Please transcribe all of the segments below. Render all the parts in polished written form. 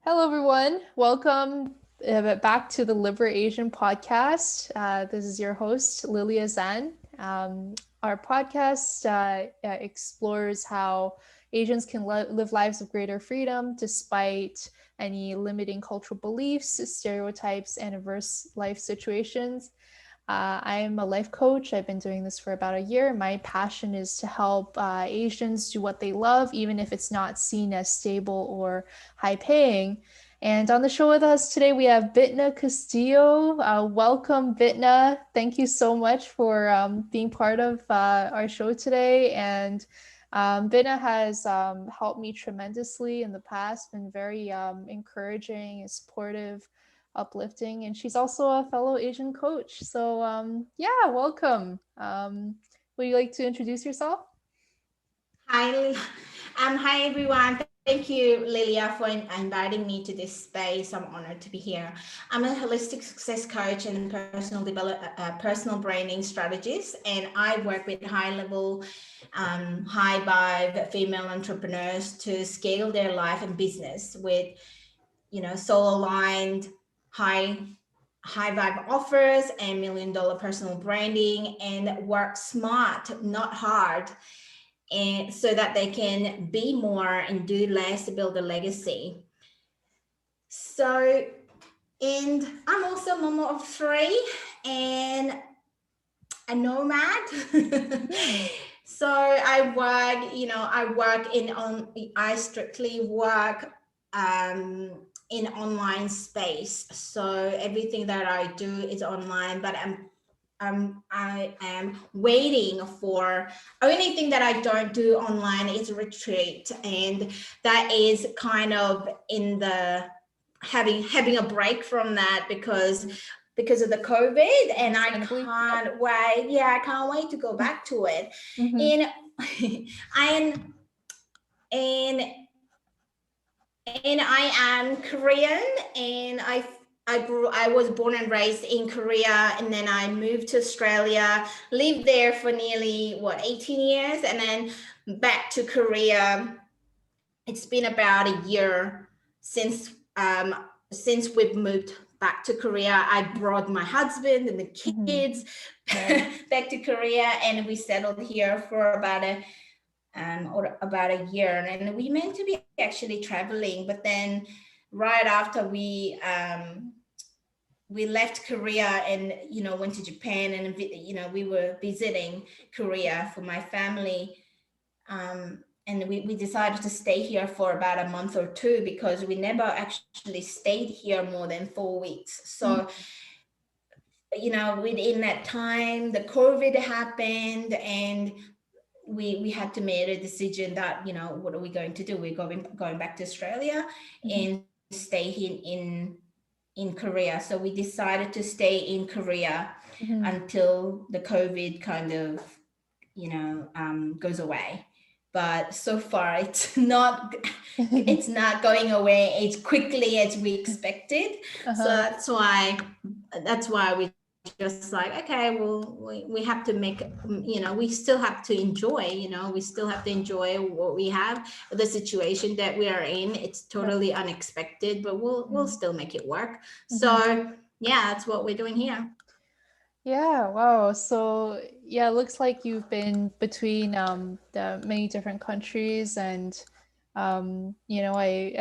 Hello, everyone. Welcome back to the LiberAsian Podcast. This is your host, LiberAsian. Our podcast explores how Asians can live lives of greater freedom despite any limiting cultural beliefs, stereotypes, and adverse life situations. I'm a life coach. I've been doing this for about a year. My passion is to help Asians do what they love, even if it's not seen as stable or high paying. And on the show with us today, we have Bitna Castillo. Welcome, Bitna. Thank you so much for being part of our show today. And Bitna has helped me tremendously in the past, been very encouraging and supportive, uplifting, and she's also a fellow Asian coach. So yeah, welcome. Would you like to introduce yourself? Hi everyone. Thank you, Lilia, for inviting me to this space. I'm honored to be here. I'm a holistic success coach and personal branding strategist, and I work with high-level, high-vibe female entrepreneurs to scale their life and business with, soul-aligned, high vibe offers and $1 million personal branding, and work smart, not hard, and so that they can be more and do less to build a legacy. So, and I'm also a mama of three and a nomad. So I strictly work in online space. So everything that I do is online, but I am waiting for only thing that I don't do online is retreat, and that is kind of in the having a break from that because of the COVID, and I can't wait. Yeah, I can't wait to go back to it. And and and I am Korean, and I was born and raised in Korea, and then I moved to Australia, lived there for nearly 18 years, and then back to Korea. It's been about a year since we've moved back to Korea. I brought my husband and the kids back to Korea, and we settled here for about a year, and we meant to be actually traveling, but then right after we left Korea and went to Japan, and we were visiting Korea for my family, and we decided to stay here for about a month or two because we never actually stayed here more than 4 weeks. So within that time the COVID happened, and we had to make a decision that what are we going to do. We're going back to Australia and stay in Korea. So we decided to stay in Korea until the COVID kind of goes away. But so far it's not going away as quickly as we expected. So that's why we just like, okay, well, we have to make, we still have to enjoy, we still have to enjoy what we have, the situation that we are in. It's totally unexpected, but we'll still make it work. So yeah, that's what we're doing here. Yeah, wow. So yeah, it looks like you've been between the many different countries, and I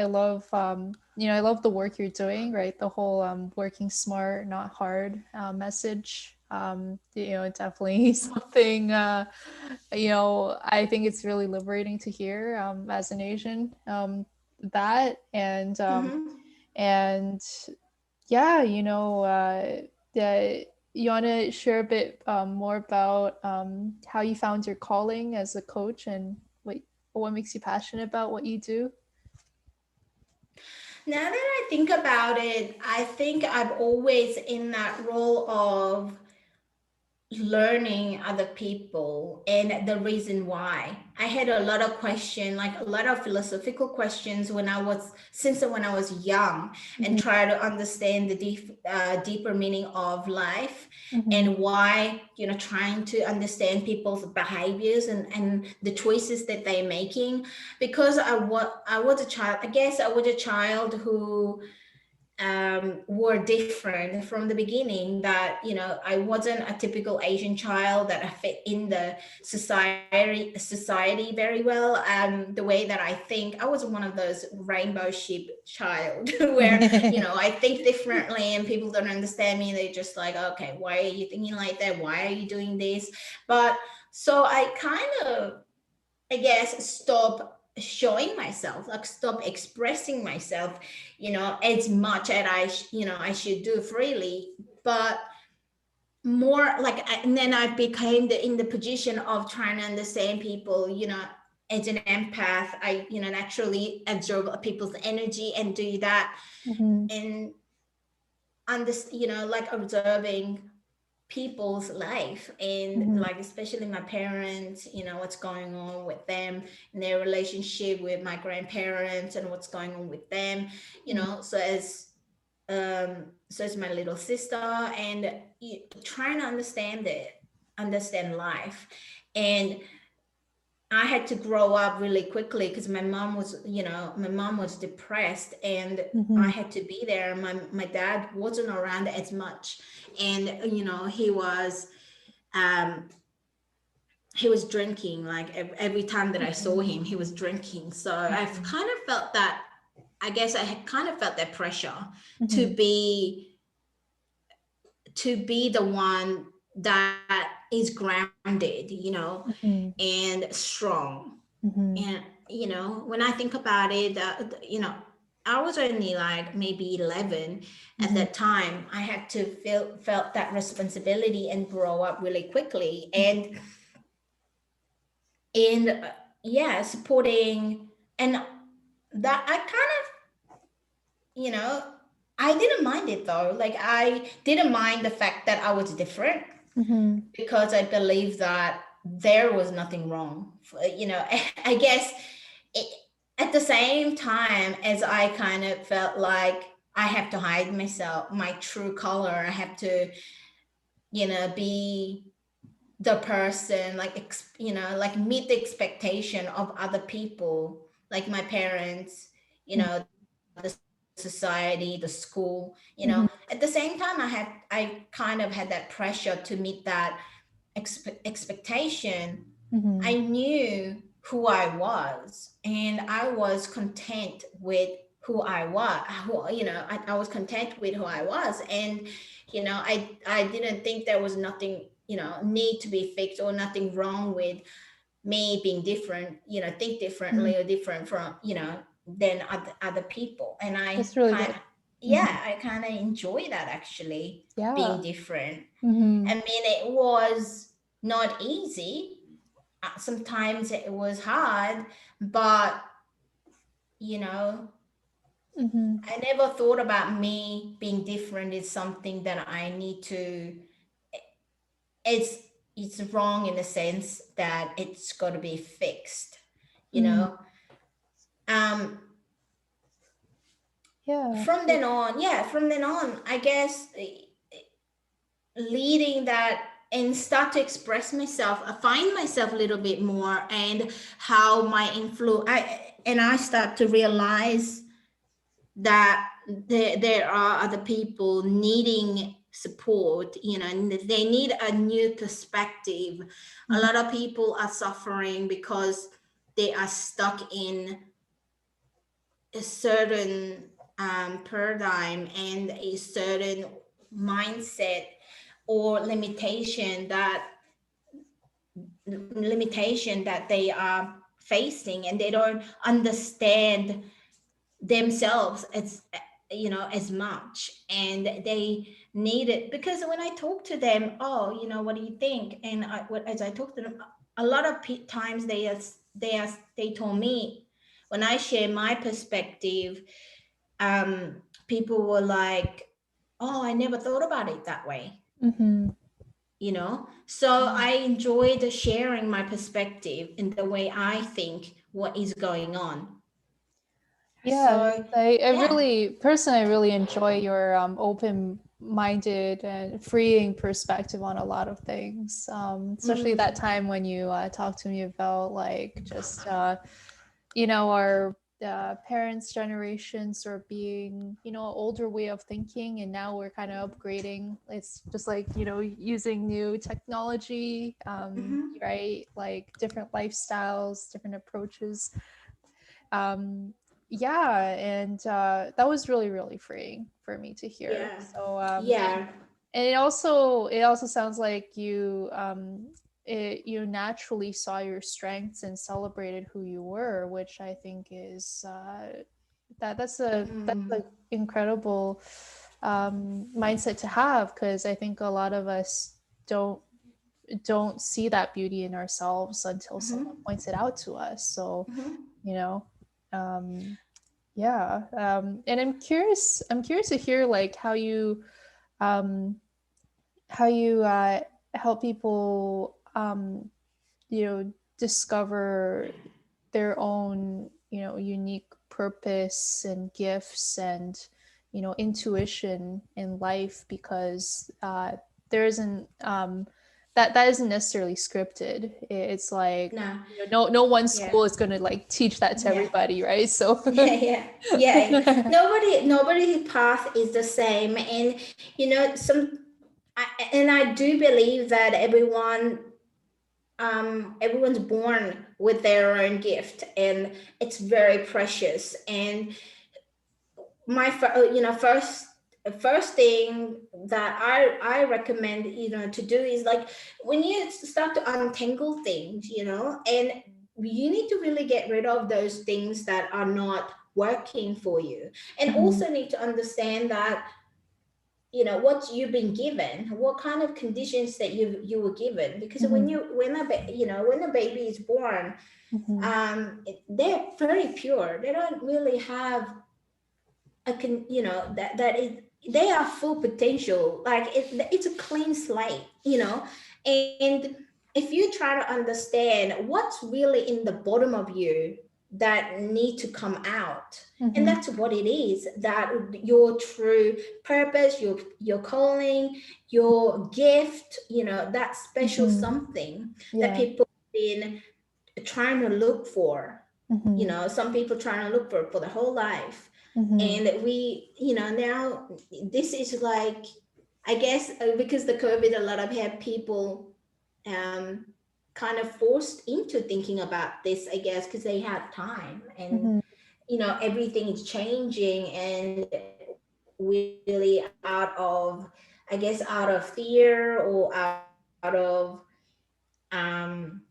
love I love the work you're doing, right? The whole working smart, not hard message. Definitely something I think it's really liberating to hear as an Asian, that and yeah, you want to share a bit more about how you found your calling as a coach, and what makes you passionate about what you do? Now that I think about it, I think I've always in that role of learning other people and the reason why. I had a lot of questions, like a lot of philosophical questions when I was young, and Mhm. try to understand the deeper meaning of life, Mhm. and why, trying to understand people's behaviors and the choices that they're making. Because I was a child. I guess I was a child who were different from the beginning, that I wasn't a typical Asian child that I fit in the society very well. The way that I think, I was one of those rainbow sheep child where I think differently and people don't understand me. They're just like, okay, why are you thinking like that, why are you doing this? But so I kind of, I guess, stop showing myself, like stop expressing myself, as much as I should do freely. But more like, and then I became in the position of trying to understand people, as an empath. I, naturally absorb people's energy and do that, Mhm. and like observing people's life, and Mhm. like especially my parents, what's going on with them and their relationship with my grandparents, and what's going on with them, so as my little sister, and trying to understand life. And I had to grow up really quickly because my mom was depressed, and I Mhm. had to be there. My dad wasn't around as much, and um he was drinking. Like every time that I saw Mhm. him, he was drinking. So I've Mhm. kind of felt that. I guess I had kind of felt that pressure to Mhm. be the one that is grounded, Mhm. and strong. Mhm. And when I think about it, I was only like maybe 11 at Mhm. that time. I had to felt that responsibility and grow up really quickly, Mhm. and yeah, supporting. And that I kind of, you know I didn't mind it though. Like, I didn't mind the fact that I was different, Mhm. because I believe that there was nothing wrong. I guess it, at the same time as I kind of felt like I have to hide myself, my true color. I have to, be the person, like, like meet the expectation of other people, like my parents, the society, the school. At the Mhm. same time, I kind of had that pressure to meet that expectation. I Mhm. knew who I was, and I was content with who I was. I was content with who I was, and I didn't think there was nothing, need to be fixed, or nothing wrong with me being different. Think Mhm. differently, or different from, than other people. And That's really kind good. Mhm. yeah, I kind of enjoy that, actually, Yeah. being different. I Mhm. mean, it was not easy. Sometimes it was hard, but you know, Mhm. I never thought about me being different is something that I need to. It's it's wrong in the sense that it's got to be fixed. You Mhm. know. Um. Yeah. From then on, yeah. From then on, I guess leading that and start to express myself, I find myself a little bit more, and how my influence. I start to realize that there are other people needing support, and they need a new perspective. A Mhm. lot of people are suffering because they are stuck in a certain paradigm and a certain mindset, or limitation that they are facing, and they don't understand themselves as much, and they need it. Because when I talk to them, oh, what do you think? And as I talk to them, a lot of times they told me, when I share my perspective, people were like, oh, I never thought about it that way. Mhm. So I enjoyed sharing my perspective in the way I think what is going on. Yeah, So I yeah. really personally I really enjoy your open-minded and freeing perspective on a lot of things. Especially that Mm, time when you talked to me about like just our parents' generations or being older way of thinking, and now we're kind of upgrading. It's just like using new technology, mhm. right? Like different lifestyles, different approaches. um yeah, and that was really really freeing for me to hear. Yeah. So Yeah. and it also sounds like you naturally saw your strengths and celebrated who you were, which I think is that's a Mm, incredible mindset to have, because I think a lot of us don't see that beauty in ourselves until someone mhm, points it out to us. So mhm. you know um yeah. And I'm curious to hear like um how you help people discover their own unique purpose and gifts and intuition in life, because there isn't that isn't necessarily scripted. It's like No. no one Yeah. school is going to like teach that to Yeah. everybody, right? So Yeah, yeah, yeah. Nobody's path is the same, and I do believe that everyone's born with their own gift, and it's very precious. And first thing that I recommend to do is like when you start to untangle things, and you need to really get rid of those things that are not working for you, and Mhm, also need to understand that what you've been given, what kind of conditions that you were given, because mhm, when a baby is born, mhm, they're very pure. They don't really have that is, they are full potential, like it's a clean slate, and if you try to understand what's really in the bottom of you that need to come out, and mhm, that's what it is, that your true purpose, your calling, your gift, that special mhm. something that Yeah. people have been trying to look for, Mhm, some people trying to look for the whole life. mhm, And we now this is like, I guess, because the COVID, a lot of have people um kind of forced into thinking about this, I guess, because they have time, and mhm. everything is changing, and really out of, I guess, out of fear, or out of um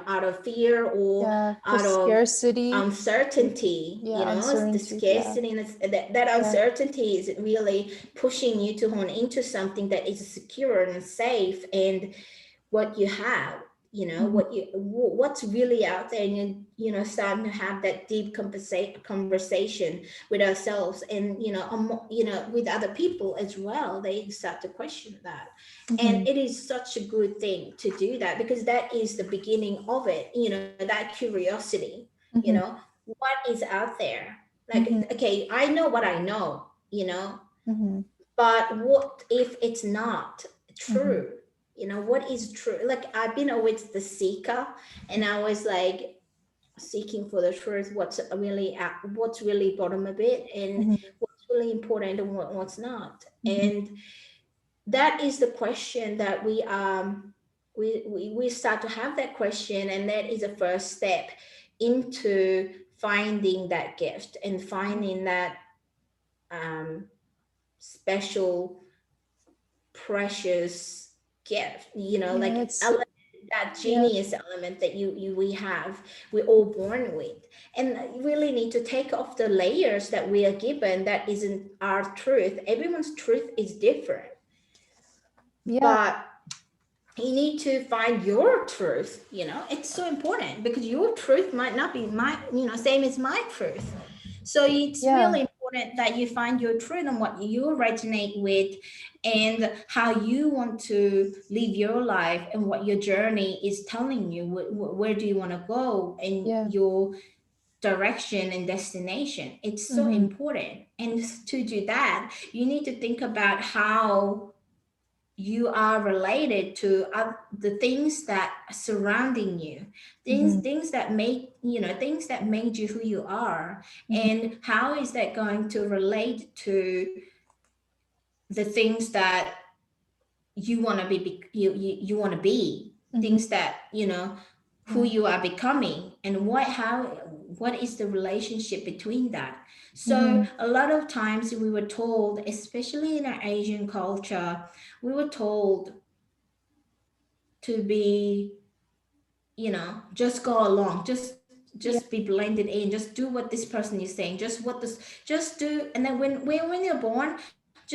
out of fear, or Yeah, out just of scarcity. uncertainty, Yeah, it's the uncertainty. Yeah, scarcity, and that yeah. uncertainty is really pushing you to hone into something that is secure and safe, and what you have, Mhm, what's really out there, and starting to have that deep conversation with ourselves, and with other people as well. They start to question that, and mhm, it is such a good thing to do that, because that is the beginning of it, that curiosity, mhm, what is out there. Like, mhm, okay, I know what I know, mhm, but what if it's not mhm, true? What is true? Like, I've been always the seeker, and I was like seeking for the truth, what's really bottom of it, and mhm, what's really important, and what's not. mhm, And that is the question that we start to have that question, and that is a first step into finding that gift, and finding that um, special, precious gift, Yeah, like it's that yeah. genius element that we have, we're all born with. And you really need to take off the layers that we are given, that isn't our truth. Everyone's truth is different, Yeah. but you need to find your truth. It's so important, because your truth might not be my same as my truth. So it's Yeah. really important that you find your truth and what you resonate with, and how you want to live your life, and what your journey is telling you. Where do you want to go, and Yeah. your direction and destination. It's so Mm-hmm. important. And to do that, you need to think about how you are related to the things that are surrounding you, Mm-hmm. things that make, things that made you who you are, Mm-hmm. and how is that going to relate to the things that you want to you want to be, Mm-hmm. things that, who Yeah. you are becoming, and what is the relationship between that. So Mm-hmm. a lot of times we were told, especially in our Asian culture, we were told to be, just go along, Yeah. just be blended in, just do what this person is saying, just do. And then when you're born,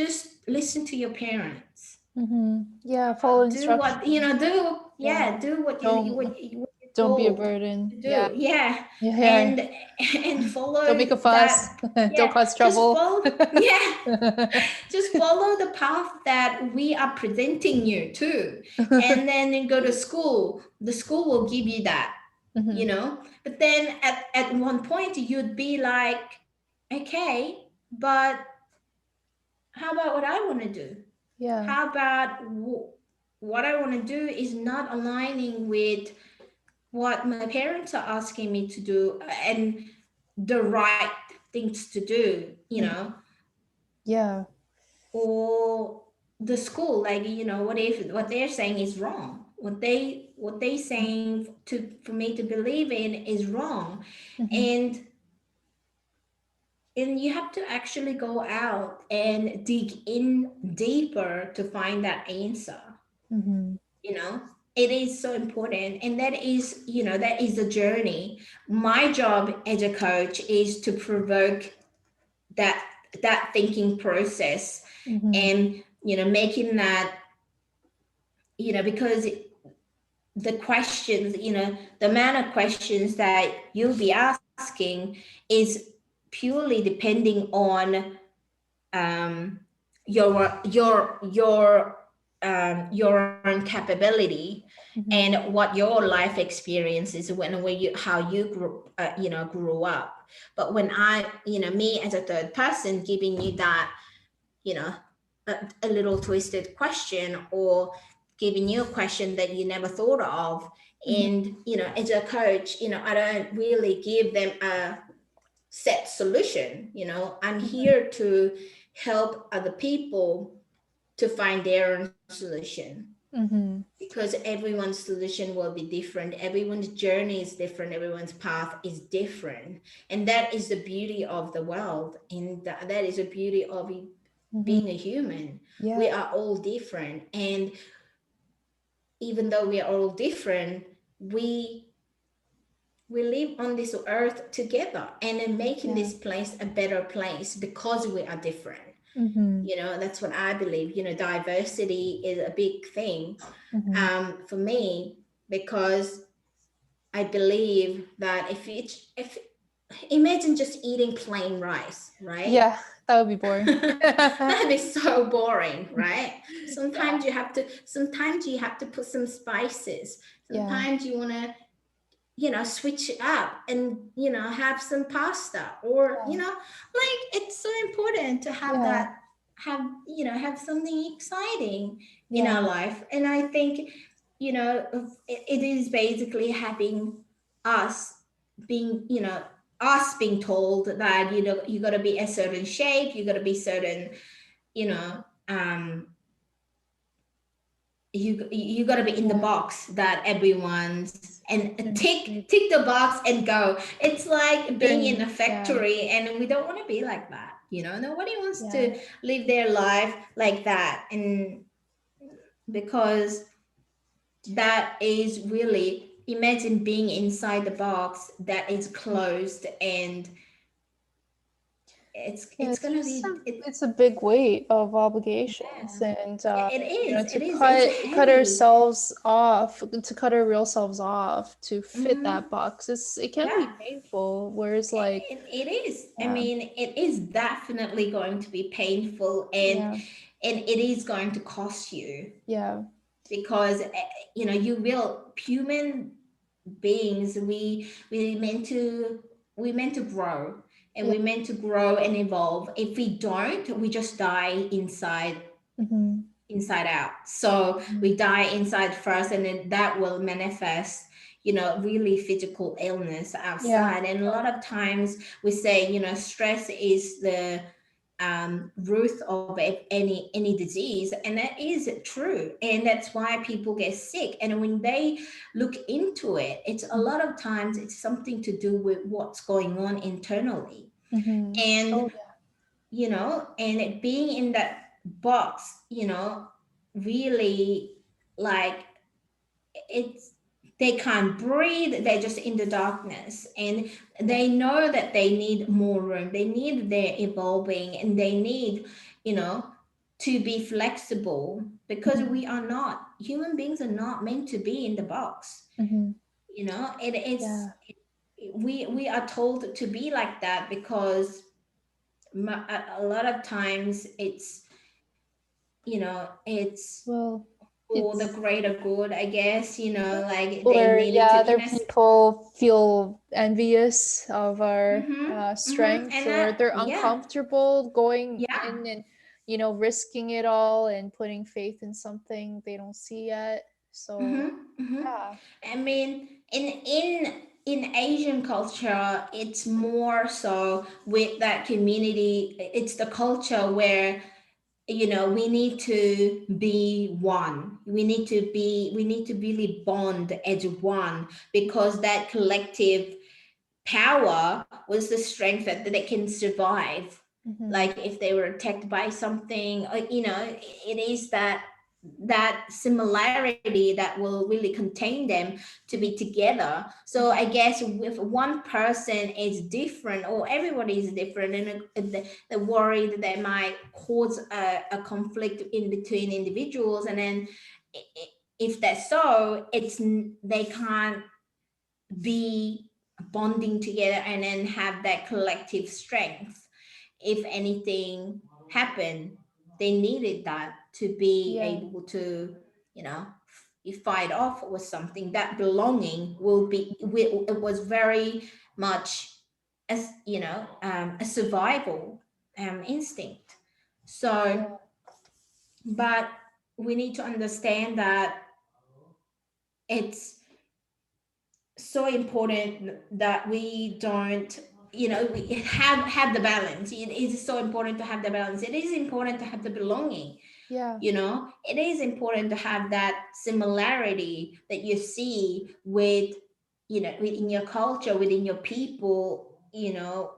just listen to your parents. Mm-hmm. Yeah. Follow Do what, instructions. do, Yeah. yeah, do what Don't what you're don't be a told burden. to Yeah. do, yeah. Yeah. Yeah. And and Don't follow make a fuss. that, Don't yeah, cause just trouble. follow, yeah, just follow the path that we are presenting you to. And then you go to school, the school will give you that, Mm-hmm. but then at one point you'd be like, okay, but how about what I want to do? Yeah. How about what I want to do is not aligning with what my parents are asking me to do, and the right things to do, Mm-hmm. Yeah. or the school, like, what if what they're saying is wrong, what they saying to for me to believe in is wrong. Mm-hmm. And and you have to actually go out and dig in deeper to find that answer. Mm-hmm. you know it is so important, and that is the journey. My job as a coach is to provoke that thinking process, Mm-hmm. and making that, because the questions, the amount of questions that you'll be asking is purely depending on, um, your own capability, and Mm-hmm. what your life experience is, how you grew up. But when me as a third person giving you that, you know a little twisted question, or giving you a question that you never thought of, Mm-hmm. and as a coach, I don't really give them a set solution. I'm here to help other people to find their own solution, Mm-hmm. because everyone's solution will be different, everyone's journey is different, everyone's path is different. And that is the beauty of the world, and that is the beauty of Mm-hmm. being a human. We Yeah. are all different, and even though we are all different, we we live on this earth together, and in making Yeah. this place a better place because we are different. Mm-hmm. That's what I believe. Diversity is a big thing, Mm-hmm. for me, because I believe that if imagine just eating plain rice, right? Yeah. That would be boring. That'd be so boring, right? Yeah. Sometimes you have to put some spices. Yeah. Sometimes you want to, switch it up and, have some pasta, or, like, it's so important to have Yeah. that, have something exciting in our Yeah. life. And I think, it is basically having us being told that, you got to be a certain shape, you got to be certain, you know, um, you got to be in the Yeah. box that everyone's, and Understood. tick the box and go. It's like being in a Yeah. factory, and we don't want to be like that. Nobody wants Yeah. to live their life like that, and because that is really, imagine being inside the box that is closed, and Yeah, it's it's gonna just be it. it's a big weight of obligations, Yeah, and it is. to It is. It's cut heavy. ourselves off, to cut our real selves off to fit that Hmm. box. It can be Yeah, painful. Whereas like, it is. I yeah, mean, it is definitely going to be painful, yeah, and it is going to cost you yeah, because you will human beings, we meant to grow, and yeah. we meant to grow and evolve. If we don't, we just die Mm-hmm. inside out. So Mm-hmm. we die inside first, and then that will manifest, really physical illness Yeah, outside. And a lot of times we say, stress is the root of any disease, and that is true, and that's why people get sick. And when they look into it, it's a lot of times it's something to do with what's going on internally. mm-hmm. And Oh yeah, and it being in that box, really, like, it's they can't breathe, they're just in the darkness, and they know that they need more room, they need their evolving, and they need, you know to be flexible, because mm-hmm. we are not human beings are not meant to be in the box. Mm-hmm. It's Yeah. we are told to be like that because a lot of times it's Well, for the it's greater good, I guess. Like, they or needed yeah, to, other people feel envious of our strengths, and or that, they're yeah, uncomfortable going yeah. in and risking it all and putting faith in something they don't see yet. So Mm-hmm. yeah. I mean, in Asian culture, it's more so with that community. It's the culture where, we need to be one. We need to really bond as one, because that collective power was the strength that they can survive. Mm-hmm. Like, if they were attacked by something, it is that similarity that will really contain them to be together. So I guess if one person is different, or everybody is different, and they're worried that they might cause a conflict in between individuals, and then if that's so, they can't be bonding together and then have that collective strength. If anything happened, they needed that to be Yeah. able to, fight off with something. That belonging it was very much as, a survival instinct. So, Yeah. but we need to understand that it's so important that we don't, we have the balance. It is so important to have the balance. It is important to have the belonging. Yeah. It is important to have that similarity that you see with, within your culture, within your people,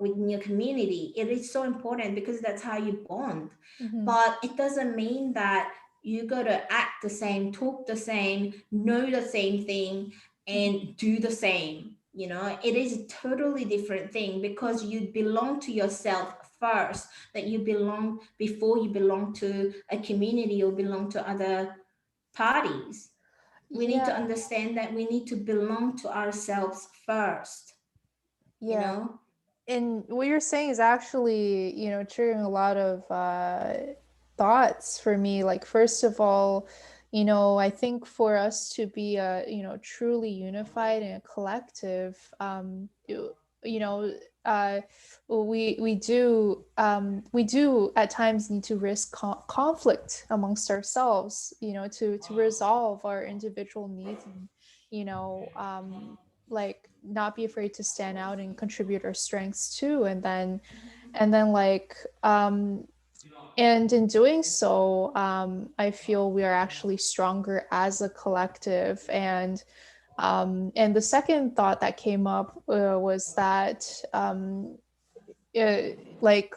within your community. It is so important because that's how you bond. Mm-hmm. But it doesn't mean that you got to act the same, talk the same, know the same thing, and do the same. It is a totally different thing, because you belong to yourself first, that you belong before you belong to a community or belong to other parties. We need Yeah. to understand that we need to belong to ourselves first, you Yeah. know And what you're saying is actually, triggering a lot of thoughts for me. Like, first of all, I think for us to be truly unified and a collective, you know, uh, we do at times need to risk conflict amongst ourselves, to resolve our individual needs, and like not be afraid to stand out and contribute our strengths too, and then like and in doing so, I feel we are actually stronger as a collective. And the second thought that came up was that uh, like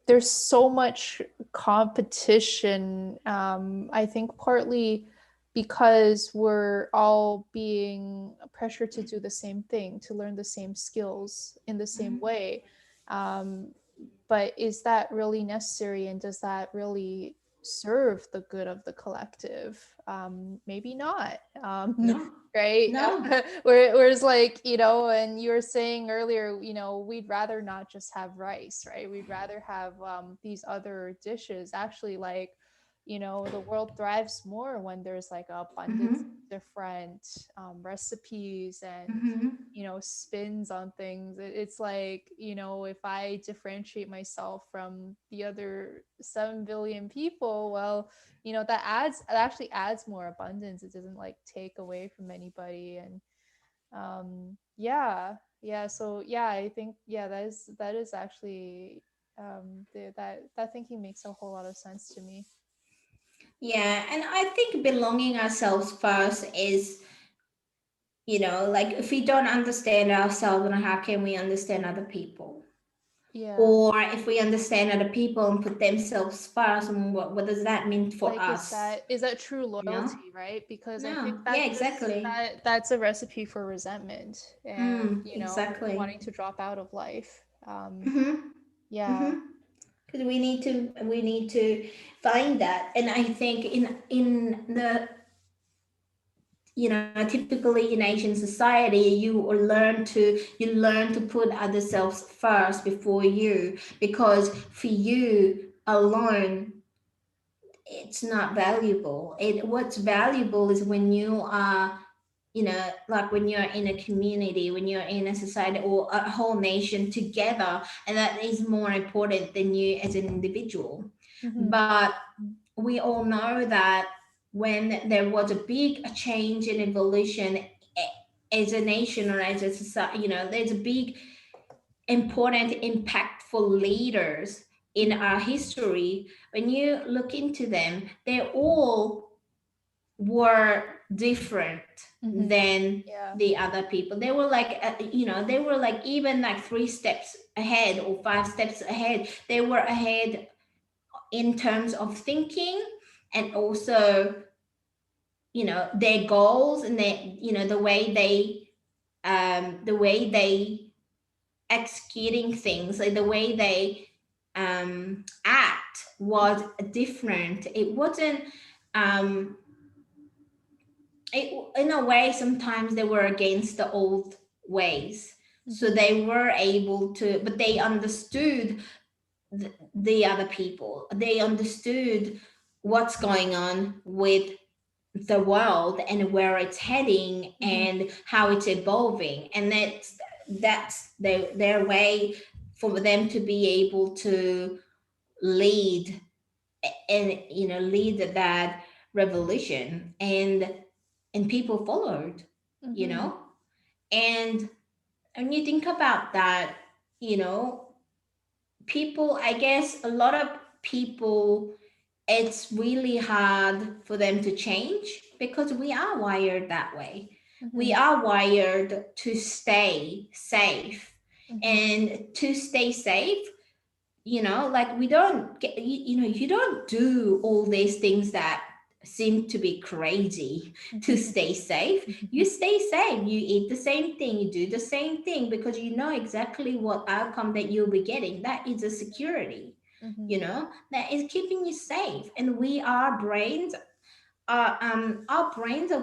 there's so much competition. I think partly because we're all being pressured to do the same thing, to learn the same skills in the same way. Um, but is that really necessary, and does that really serve the good of the collective? Maybe not. No, Right. no. Whereas, like, and you were saying earlier, we'd rather not just have rice, right? We'd rather have these other dishes. Actually, like, the world thrives more when there's like abundance Mm-hmm. of different recipes and Mm-hmm. spins on things. It's like, if I differentiate myself from the other 7 billion people, well, that actually adds more abundance. It doesn't like take away from anybody. And yeah, so yeah, I think, yeah, that is actually that thinking makes a whole lot of sense to me. Yeah, and I think belonging ourselves first is, like if we don't understand ourselves, then how can we understand other people? Yeah. Or if we understand other people and put themselves first, and what does that mean for Like, us? is that true You know? loyalty, right? Because I No. think Yeah, that exactly. that's a recipe for resentment and, Exactly. wanting to drop out of life. Mm-hmm. Yeah. Mm-hmm. Because we need to find that. And I think in the, typically in Asian society, you learn to put other selves first before you, because for you alone it's not valuable. What's valuable is when you are, like when you're in a community, when you're in a society or a whole nation together, and that is more important than you as an individual. Mm-hmm. But we all know that when there was a big change in evolution, as a nation or as a society, there's a big important impactful leaders in our history. When you look into them, they all were different Mm-hmm. than Yeah. the other people. They were like, they were like even like 3 steps ahead or 5 steps ahead. They were ahead in terms of thinking, and also, their goals, and their, the way they executing things, like the way they act was different. It wasn't, um in a way, sometimes they were against the old ways, so Mm-hmm. they were able to, but they understood the other people. They understood what's going on with the world and where it's heading Mm-hmm. and how it's evolving, and that's their way for them to be able to lead, and lead that revolution, and people followed, you Mm-hmm. know and when you think about that, you know people, I guess a lot of people, it's really hard for them to change, because we are wired that way. We Mm-hmm. are wired to stay safe. Mm-hmm. And to stay safe, like we don't get, you don't do all these things that seem to be crazy to Mm-hmm. stay safe. You stay safe, you eat the same thing, you do the same thing, because you know exactly what outcome that you'll be getting. That is a security, Mm-hmm. that is keeping you safe. And our brains are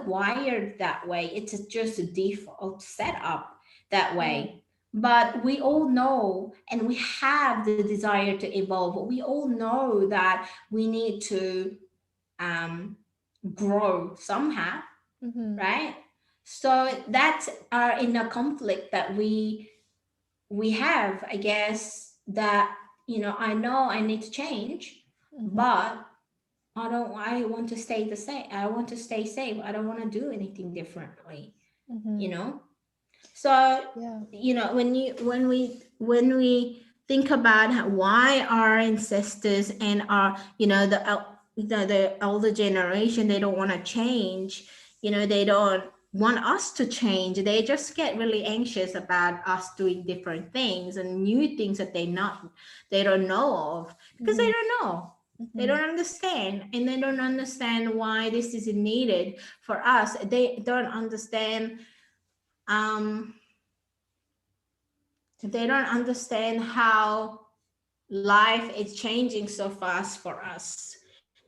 wired that way. It's just a default setup that Yeah. way. But we all know, and we have the desire to evolve. We all know that we need to um, grow somehow, Mm-hmm. right? So that's our inner conflict that we have, I guess. That, I know I need to change, Mm-hmm. but I want to stay the same. I want to stay safe. I don't want to do anything differently, Mm-hmm. you know? So, Yeah. when we think about why our ancestors and our, the older generation, they don't want to change, they don't want us to change. They just get really anxious about us doing different things and new things that they don't know of, because they Mm-hmm. don't know. They Mm-hmm. don't understand, and they don't understand why this is needed for us. They don't understand, um they don't understand how, life is changing so fast for us.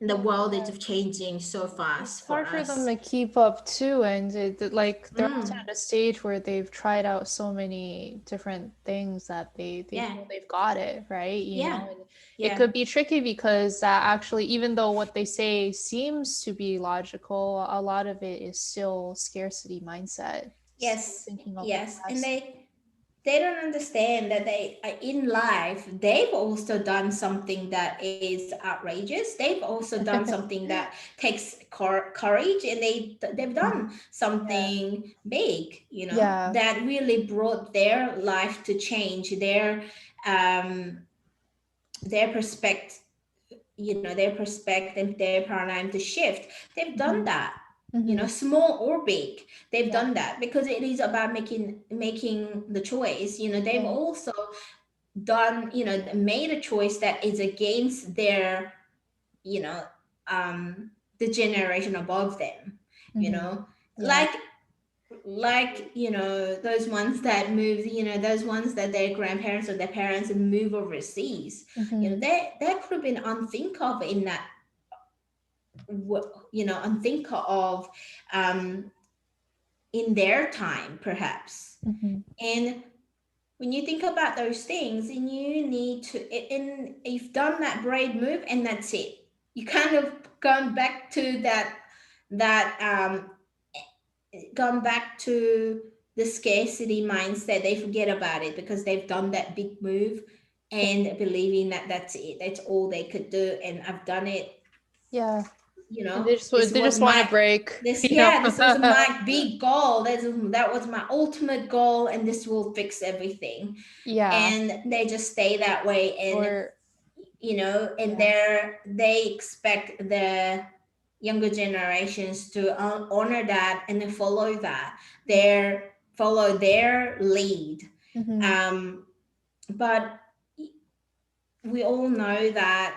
The Oh, world is yeah. changing so fast It's for hard for them us. to keep up too, and like they're also Mm, at a stage where they've tried out so many different things that they yeah, feel they've got it, right? yeah, And it yeah. could be tricky because that actually, even though what they say seems to be logical, a lot of it is still scarcity mindset, still Yes, thinking of the yes. And past. they don't understand that they in life they've also done something that is outrageous. They've also done something that takes courage, and they've done Yeah. something big, Yeah. that really brought their life to change, um their perspective, their perspective, their paradigm to shift. They've done Hmm. that, Hmm. small or big. They've Yeah. done that because it is about making the choice. They've Yeah. also done, made a choice that is against their, you know the generation above them, you Hmm. know Yeah. like those ones that moved, those ones that their grandparents or their parents move overseas. Hmm. That could have been unthinkable in that, unthinkable of, um in their time perhaps. Hmm. And when you think about those things, and you need to, and you've done that brave move, and that's it. You kind of gone back to that gone back to the scarcity mindset. They forget about it because they've done that big move, and believing that that's it, that's all they could do, and I've done it. Yeah. And This they was just want to my break, this you know. yeah this was my big goal. That was my ultimate goal, and this will fix everything. Yeah. And they just stay that way. And Or and yeah. they expect the younger generations to honor that and then follow their lead. Hmm. um but we all know that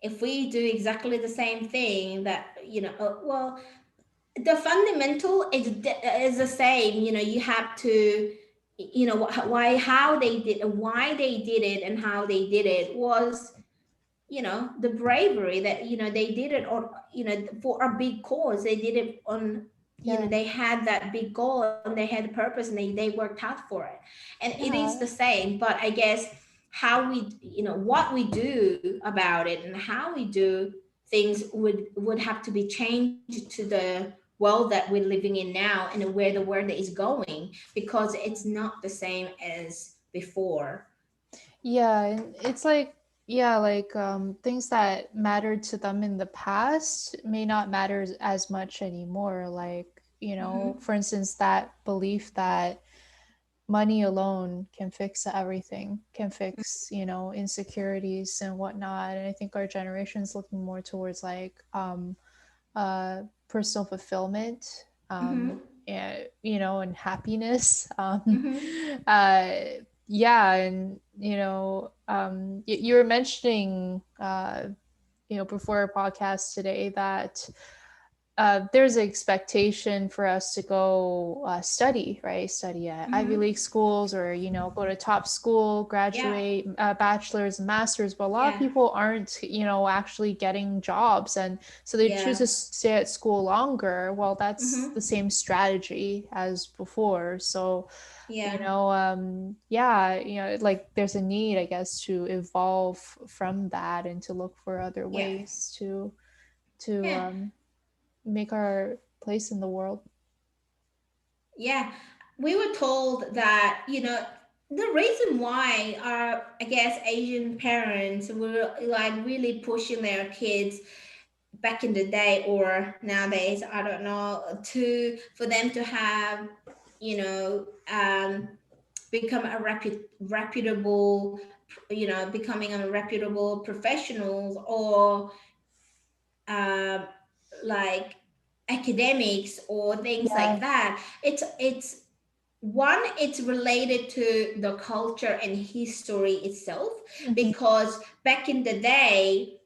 if we do exactly the same thing, that well, the fundamental is the same. You have to, why how they did why they did it, and how they did it was, the bravery that, they did it on, for a big cause. They did it on, Yeah. they had that big goal, and they had a purpose, and they worked hard for it. And it is the Yeah. same, but I guess how we, what we do about it, and how we do things would have to be changed to the world that we're living in now, and where the world is going, because it's not the same as before. Yeah, and it's like yeah, like things that mattered to them in the past may not matter as much anymore. Like, Hmm. for instance, that belief that money alone can fix everything, can fix, insecurities and whatnot. And I think our generation is looking more towards like personal fulfillment, Hmm. and and happiness. Hmm. Uh, yeah, and you were mentioning before our podcast today that there's an expectation for us to go study, right? Study at Ivy Hmm. League schools, or go to top school, Yeah. graduate, bachelor's, masters. But a lot of Yeah. people aren't, actually getting jobs, and so they choose Yeah. to stay at school longer. Well, that's Hmm. the same strategy as before. So, Yeah. yeah, like there's a need, I guess, to evolve from that and to look for other Yeah. ways to Yeah. make our place in the world. Yeah. We were told that, the reason why our, I guess, Asian parents were like really pushing their kids back in the day, or nowadays, I don't know, to for them to have, you know, become a reputable, becoming a reputable professionals, or uh, like academics or things like Yeah. that. It's one, it's related to the culture and history itself, Hmm. because back in the day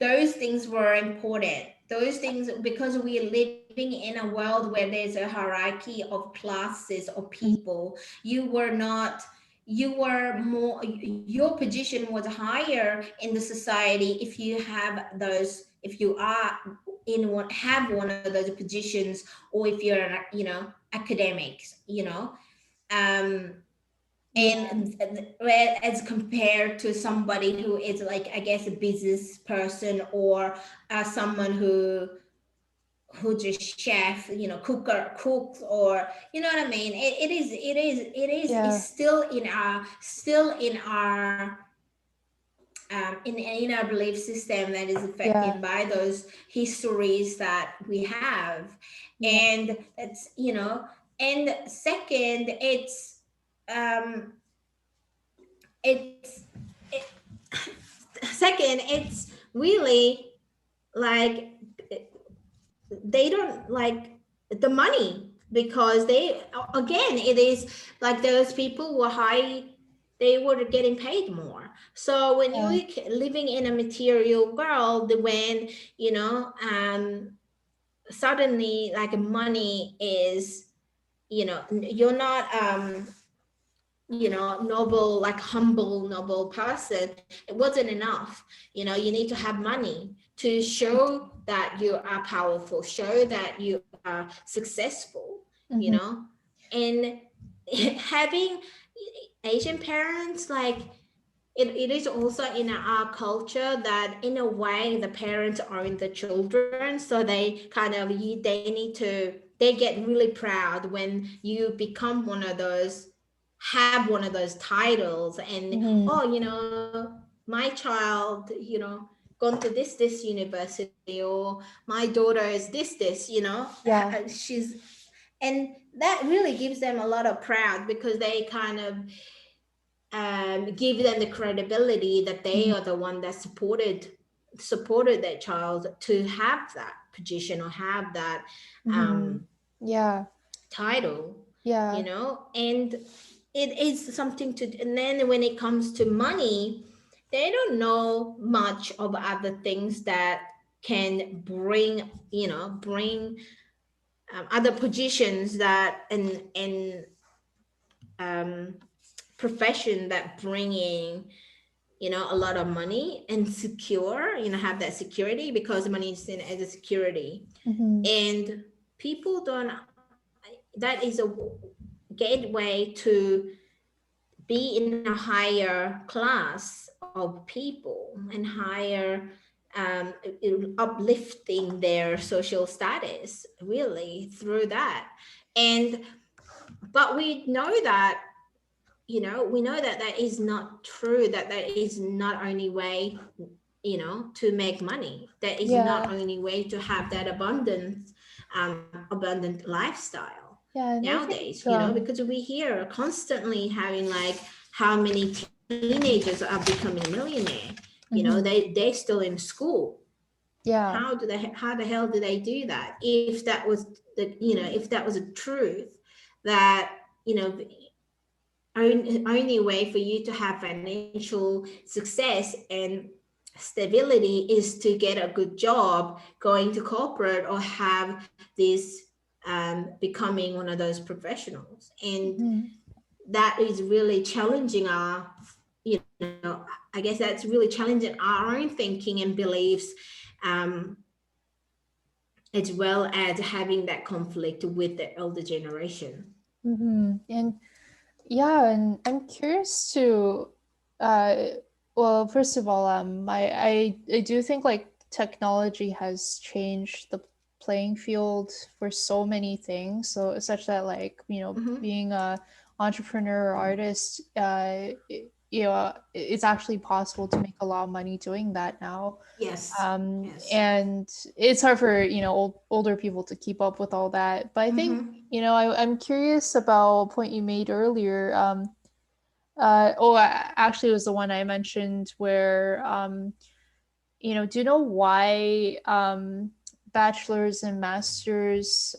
those things were important. Those things, because we are living in a world where there's a hierarchy of classes of Hmm. people. You were not, you were more, your position was higher in the society if you have those, if you are in one, have one of those positions, or if you're an, academics, um Yeah. and as compared to somebody who is like, I guess, a business person, or someone who just chef, cooks, or what I mean. It's Yeah. still in our in our belief system that is Yeah. affected by those histories that we have. Yeah. And that's, and second, um it's it, second, it's really like, they don't like the money, because they, again, it is like those people were high, they were getting paid more. So when Yeah. you're living in a material world, when suddenly, like, money is, you're not noble, like humble, noble person, it wasn't enough. You need to have money to show that you are powerful, show that you are successful, Mm-hmm. and having Asian parents, like, it is also in our culture that, in a way, the parents own the children, so they kind of, they need to, they get really proud when you become one of those, have one of those titles, and, Mm-hmm. oh, my child, gone to this university, or my daughter is this, Yeah. she's, and that really gives them a lot of pride, because they kind of give them the credibility that they Mm-hmm. are the one that supported their child to have that position, or have that Mm-hmm. Yeah. title, Yeah. and it is something to. And then when it comes to money, they don't know much of other things that can bring other positions, that and um, profession that bringing a lot of money, and secure, have that security, because money is seen as a security. Mm-hmm. And people don't, that is a gateway to be in a higher class of people, and higher, uplifting their social status, really, through that. And but we know that, we know that that is not true, that that is not only way, to make money, that is not Yeah. only way to have that abundant lifestyle Yeah. And I think nowadays, because we hear constantly having, like, how many teenagers are becoming millionaire. mm-hmm. They're still in school. Yeah. How the hell do they do that, if that was if that was a truth, that only way for you to have financial success and stability is to get a good job, going to corporate, or have this, becoming one of those professionals. And Mm-hmm. that is really challenging our, I guess that's really challenging our own thinking and beliefs, um, as well as having that conflict with the elder generation. Mm-hmm. And yeah, and I'm curious to, uh, well, first of all, I do think like technology has changed the playing field for so many things. So such that like, Mm-hmm. being a entrepreneur or artist, it's actually possible to make a lot of money doing that now. Yes. Yes. And it's hard for older people to keep up with all that. But I think Mm-hmm. I'm curious about a point you made earlier. Actually, it was the one I mentioned where do you know why bachelors and masters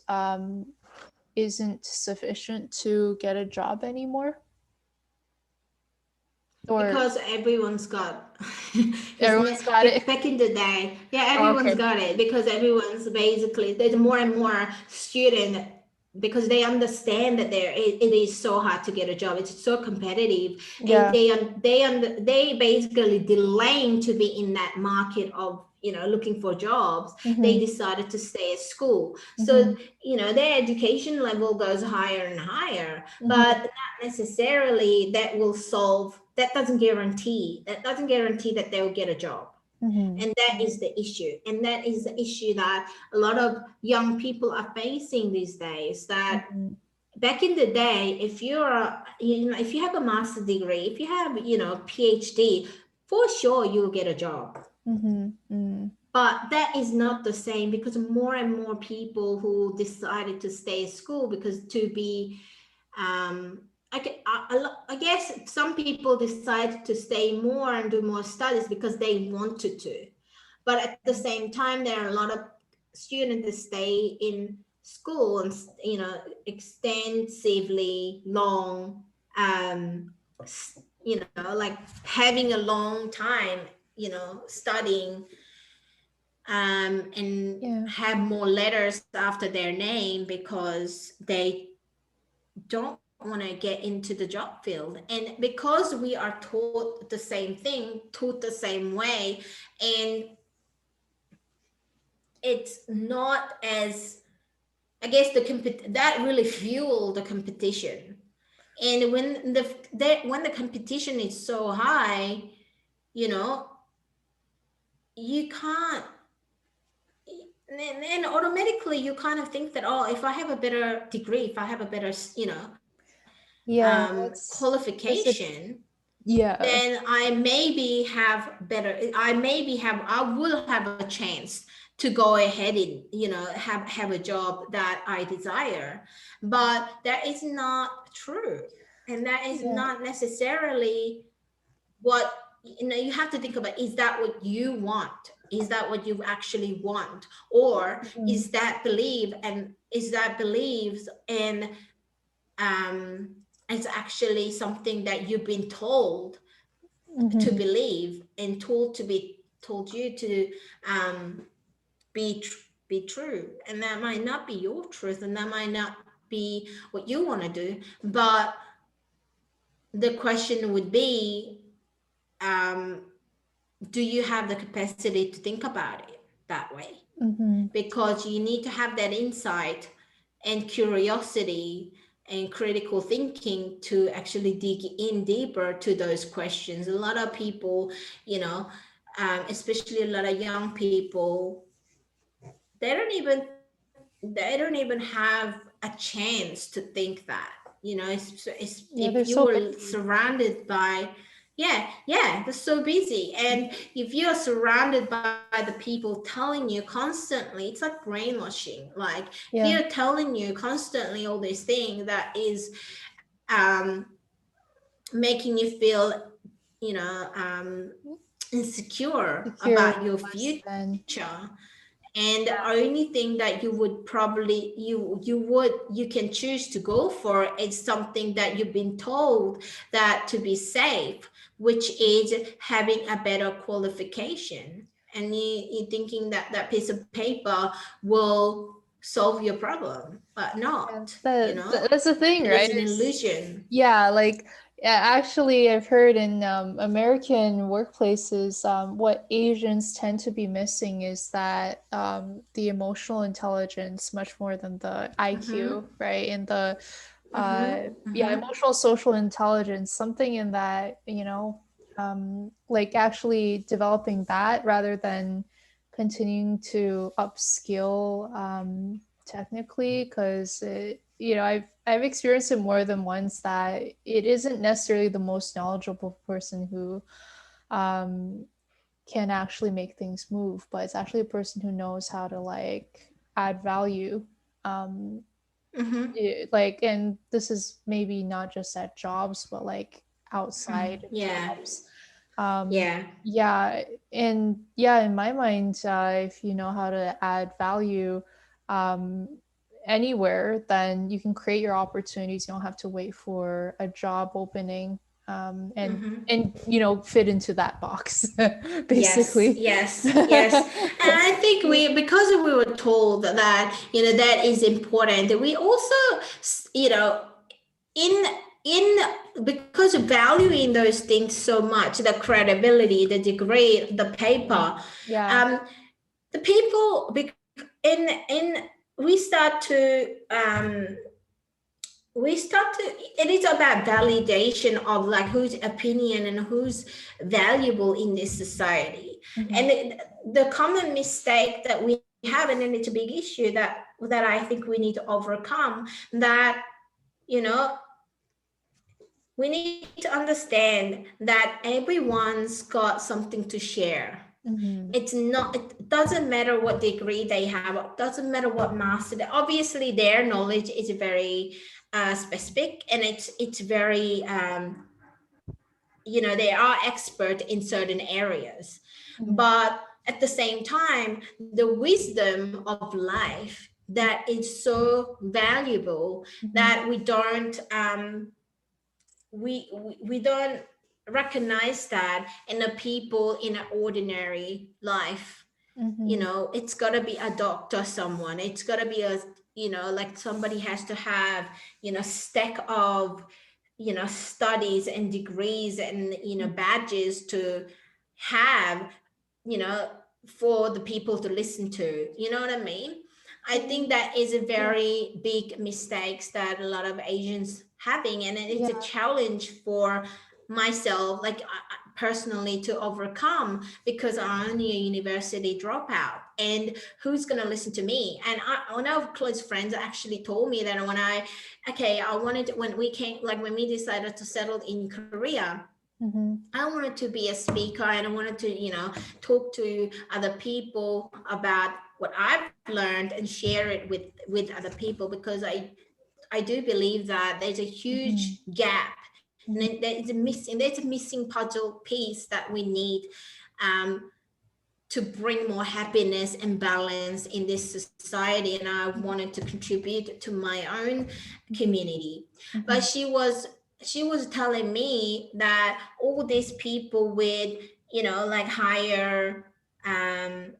isn't sufficient to get a job anymore? Or Because everyone's got, isn't it? everyone's got it? Back in the day, yeah, Oh, everyone's okay. got it, because everyone's basically, there's more and more student, because they understand that it is so hard to get a job. It's so competitive, and Yeah. they basically delaying to be in that market of, looking for jobs. They Mm-hmm. decided to stay at school, Mm-hmm. so their education level goes higher and higher, but Mm-hmm. not necessarily that doesn't guarantee that they'll get a job. Mm-hmm. And that is the issue, and that is the issue that a lot of young people are facing these days. That Mm-hmm. back in the day, if you have a master's degree, if you have PhD, for sure you'll get a job. Mm-hmm. Mm-hmm. But that is not the same, because more and more people who decided to stay at school because to be I guess some people decide to stay more and do more studies because they wanted to. But at the same time, there are a lot of students that stay in school and extensively long, like having a long time, studying, and Yeah. have more letters after their name because they don't want to get into the job field. And because we are taught the same thing, taught the same way, and it's not as, I guess, that really fuel the competition. And when the competition is so high, you know you can't, and automatically you kind of think that, oh, if I have a better degree, if I have a better Yeah, that's a qualification, yeah. then I will have a chance to go ahead and have a job that I desire. But that is not true, and that is Yeah. not necessarily what, you have to think about. Is that what you want? Is that what you actually want? Or Mm-hmm. is that beliefs and um it's actually something that you've been told to Mm-hmm. believe, and told you to um be true, and that might not be your truth, and that might not be what you want to do. But the question would be, um do you have the capacity to think about it that way? Mm-hmm. Because you need to have that insight and curiosity and critical thinking to actually dig in deeper to those questions. A lot of people, especially a lot of young people, they don't even have a chance to think that. Yeah, If they're you so were busy. surrounded by, yeah, they're so busy. And if you're surrounded by the people telling you constantly, it's like brainwashing. Like, if you're Yeah. telling you constantly all these things that is um making you feel, you know um insecure Secure about your less than. future. And the Yeah. only thing that you would probably you can choose to go for is something that you've been told that to be safe, which is having a better qualification. And you're thinking that that piece of paper will solve your problem, but Yeah, not. that's the thing, It right? is an It's illusion. yeah, like yeah, actually, I've heard in American workplaces, what Asians tend to be missing is that the emotional intelligence much more than the Mm-hmm. IQ, right? And the Mm-hmm. yeah, Mm-hmm. emotional social intelligence, something in that, like actually developing that rather than continuing to upskill technically, because I've experienced it more than once that it isn't necessarily the most knowledgeable person who um, can actually make things move, but it's actually a person who knows how to like add value. Um, Mm-hmm. like, and this is maybe not just at jobs, but like outside of Yeah. jobs. Um, Yeah. yeah, and yeah, in my mind, if you know how to add value um, anywhere, then you can create your opportunities. You don't have to wait for a job opening. and fit into that box, Yes, basically. yes, yes. And I think because we were told that, that is important, we also, in, in, because valuing those things so much, the credibility, the degree, the paper, Yeah. the people, we start to, it is about validation of like whose opinion and who's valuable in this society. Mm-hmm. And the common mistake that we have, and then it's a big issue that I think we need to overcome, that you know we need to understand that everyone's got something to share. Mm-hmm. It doesn't matter what degree they have, it doesn't matter what master obviously their knowledge is very specific, and it's very they are expert in certain areas. Mm-hmm. But at the same time, the wisdom of life that is so valuable Mm-hmm. that we don't recognize that in the people in an ordinary life. Mm-hmm. It's got to be a doctor, someone, it's got to be a, like somebody has to have, stack of, studies and degrees and, badges to have, you know for the people to listen to, you know what I mean. I think that is a Yeah. very big mistakes that a lot of Asians having, and it's a Yeah. challenge for myself, like personally, to overcome, because I'm only a university dropout, and who's going to listen to me. And one of close friends actually told me that I wanted to, when we came, like when we decided to settle in Korea, Mm-hmm. I wanted to be a speaker, and I wanted to, talk to other people about what I've learned and share it with other people, because I do believe that there's a Mm-hmm. huge gap, and Mm-hmm. there's a missing puzzle piece that we need, um, to bring more happiness and balance in this society. And I wanted to contribute to my own community. But Mm-hmm. she was telling me that all these people with, like higher um,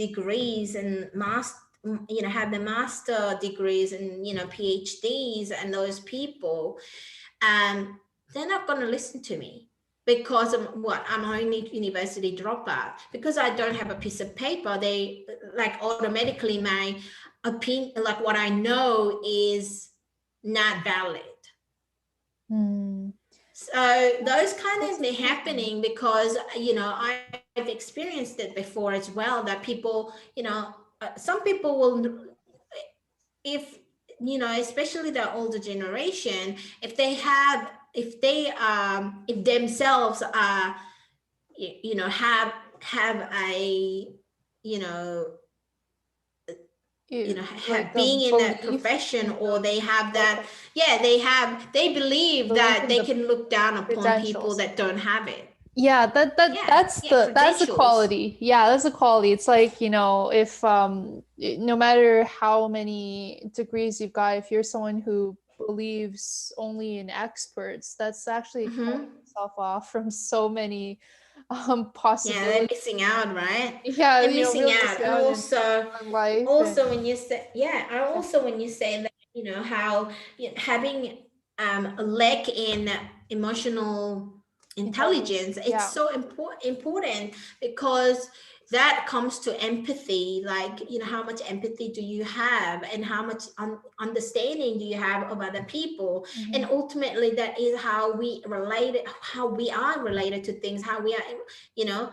degrees and have the master degrees and, PhDs, and those people, they're not going to listen to me, because I'm only university dropout, because I don't have a piece of paper. They, like, automatically my opinion, like what I know, is not valid. Mm. So those kind That's of things interesting. happening, because I've experienced it before as well, that people, some people will, if especially the older generation, if they have, if themselves are, have a, you know Like have a being in that belief profession, in or they have like that, a yeah, they believe belief that in they the can look down upon people credentials. that don't have it. Yeah, Yeah, that's yeah, that's the credentials. quality. Yeah, that's a quality. It's like, if no matter how many degrees you've got, if you're someone who believes only in experts, that's actually cutting Hmm. yourself off from so many Yeah, they're possibilities. missing out, right? Yeah, They're missing really out. missing And out also, on life when you say, yeah, and yeah. also when you say that, how, having a lack in emotional Intelligence. intelligence, it's Yeah. so important, because that comes to empathy. Like, how much empathy do you have, and how much understanding do you have of other people. And Mhm. ultimately, that is how we are related to things, how we are, you know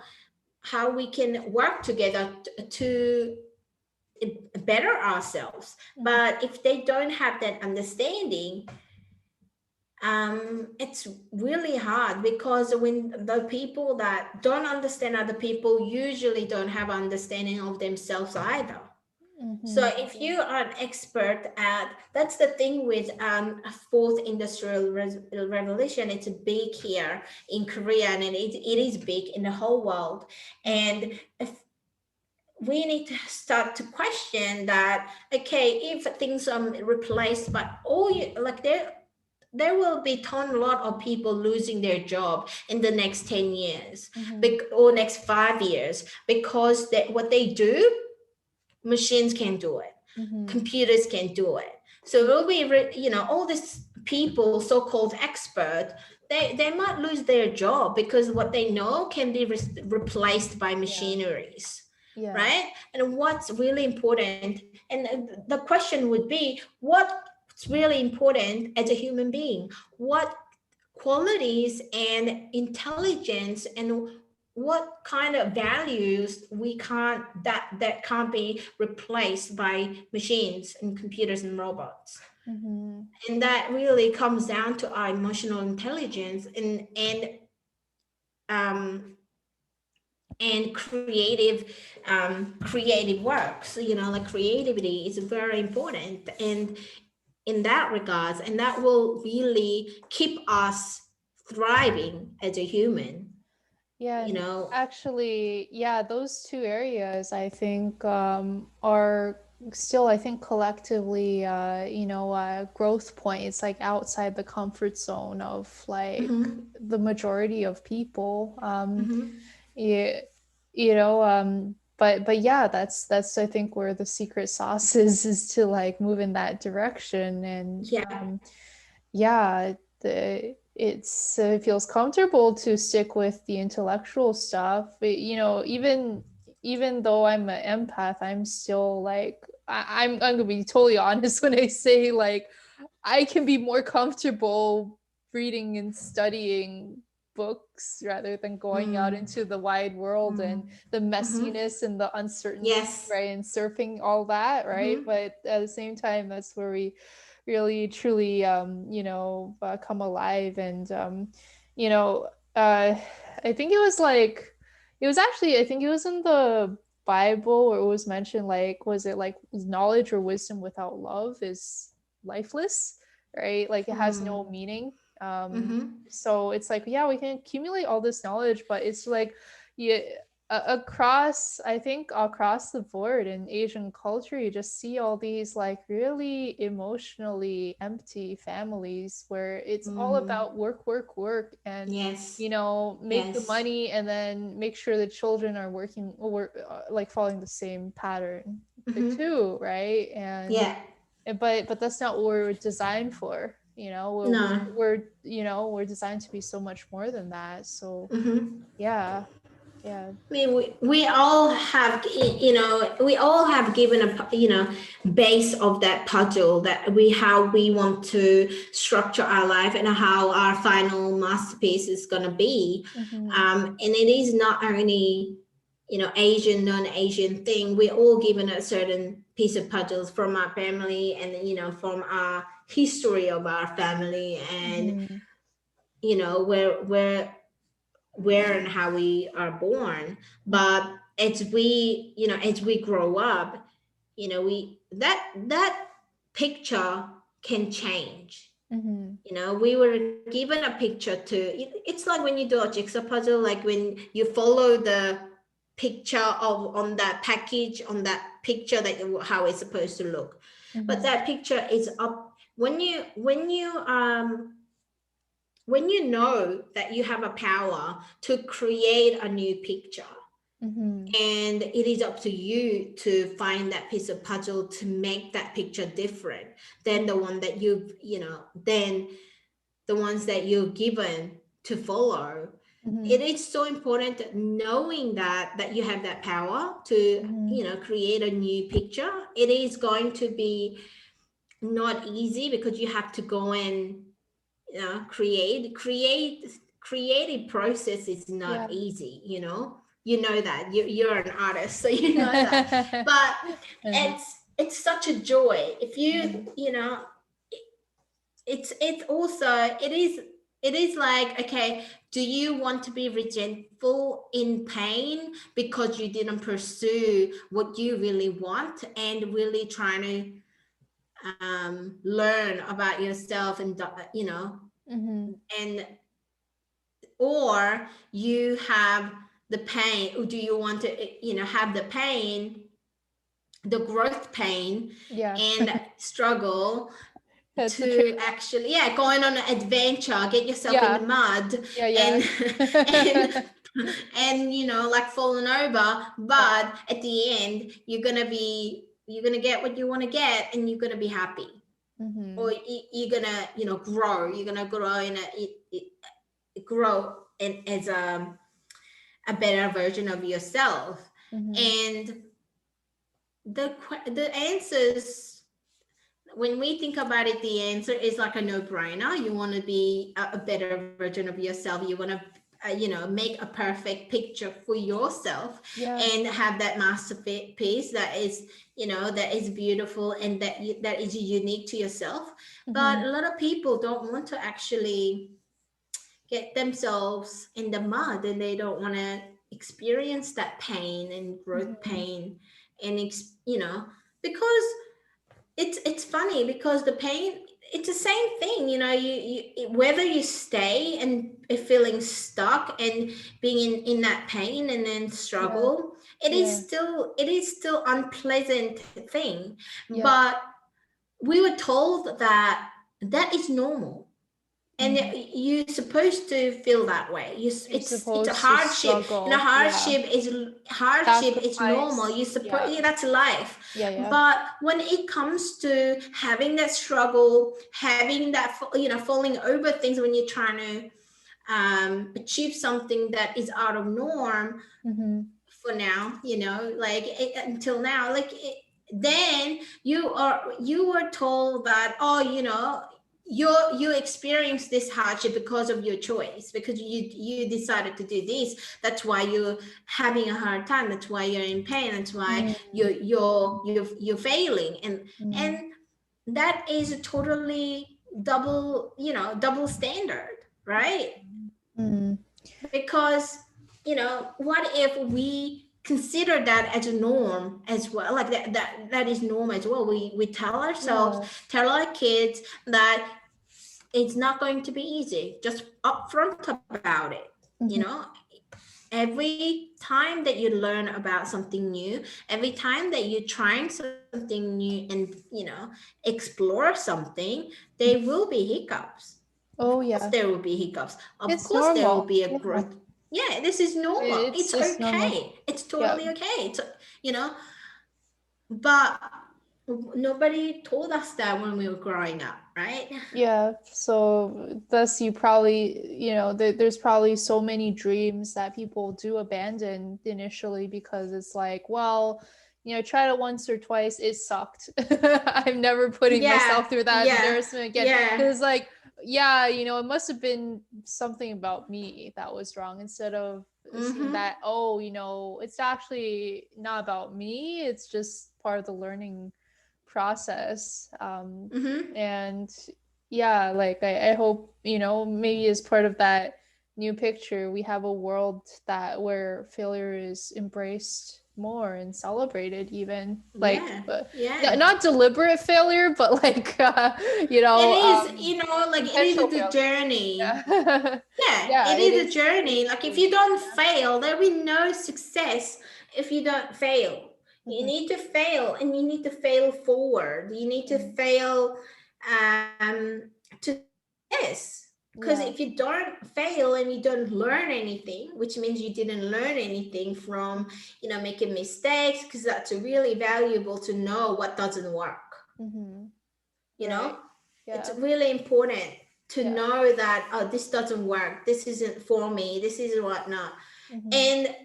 how we can work together to better ourselves. Mhm. But if they don't have that understanding, it's really hard, because when the people that don't understand other people usually don't have understanding of themselves either. So Mhm. if you are an expert at, that's the thing with fourth industrial revolution. It's big here in Korea, and it is big in the whole world. And if we need to start to question that, okay, if things are replaced, but all you like, there will be a lot of people losing their job in the next 10 years, or next 5 years, because what they do, machines can do it, computers can do it. So it will be, all these people, so-called expert, they might lose their job because what they know can be replaced by machineries. Yeah. Right? And what's really important, and the question would be, what's really important as a human being? What qualities and intelligence and what kind of values we can't that can't be replaced by machines and computers and robots? And that really comes down to our emotional intelligence um and creative works. Like creativity is very important, and in that regards, and that will really keep us thriving as a human. Yeah, you and know actually, yeah, those two areas I think are still, I think, collectively, growth points like outside the comfort zone of like mm-hmm, the majority of people. mm-hmm, You, but yeah, that's I think where the secret sauce is to like move in that direction, and yeah, yeah, it feels comfortable to stick with the intellectual stuff. But, even though I'm an empath, I'm still like I'm gonna be totally honest when I say like I can be more comfortable reading and studying books rather than going out mm, into the wide world and mm, the mm-hmm, messiness and the uncertainty, yes, right? And surfing all that, right? mm-hmm, But at the same time, that's where we really truly come alive. And you know I think it was like it was actually I think it was in the Bible where it was mentioned, like, was it like knowledge or wisdom without love is lifeless, right? Like it has no mm, meaning. mm-hmm, So it's like, yeah, we can accumulate all this knowledge, but it's like, yeah, across, I think across the board in Asian culture, you just see all these like really emotionally empty families where it's all mm, about work, work, work, and yes, make the yes, money and then make sure the children are working or like following the same pattern, the mm-hmm, two, right? And yeah, but that's not what we're designed for. no, We're designed to be so much more than that. So mm-hmm. yeah, yeah. I mean, we all have, we all have given a, base of that puzzle, that how we want to structure our life and how our final masterpiece is going to be. Mm-hmm. And it is not only, Asian, non-Asian thing. We're all given a certain piece of puzzles from our family, and, from our history of our family, and, Mm-hmm. where and how we are born. But as we grow up, we that picture can change. Mm-hmm. We were given a picture it's like when you do a jigsaw puzzle, like when you follow the picture of on that package, on that picture, that how it's supposed to look. But Mm-hmm. that picture is up when you know that you have a power to create a new picture, Mm-hmm. and it is up to you to find that piece of puzzle to make that picture different than the one that than the ones that you're given to follow. Mm-hmm. It is so important knowing that you have that power to Mm-hmm. create a new picture. It is going to be not easy, because you have to go and creative process is not Yeah. easy. That you're an artist, so you know that. But Uh-huh. it's such a joy if Mm-hmm. it's also, it is like, okay, do you want to be resentful in pain because you didn't pursue what you really want, and really trying to learn about yourself, and Mm-hmm. and or you have the pain, or do you want to have the pain, the growth pain, Yeah. and struggle, It's a to trade-off. actually, yeah, going on an adventure, get yourself in the Yeah. mud Yeah. and and and like falling over, Yeah. but at the end you're gonna get what you want to get, and you're gonna be happy, or Mm-hmm. you're gonna grow. You're gonna grow grow in as a better version of yourself. Mm-hmm. And the answers, when we think about it, the answer is like a no-brainer. You want to be a better version of yourself. You want to make a perfect picture for yourself, Yeah. and have that masterpiece that is beautiful, and that is unique to yourself. But Mm-hmm. a lot of people don't want to actually get themselves in the mud, and they don't want to experience that pain and growth Mm-hmm. pain, and because it's funny, because the pain, it's the same thing. Whether you stay and feeling stuck and being in that pain and then Yeah. struggle, it Yeah. is still unpleasant thing. Yeah. But we were told that that is normal, and Mm-hmm. you're supposed to feel that way. You're It's a supposed to hardship. struggle. Yeah. Hardship is normal. Sacrifice. You suppose, Yeah. yeah, that's life. Yeah. Yeah. But when it comes to having that struggle, having that falling over things when you're trying to achieve something that is out of norm, Mm-hmm. for now, until now, then you are told that, oh, you experience this hardship because of your choice, because you decided to do this. That's why you're having a hard time. That's why you're in pain. That's why Mm-hmm. you're failing. Mm-hmm. And that is a totally double standard, right? Mm-hmm. Because what if we consider that as a norm as well, like that is norm as well. We Yeah. tell our kids that it's not going to be easy, just upfront about it. Mm-hmm. Every time that you learn about something new, every time that you're trying something new and explore something, there will be hiccups. Of Oh course yeah. there will be hiccups. Of It's course there will normal. be a Yeah. growth. Yeah, this is normal. It's It's normal. okay. It's Yeah. totally okay. You know, but nobody told us that when we were growing up, right? Yeah, so thus you probably, there's probably so many dreams that people do abandon initially because it's like, well, tried it once or twice, it sucked. I'm never putting Yeah, myself through that yeah, embarrassment again. yeah. Because like, yeah, it must have been something about me that was wrong instead of seeing Mm-hmm. that, oh, it's actually not about me, it's just part of the learning process. Mm-hmm. And yeah, like I hope, maybe as part of that new picture, we have a world that where failure is embraced more and celebrated, even like Yeah, yeah. not deliberate failure, but like It is, like it intentional is the failure. journey. Yeah. Yeah, Yeah, it it is a is journey. Like if you intentionally. don't fail, there will be no success if you don't fail. You Mhm, need to fail, and you need to fail forward. You need to mhm. fail to success. Because Yeah. if you don't fail and you don't learn anything, which means you didn't learn anything from, making mistakes, because that's really valuable to know what doesn't work. Hmm. You know, Right. it's Yeah. really important to Yeah. know that, oh, this doesn't work, this isn't for me, this is whatnot. Hmm. And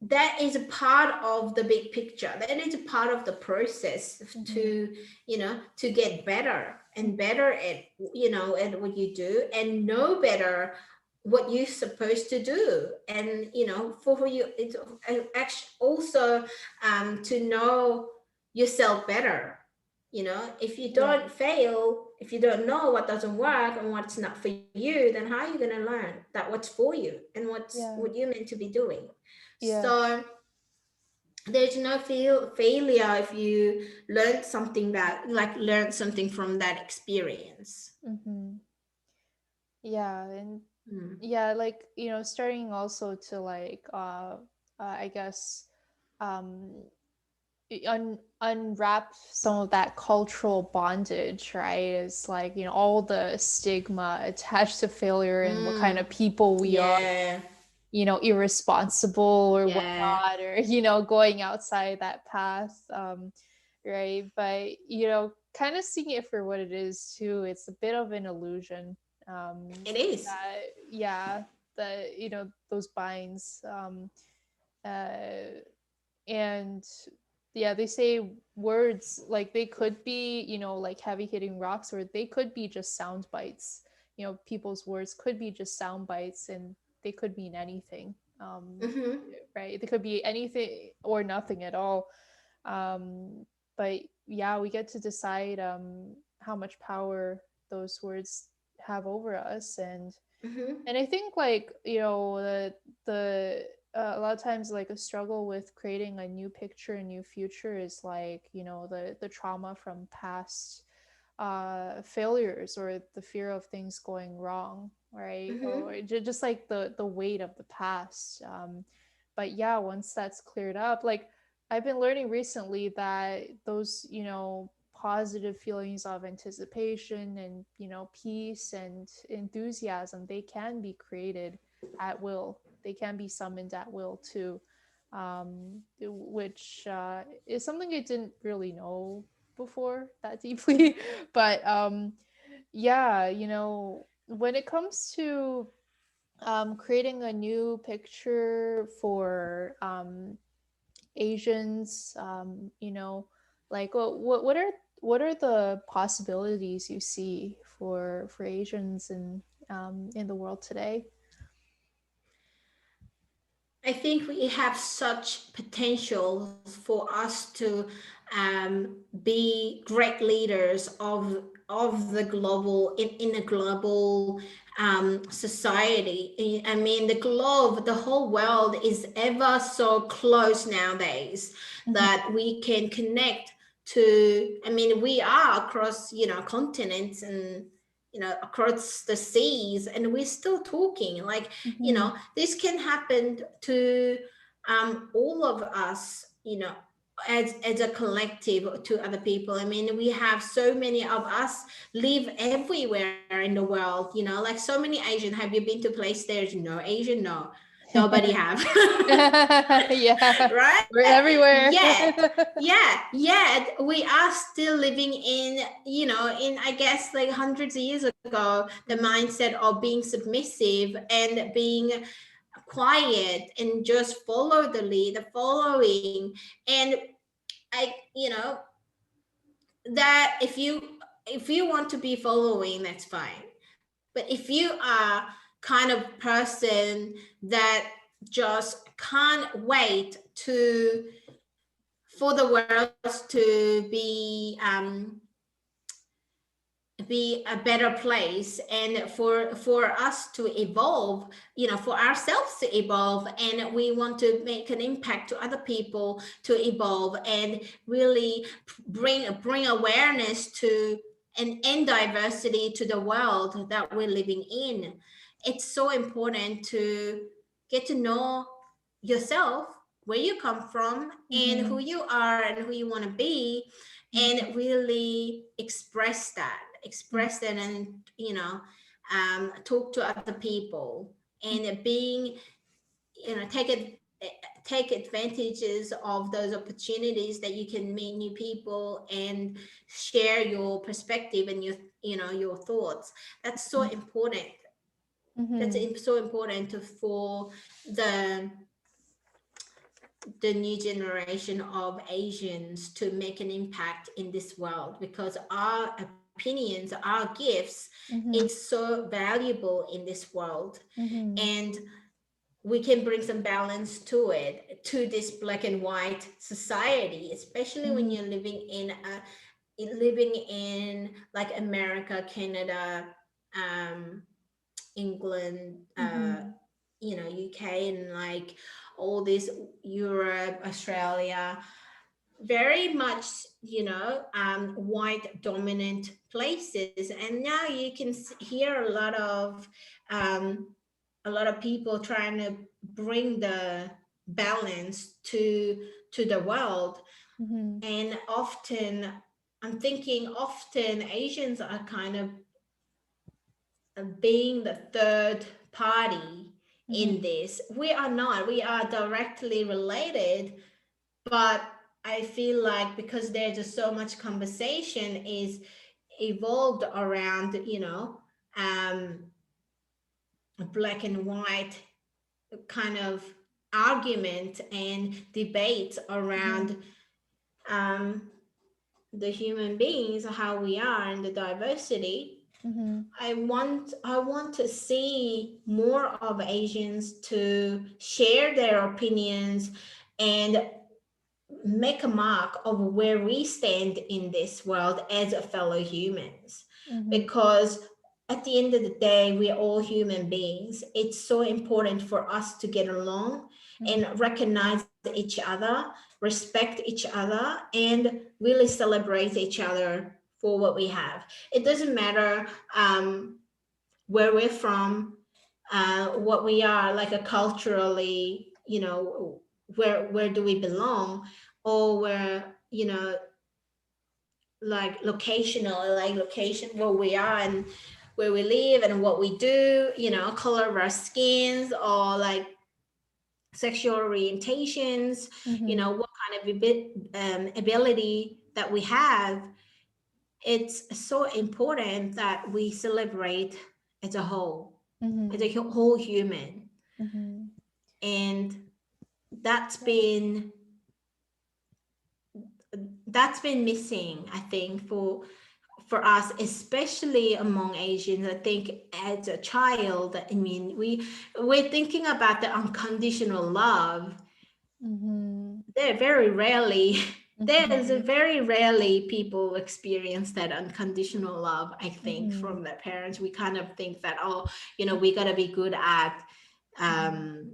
that is a part of the big picture, that is a part of the process Hmm. to to get better and better at at what you do, and know better what you're supposed to do. And for you, it's actually also to know yourself better. If you Yeah. don't fail, if you don't know what doesn't work and what's not for you, then how are you going to learn that what's for you and what Yeah. you're meant to be doing? Yeah. So there's no failure if you learn something from that experience. Hmm. Yeah. And Mm. yeah, like, starting also to like I guess um unwrap some of that cultural bondage, right? It's like, all the stigma attached to failure and what kind of people we are, Yeah. irresponsible or Yeah. whatnot, or going outside that path, right? But kind of seeing it for what it is too. It's a bit of an illusion. It is. That Yeah, the those binds, uh, and yeah, they say words like they could be like heavy hitting rocks, or they could be just sound bites. People's words could be just sound bites, and they could mean anything. Mm-hmm. Right, they could be anything or nothing at all. But yeah, we get to decide how much power those words have over us. Mm-hmm. And I think, like, the a lot of times, like, a struggle with creating a new picture, a new future is like, the trauma from past failures, or the fear of things going wrong, right? Mm-hmm. Or just like the weight of the past. But yeah, once that's cleared up, like, I've been learning recently that those, positive feelings of anticipation and, peace and enthusiasm, they can be created at will. They can be summoned at will too. Which is something I didn't really know before that deeply. But yeah, when it comes to creating a new picture for Asians, like, what are the possibilities you see for Asians in the world today? I think we have such potential for us to be great leaders of the global in a global society. I mean, the globe, the whole world is ever so close nowadays Mhm, that we can connect to. I mean, we are across continents and across the seas, and we're still talking like mhm, this can happen to all of us, as a collective to other people. I mean, we have so many of us live everywhere in the world, like so many Asian. Have you been to place there's no Asian? No, nobody have. yeah, Right? we're everywhere. Yet we are still living in, in, I guess, like hundreds of years ago, the Mhm, mindset of being submissive and being quiet and just follow the lead, the following. And I, that if you want to be following, that's fine. But if you are kind of person that just can't wait for the world to be a better place, and for us to evolve, for ourselves to evolve, and we want to make an impact to other people to evolve, and really bring awareness to and diversity to the world that we're living in. It's so important to get to know yourself, where you come from, and who mhm, you are and who you want to be, mhm, and really express that, and talk to other people, and being, take it take advantages of those opportunities that you can meet new people and share your perspective and your thoughts. That's so mhm, important. mhm, So important for the the new generation of Asians to make an impact in this world, because our opinions, our gifts, it's mhm, so valuable in this world. mhm, And we can bring some balance to it, to this black and white society, especially when mhm, you're living in like America, Canada, um, England, mhm, UK, and like all this, Europe, Australia, very much, white dominant places. And now you can hear a lot of people trying to bring the balance to the world. Mm-hmm. And often, I'm thinking often Asians are kind of being the third party in Mm-hmm. this. We are not, we are directly related, but I feel like because there's just so much conversation is evolved around, um, black and white kind of argument and debate Mm-hmm. around um, the human beings, how we are, and the diversity. Mm-hmm. I want to see more of Asians to share their opinions and make a mark of where we stand in this world as a fellow humans, Mm-hmm. because at the end of the day we're all human beings. It's so important for us to get along Mm-hmm. and recognize each other, respect each other, and really celebrate each other for what we have. It doesn't matter where we're from, what we are, like a culturally, where do we belong, or where, like locational, like location where we are and where we live and what we do, color of our skins, or like sexual orientations, Mm-hmm. what kind of ability that we have. It's so important that we celebrate as a whole, as a whole human. Mm-hmm. And that's been that's been missing, I think, for us, especially among Asians. I think as a child, I mean, we're thinking about the unconditional love. Mm-hmm. They're very rarely there's a Mm-hmm. very rarely people experience that unconditional love, I think, Mm-hmm. from their parents. We kind of think that, oh, we got to be good at um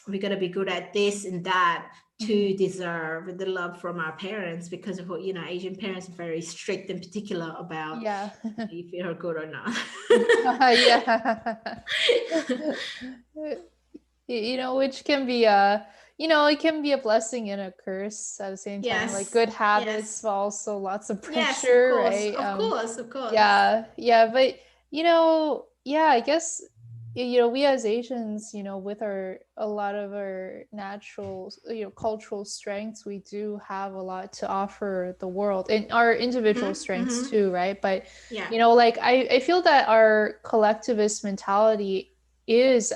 we got to be good at this and that to Mm-hmm. deserve the love from our parents, because of what, Asian parents are very strict and particular about Yeah. if you're good or not. Yeah. Which can be it can be a blessing and a curse at the same time. Like Yes, good habits, yes, but also lots of yes, of pressure, course, right? of course, of course. Yeah, but yeah, I guess we as Asians, with our a lot of our natural, cultural strengths, we do have a lot to offer the world and our individual Mm-hmm, strengths mm-hmm. too, right? But Yeah. like I feel that our collectivist mentality is,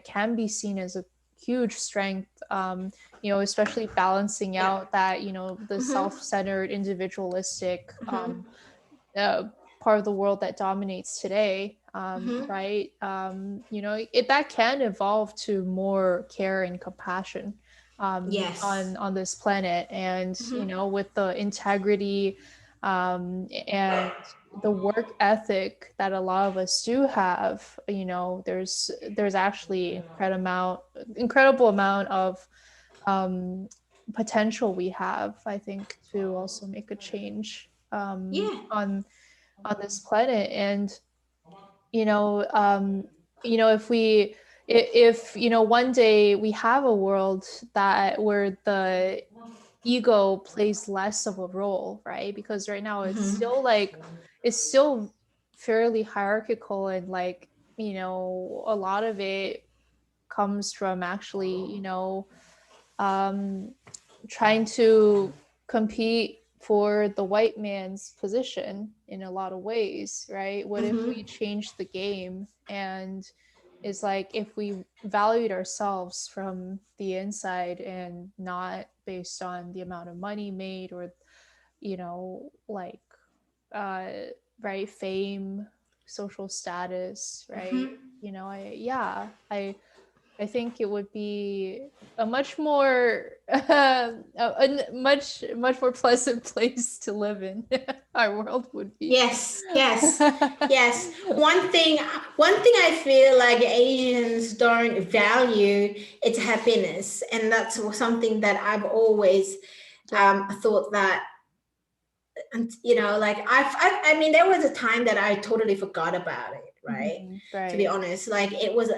can be seen as a huge strength, especially balancing Yeah. out that, the Mm-hmm. self-centered individualistic Mm-hmm. uh, part of the world that dominates today, Mm-hmm. right? That can evolve to more care and compassion Yes. on this planet, and Mm-hmm. with the integrity and the work ethic that a lot of us do have, there's actually incredible amount of um, potential we have, I think, to also make a change Yeah. on this planet. And you know um if we if one day we have a world that where the ego plays less of a role, right? Because right now Mm-hmm. it's still fairly hierarchical, and like, a lot of it comes from actually, um trying to compete for the white man's position in a lot of ways, right? What if we Mm-hmm. change the game, and it's like if we valued ourselves from the inside and not based on the amount of money made, or like uh right, fame, social status, right? Mm-hmm. I think it would be a much more a much more pleasant place to live in. Our world would be. Yes, yes, yes. One thing I feel like Asians don't value is happiness, and that's something that I've always Yeah. thought that. And like I mean, there was a time that I totally forgot about it, right? To be Right. honest, like it was,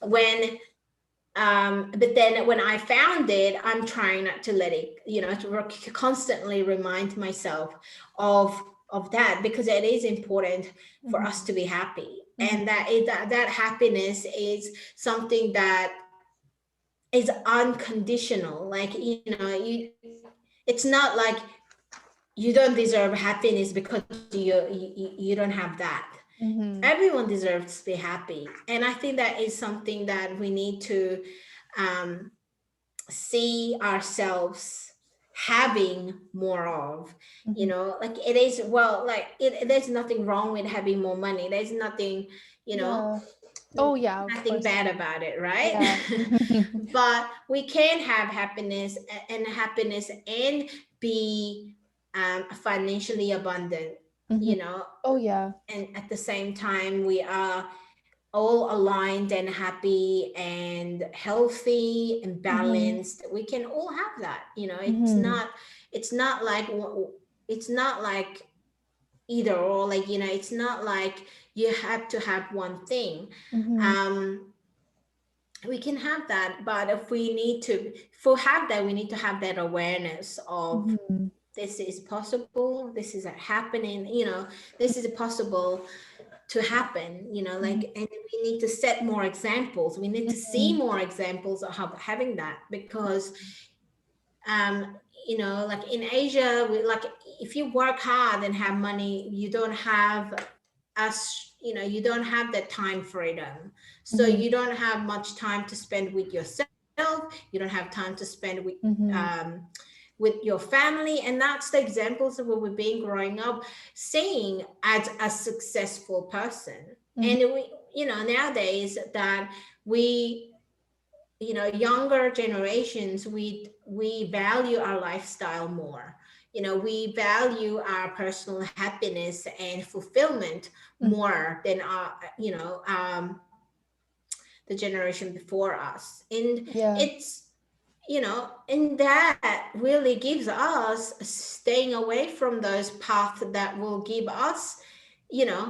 when But then when I found it, I'm trying not to let it, to constantly remind myself of that, because it is important for us to be happy, and that happiness is something that is unconditional. Like, it's not like you don't deserve happiness because you don't have that. Mm-hmm. Everyone deserves to be happy, and I think that is something that we need to um, see ourselves having more of. Mm-hmm. Like, it is, well, like, there's nothing wrong with having more money. There's nothing, Yeah. Oh yeah, of nothing course. bad about it, right? Yeah. But we can have happiness and be financially abundant, Mm-hmm. you know Oh yeah. and at the same time we are all aligned and happy and healthy and Mm-hmm. balanced. We can all have that. Mm-hmm. It's not like it's not like either or, like, it's not like you have to have one thing. Mm-hmm. um we can have that, but if we need to for have that, we need to have that awareness of Mm-hmm. this is possible, this is happening, this is possible to happen, Mm-hmm. like, and we need to set more examples. We need to see Mm-hmm. more examples of having that, because um like in Asia, like, if you work hard and have money, you don't have you don't have that time freedom. So Mm-hmm. you don't have much time to spend with yourself. You don't have time to spend Mm-hmm. with your family. And that's the examples of what we've been growing up seeing as a successful person. Mm-hmm. And we, nowadays that we, younger generations, we value our lifestyle more. We value our personal happiness and fulfillment Mm-hmm. more than our, the generation before us. And Yeah. it's, and that really gives us staying away from those paths that will give us, you know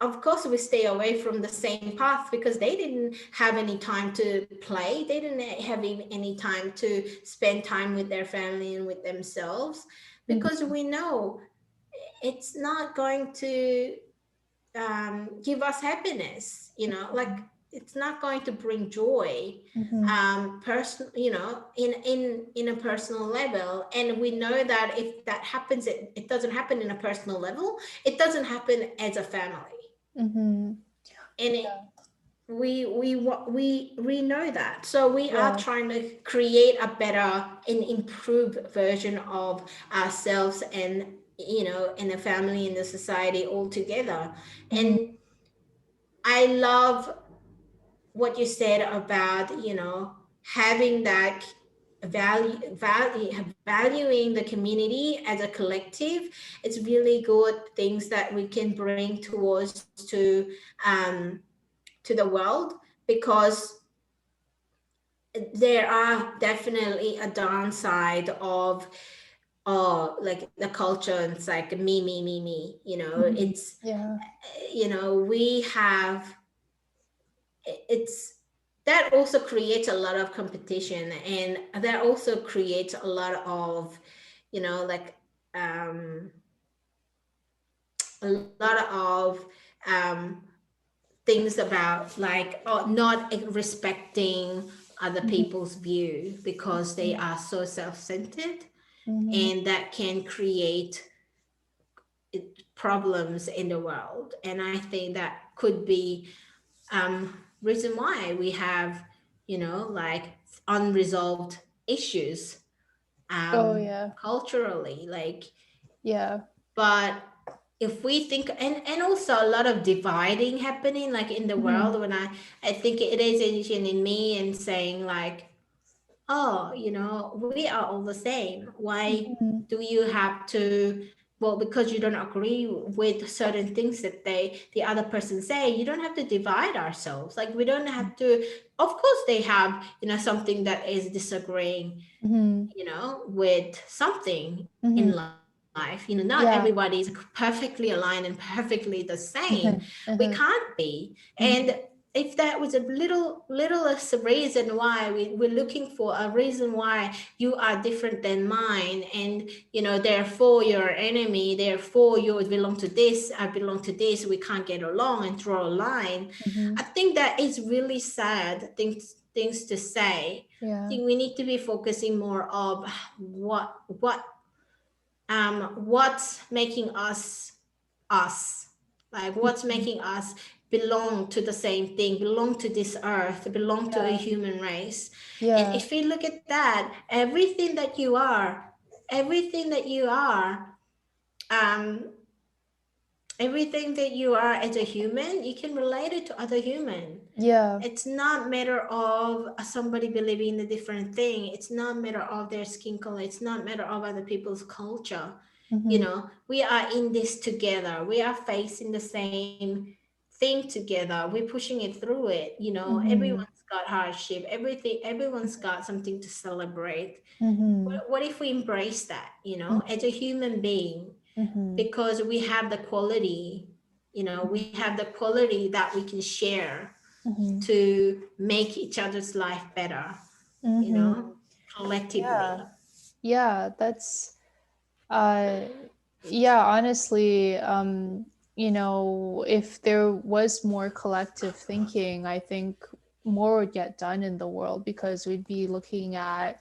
of course we stay away from the same path, because they didn't have any time to play. They didn't have even any time to spend time with their family and with themselves, because Mm-hmm. we know it's not going to give us happiness. Like, it's not going to bring joy, Mm-hmm. person, in a personal level. And we know that if that happens, it doesn't happen in a personal level, it doesn't happen as a family. Mm-hmm. And we know that, so we are Yeah. trying to create a better and improved version of ourselves, and in the family, in the society all together. Mm-hmm. And I love what you said about having that valuing the community as a collective. It's really good things that we can bring towards um to the world, because there are definitely a downside of, like, the culture. And it's like me. Mm-hmm. It's, Yeah. we have, it's that also creates a lot of competition, and that also creates a lot of, like, a lot of um things about, like, not respecting other Mm-hmm. people's view, because they are so self-centered. Mm-hmm. And that can create problems in the world. And I think that could be reason why we have, like, unresolved issues Oh yeah. culturally, like. Yeah. But if we think, and also a lot of dividing happening, like, in the Mm-hmm. world, when I think it is in me, and saying, like, oh, we are all the same. Why Mm-hmm. do you have to, well, because you don't agree with certain things that the other person say, you don't have to divide ourselves. Like, we don't have to. Of course they have, something that is disagreeing, Mm-hmm. with something in Mm-hmm. life. Not everybody is Yeah. perfectly aligned and perfectly the same. Uh-huh. We Uh-huh. can't be. And Mm-hmm. if that was a littlest reason why we're looking for a reason why you are different than mine, and therefore you're an enemy, therefore you belong to this, I belong to this, we can't get along, and draw a line. Mm-hmm. I think that is really sad things to say. I Yeah. think we need to be focusing more of what's making us, like what's making us belong to the same thing, belong to this earth, belong to a Yeah. human race. And Yeah. if you look at that, everything that you are um everything that you are as a human, you can relate it to other human. Yeah. It's not matter of somebody believing in a different thing. It's not matter of their skin color. It's not matter of other people's culture. Mm-hmm. We are in this together. We are facing the same thing together. We're pushing it through it. Mm-hmm. Everyone's got hardship. Everyone's got something to celebrate. Mm-hmm. What if we embrace that, as a human being, Mm-hmm. because we have the quality, we have the quality that we can share Mm-hmm. to make each other's life better, you Mm-hmm. know, Yeah. collectively. Yeah. That's uh yeah, honestly, if there was more collective thinking, I think more would get done in the world because we'd be looking at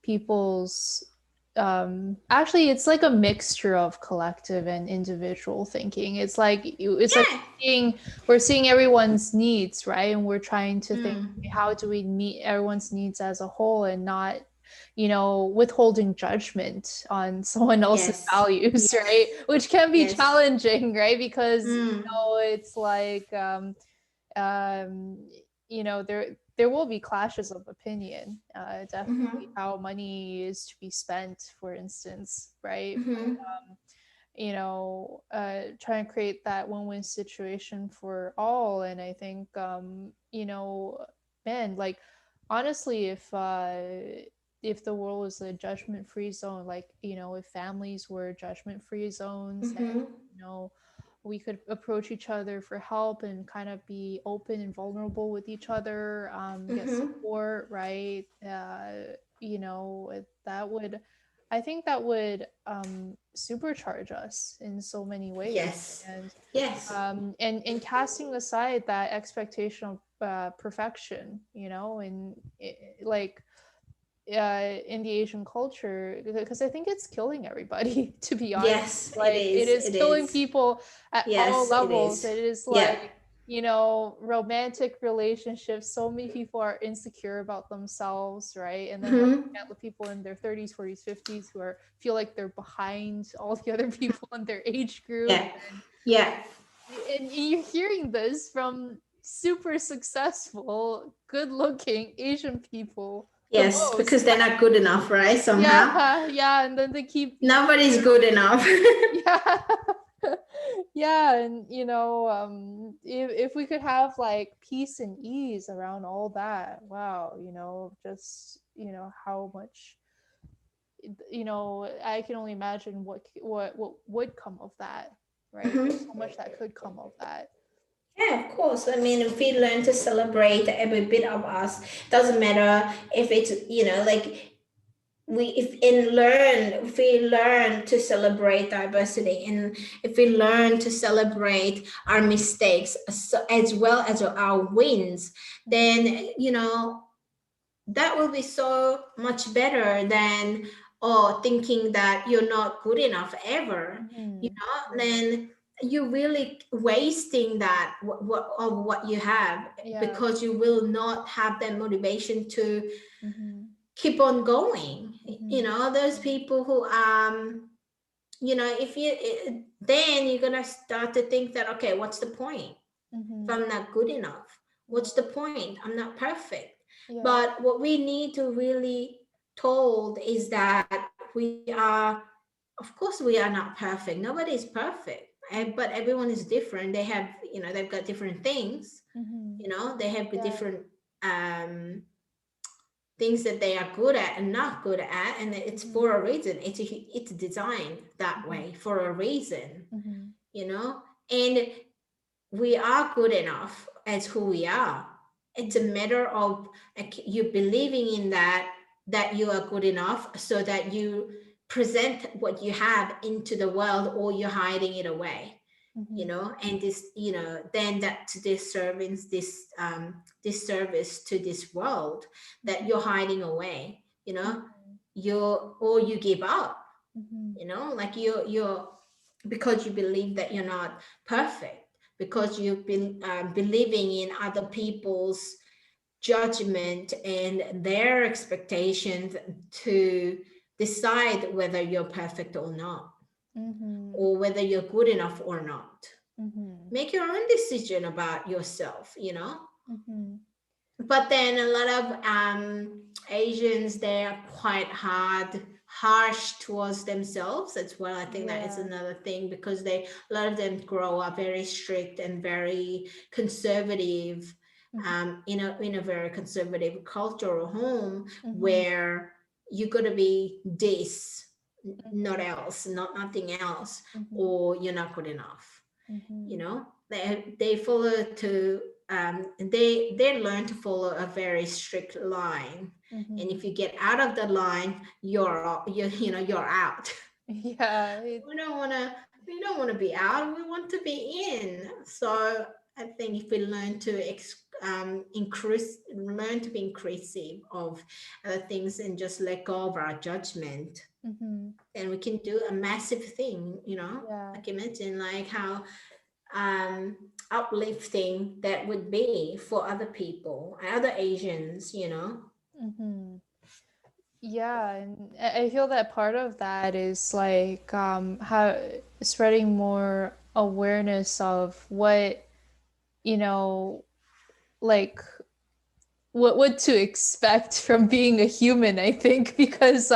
people's actually it's like a mixture of collective and individual thinking. It's like Yeah. we're seeing everyone's needs, right? And we're trying to think, Mm. how do we meet everyone's needs as a whole and not withholding judgment on someone else's Yes. values, Yes. right? Which can be Yes. challenging, right? Because Mm. it's like um, there will be clashes of opinion. Mm-hmm. Definitely, how money is to be spent, for instance, right? Mm-hmm. Trying to create that win-win situation for all. And I think, man, like honestly, if the world was a judgment-free zone, like if families were judgment-free zones, and Mm-hmm. you know we could approach each other for help and kind of be open and vulnerable with each other, get Mm-hmm. support, right? That would, I think that would supercharge us in so many ways. Yes. And Yes. and casting aside that expectation of perfection, like in the Asian culture, because I think it's killing everybody, to be honest. Yes, it Like it is. is It killing is. people at all Yes, it levels. is. It is Yeah. like, romantic relationships. So many people are insecure about themselves, right? And then like Mm-hmm. you get the people in their 30s, 40s, 50s who are feel like they're behind all the other people in their age group. Yeah. Yeah. And you're hearing this from super successful, good looking Asian people the Yes, most. because they're not good enough, right? Somehow. Yeah, yeah, and then they keep Nobody's good enough. yeah. Yeah, and if we could have like peace and ease around all that, wow, just how much I can only imagine what would come of that, right? There's so much that could come of that. Yeah, of course. I mean, if we learn to celebrate every bit of us, doesn't matter if it's, like if we learn to celebrate diversity, and if we learn to celebrate our mistakes as well as our wins, Mhm, then, that will be so much better than thinking that you're not good enough ever, mhm, yeah, then you're really wasting that what you have, yeah, because you will not have that motivation to mhm, keep on going. mhm, Those people who if you then you're gonna start to think that, okay, what's the point if mhm, I'm not good enough? yeah, What's the point? I'm not perfect. yeah, But what we need to really told is that we are, of course, we are not perfect. Nobody is perfect, mhm, but everyone is different. They have, they've got different things. mhm, They have yeah, different things that they are good at and not good at, and it's mhm, for a reason. It's designed that mhm, way for a reason, mhm, you know. And we are good enough as who we are. It's a matter of like, you believing in that you are good enough so that you present what you have into the world, or you're hiding it away, Mm-hmm. and this, then that's this service, this service to this world that you're hiding away, or you give up, Mm-hmm. like you're because you believe that you're not perfect, because you've been believing in other people's judgment and their expectations to decide whether you're perfect or not, Mm-hmm. or whether you're good enough or not. Mm-hmm. Make your own decision about yourself, Mm-hmm. but then a lot of Asians, they are quite harsh towards themselves as well. I think that is Yeah. another thing, because a lot of them grow up very strict and very conservative, Mm-hmm. in a very conservative culture or home, Mm-hmm. where you got to be this, not Mm-hmm. else, not nothing else, Mm-hmm. or you're not good enough. Mm-hmm. They follow to they learn to follow a very strict line, and Mm-hmm. if you get out of the line, you're out. Yeah. We don't want to be out, we want to be in. So I think if we learn to learn to be inclusive of other things and just let go of our judgment, Mm-hmm. then we can do a massive thing. Yeah. Like imagine like how uplifting that would be for other people, other Asians. Mm-hmm. Yeah, and I feel that part of that is like how spreading more awareness of what, you know, like what to expect from being a human, I think, Yeah. because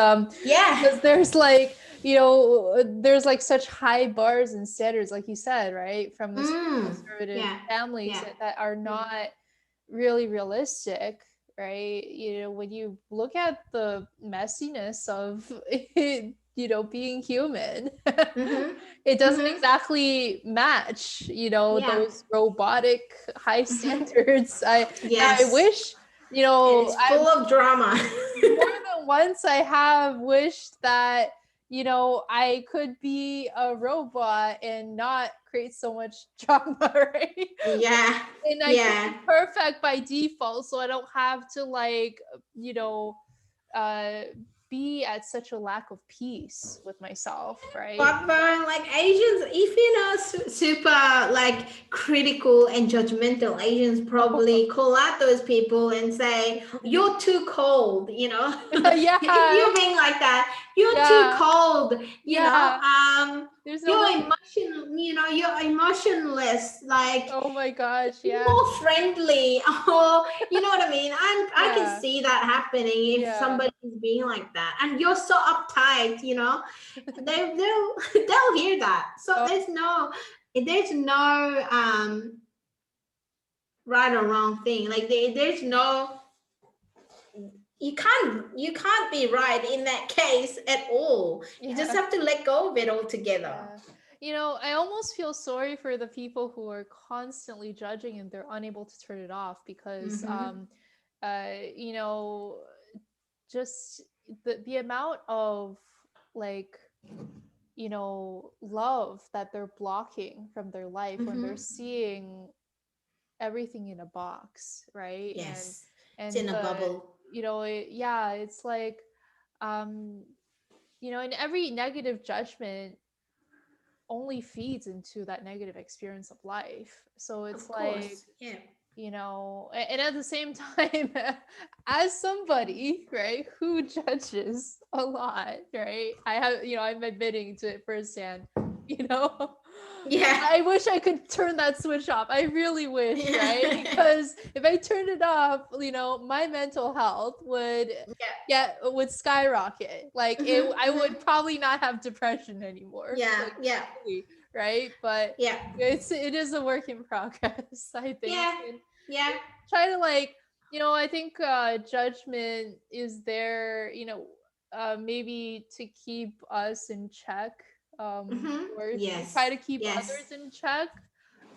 there's like, there's like such high bars and standards, like you said, right? From this conservative Yeah. families Yeah. that are Mm. not really realistic, right? When you look at the messiness of it, being human, Mm-hmm. it doesn't Mm-hmm. exactly match, Yeah. those robotic high Mm-hmm. standards. I Yes. wish, And it's I full of drama. more than once I have wished that, I could be a robot and not create so much drama, right? Yeah. And I could Yeah. be perfect by default, so I don't have to like, you know, uh be at such a lack of peace with myself, right? But like Asians, if super like critical and judgmental Asians probably call out those people and say, "You're too cold," If Yeah, you're being like that, "You're too yeah, cold," yeah. There's no way. you're emotionless. Like, Oh my gosh, be yeah, more friendly, or you know what I mean. I can yeah, see that happening if yeah. somebody is being like that, and you're so uptight. They'll hear that. So Oh, there's no right or wrong thing. Like there's no, you can't be right in that case at all. You just yeah. have to let go of it altogether. Yeah. I almost feel sorry for the people who are constantly judging and they're unable to turn it off because Mm-hmm. you know, just the amount of like, love that they're blocking from their life when they're Mm-hmm. seeing everything in a box, right? and Yes, it's and in a bubble. yeah, it's like um and every negative judgment only feeds into that negative experience of life. So it's Of like, course. Yeah. and at the same time, as somebody, right, who judges a lot, right? I'm admitting to it firsthand, you know. Yeah. I wish I could turn that switch off. I really wish, right? Yeah. Because if I turned it off, my mental health would skyrocket. Like Mm-hmm, I mm-hmm. would probably not have depression anymore. Yeah. Like Yeah. really, right? But Yeah. it is a work in progress, I think. Yeah. And Yeah. try to like, I think judgment is there, maybe to keep us in check, Mm-hmm. or try Yes. to keep Yes. others in check.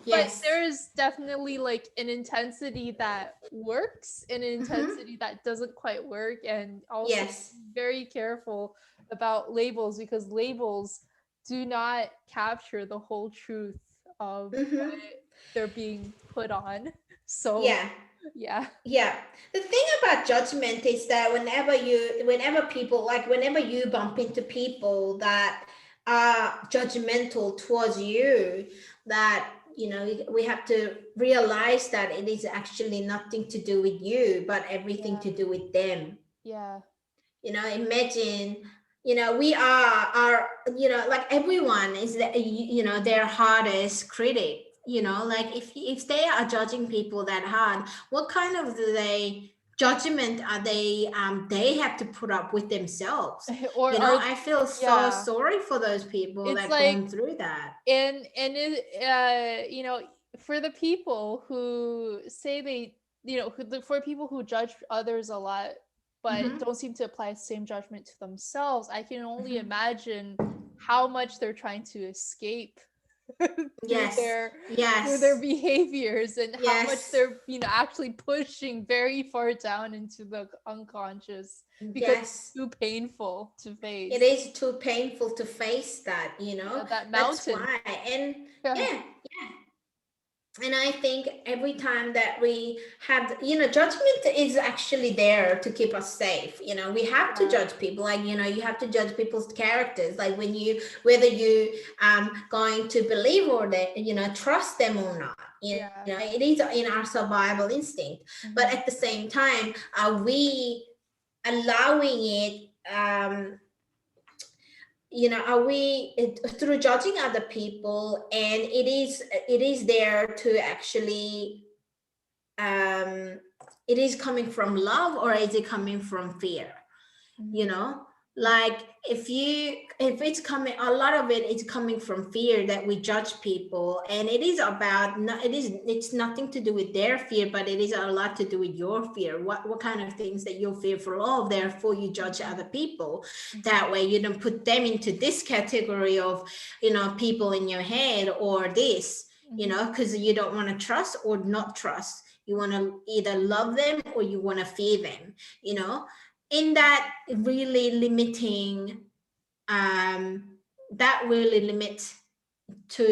but Yes. there is definitely like an intensity that works and an Mm-hmm. intensity that doesn't quite work, and also Yes. very careful about labels, because labels do not capture the whole truth of what Mm-hmm. they're being put on. So Yeah. yeah. Yeah. The thing about judgment is that whenever you bump into people that are judgmental towards you, that, we have to realize that it is actually nothing to do with you, but everything Yeah. to do with them. Yeah. Imagine, we are, like everyone is their hardest critic. Like if they are judging people that hard, what kind of judgment are they have to put up with themselves? Or are, I feel so yeah, sorry for those people it's that like, gone through that. and for the people who say they, for people who judge others a lot but Hmm. don't seem to apply the same judgment to themselves, I can only Hmm. imagine how much they're trying to escape through Yes. their Yes. behaviors, and how much Yes. they're, actually pushing very far down into the unconscious, because Yes. it's too painful to It face. is too painful to face that. Yeah, that That's mountain. why. And Yeah. yeah, and I think every time that we have, judgment is actually there to keep us safe. We have to Yeah. judge people. Like, you have to judge people's characters. Like whether you going to believe or that, trust them or not. Yeah. It is in our survival instinct. But Mhm. at the same time, are we allowing it? Are we through judging other people, and it is there to actually, um it is coming from love, or is it coming from fear? you Mhm. know like if it's coming, a lot of it is coming from fear, that we judge people, and it is about it's nothing to do with their fear, but it is a lot to do with your fear. What kind of things that you're fearful of, therefore you judge other Mhm. people. Mhm. That way you don't put them into this category of, people in your head, or this, Mhm. because you don't want to trust or not trust. You want to either love them or you want to fear them, you know in that really limiting, that really limits to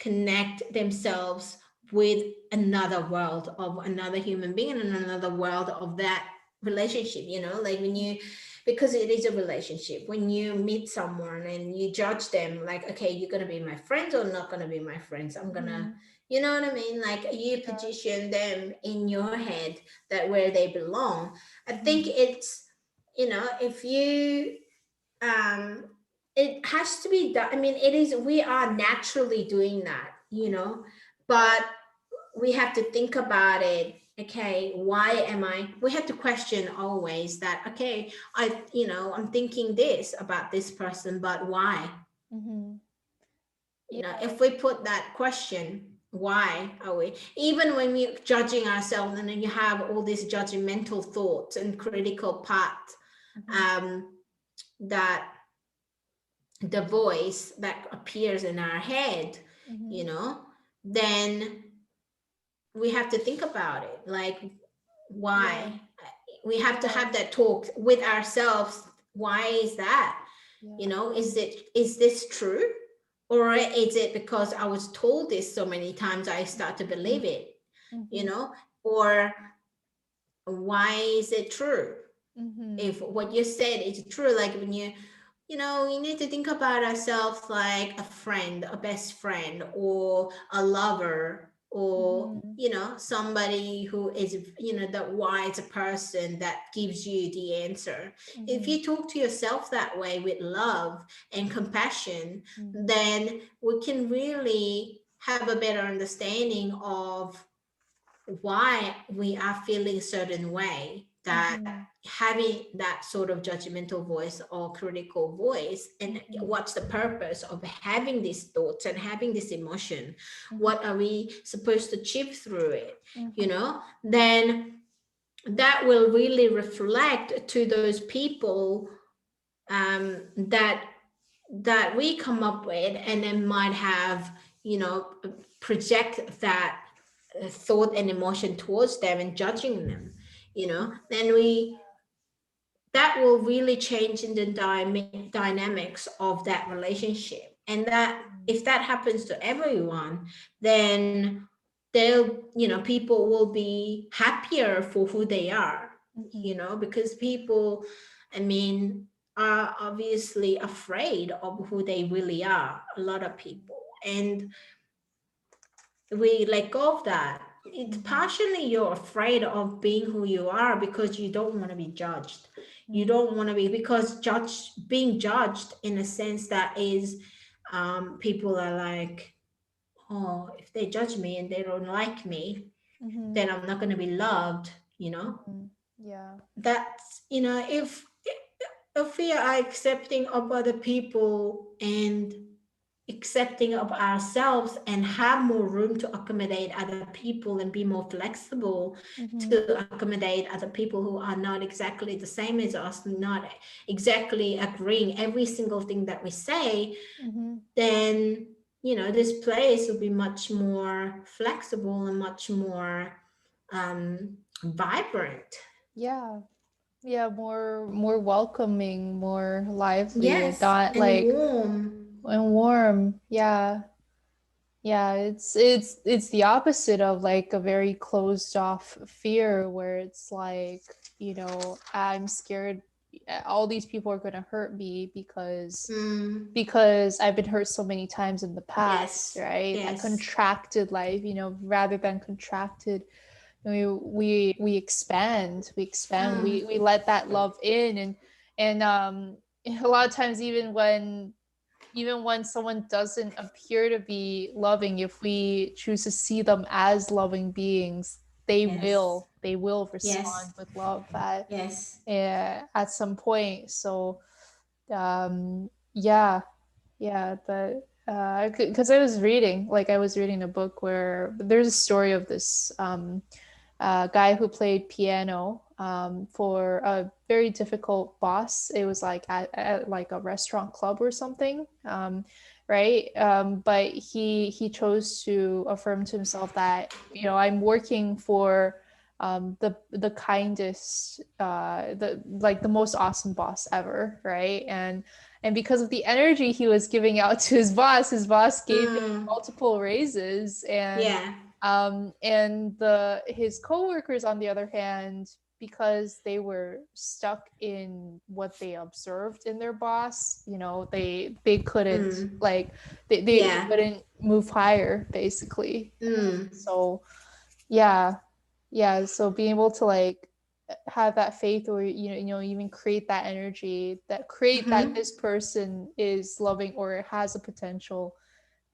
connect themselves with another world of another human being, and another world of that relationship. Like when you, because it is a relationship, when you meet someone and you judge them, like, okay, you're gonna be my friends or not gonna be my friends, I'm gonna, Mhm. you know what I mean, like you Yeah. position them in your head, that where they belong. I think Mhm. it's, if you, um it has to be done. I mean, it is, we are naturally doing that, Yeah. but we have to think about it. Okay, why am I, we have to question always that, okay, I'm thinking this about this person, but why? Mhm. Yeah. If we put that question, why are we, even when we're judging ourselves, and then you have all these judgmental thoughts and critical part, Mhm. um that the voice that appears in our head, you Mhm. know, then we have to think about it. Like, why? Yeah. We have to Yeah. have that talk with ourselves. Why is that? Yeah. Is this true? Or is it because I was told this so many times, I start to believe it, you Mhm. know? Or why is it true? Mhm. If what you said is true, like when you need to think about ourselves like a friend, a best friend, or a lover, or Mhm. somebody who is that wise person that gives you the answer. If Mhm. you talk to yourself that way with love and compassion, Mhm. then we can really have a better understanding of why we are feeling a certain way, that Mhm. having that sort of judgmental voice or critical voice, and Mhm. what's the purpose of having these thoughts and having this emotion, Mhm. what are we supposed to chip through it, Mhm. then that will really reflect to those people, that we come up with, and then might have, you know project that thought and emotion towards them and judging them, then that will really change in the dynamics of that relationship. And that if that happens to everyone, then people will be happier for who they are, because people, I mean, are obviously afraid of who they really are, a lot of people. And we let go of that. It's partially you're afraid of being who you are because you don't want to be judged. You don't want to be, because being judged in a sense that is, people are like, oh, if they judge me and they don't like me, then I'm not going to be loved. Yeah. That's, if we are accepting of other people and accepting of ourselves and have more room to accommodate other people and be more flexible to accommodate other people who are not exactly the same as us, not exactly agreeing every single thing that we say, then this place will be much more flexible and much more vibrant. Yeah. Yeah, more welcoming, more lively, Yes, not and like warm. and warm. Yeah. Yeah, it's the opposite of like a very closed off fear where it's like, I'm scared all these people are going to hurt me Mm, because I've been hurt so many times in the past, yes, right? That yes. contracted life, rather than contracted, we expand, Mm, we let that love in, and a lot of times even when someone doesn't appear to be loving, if we choose to see them as loving beings, yes, they will yes, respond with love yes. at some point. So yeah, yeah, but because I was reading a book where there's a story of this guy who played piano for a very difficult boss. It was like at like a restaurant club or something, right? But he chose to affirm to himself that, I'm working for the kindest, the most awesome boss ever, right? And because of the energy he was giving out to his boss gave him Mm, multiple raises, yeah. and the his coworkers, on the other hand, because they were stuck in what they observed in their boss, they couldn't Mm, like they yeah. couldn't move higher, basically. Mm, So yeah, yeah. So being able to like have that faith, or even create that energy, that create that mm-hmm, this person is loving or has a potential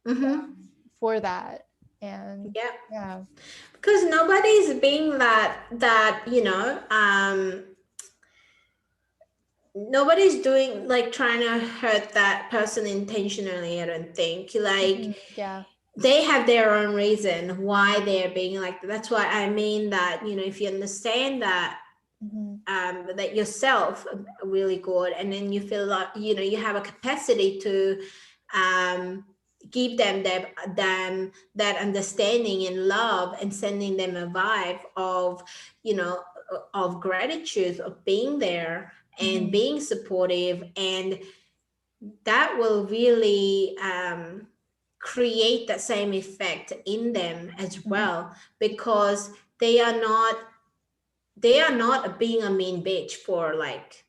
mm-hmm. for that. And Yeah. yeah. Because nobody's being that nobody's doing like trying to hurt that person intentionally. I don't think, like, Yeah. they have their own reason why they're being like that. That's why I mean that, if you understand that, that yourself really good, and then you feel like you have a capacity to um give them that understanding and love, and sending them a vibe of you know of gratitude, of being there and being supportive, and that will really create that same effect in them as well, because they are not being a mean bitch for like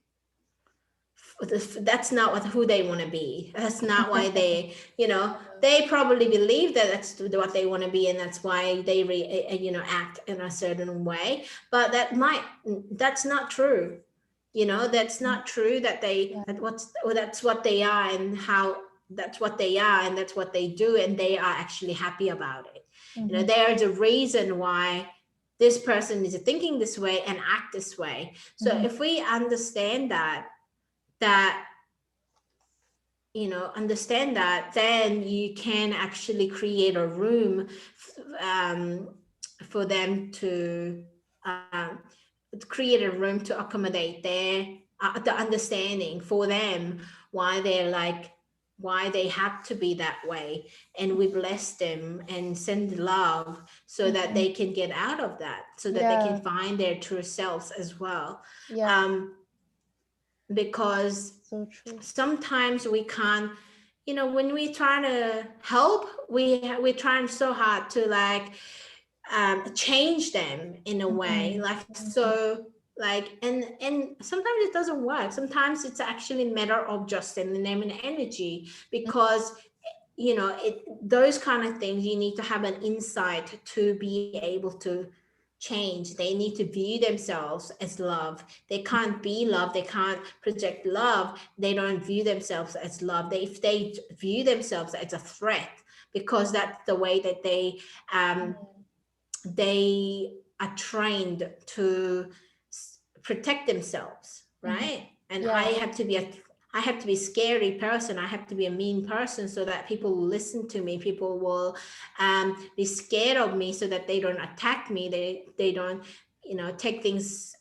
that's not who they want to be. That's not why they probably believe that that's what they want to be, and that's why they act in a certain way, but that's not true. That's not true, that they Yeah. that what's or that's what they are, and how that's what they are, and that's what they do, and they are actually happy about it. There's a reason why this person is thinking this way and act this way. So if we understand that understand that, then you can actually create a room um, for them to create a room to accommodate their the understanding for them, why they're like why they have to be that way, and we bless them and send love so that Mhm. they can get out of that, so that they can Yeah. find their true selves as well. Yeah. um, because So true. sometimes we can't, when we try to help, we're trying so hard to like change them in a way, Mhm. like, Mhm. so like, and sometimes it doesn't work. Sometimes it's actually a matter of just sending them an energy, because those kind of things, you need to have an insight to be able to change. They need to view themselves as love. They can't be love, they can't project love. They don't view themselves as love. If they view themselves as a threat, because that's the way that they are trained to protect themselves, Mhm. right? And Yeah. I have to be a scary person. I have to be a mean person so that people will listen to me. People will be scared of me so that they don't attack me. They don't, take things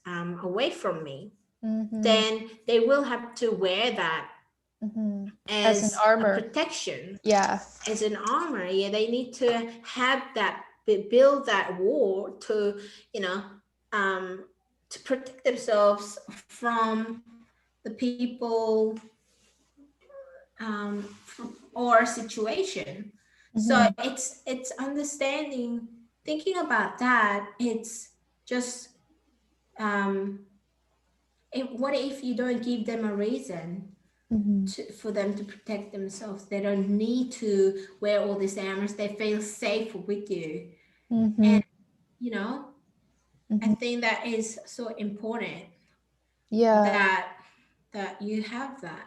away from me. Mhm. Then they will have to wear that Mhm. As an as a armor. protection, Yeah. as an armor. Yeah, they need to have that, build that wall to, you know um to protect themselves from the people, or situation. So Mhm. it's understanding, thinking about that. It's just, um what if you don't give them a reason Mhm. for them to protect themselves? They don't need to wear all these armors. They feel safe with you. Mhm. And, you know, I Mhm. think that is so important, Yeah. that you have that.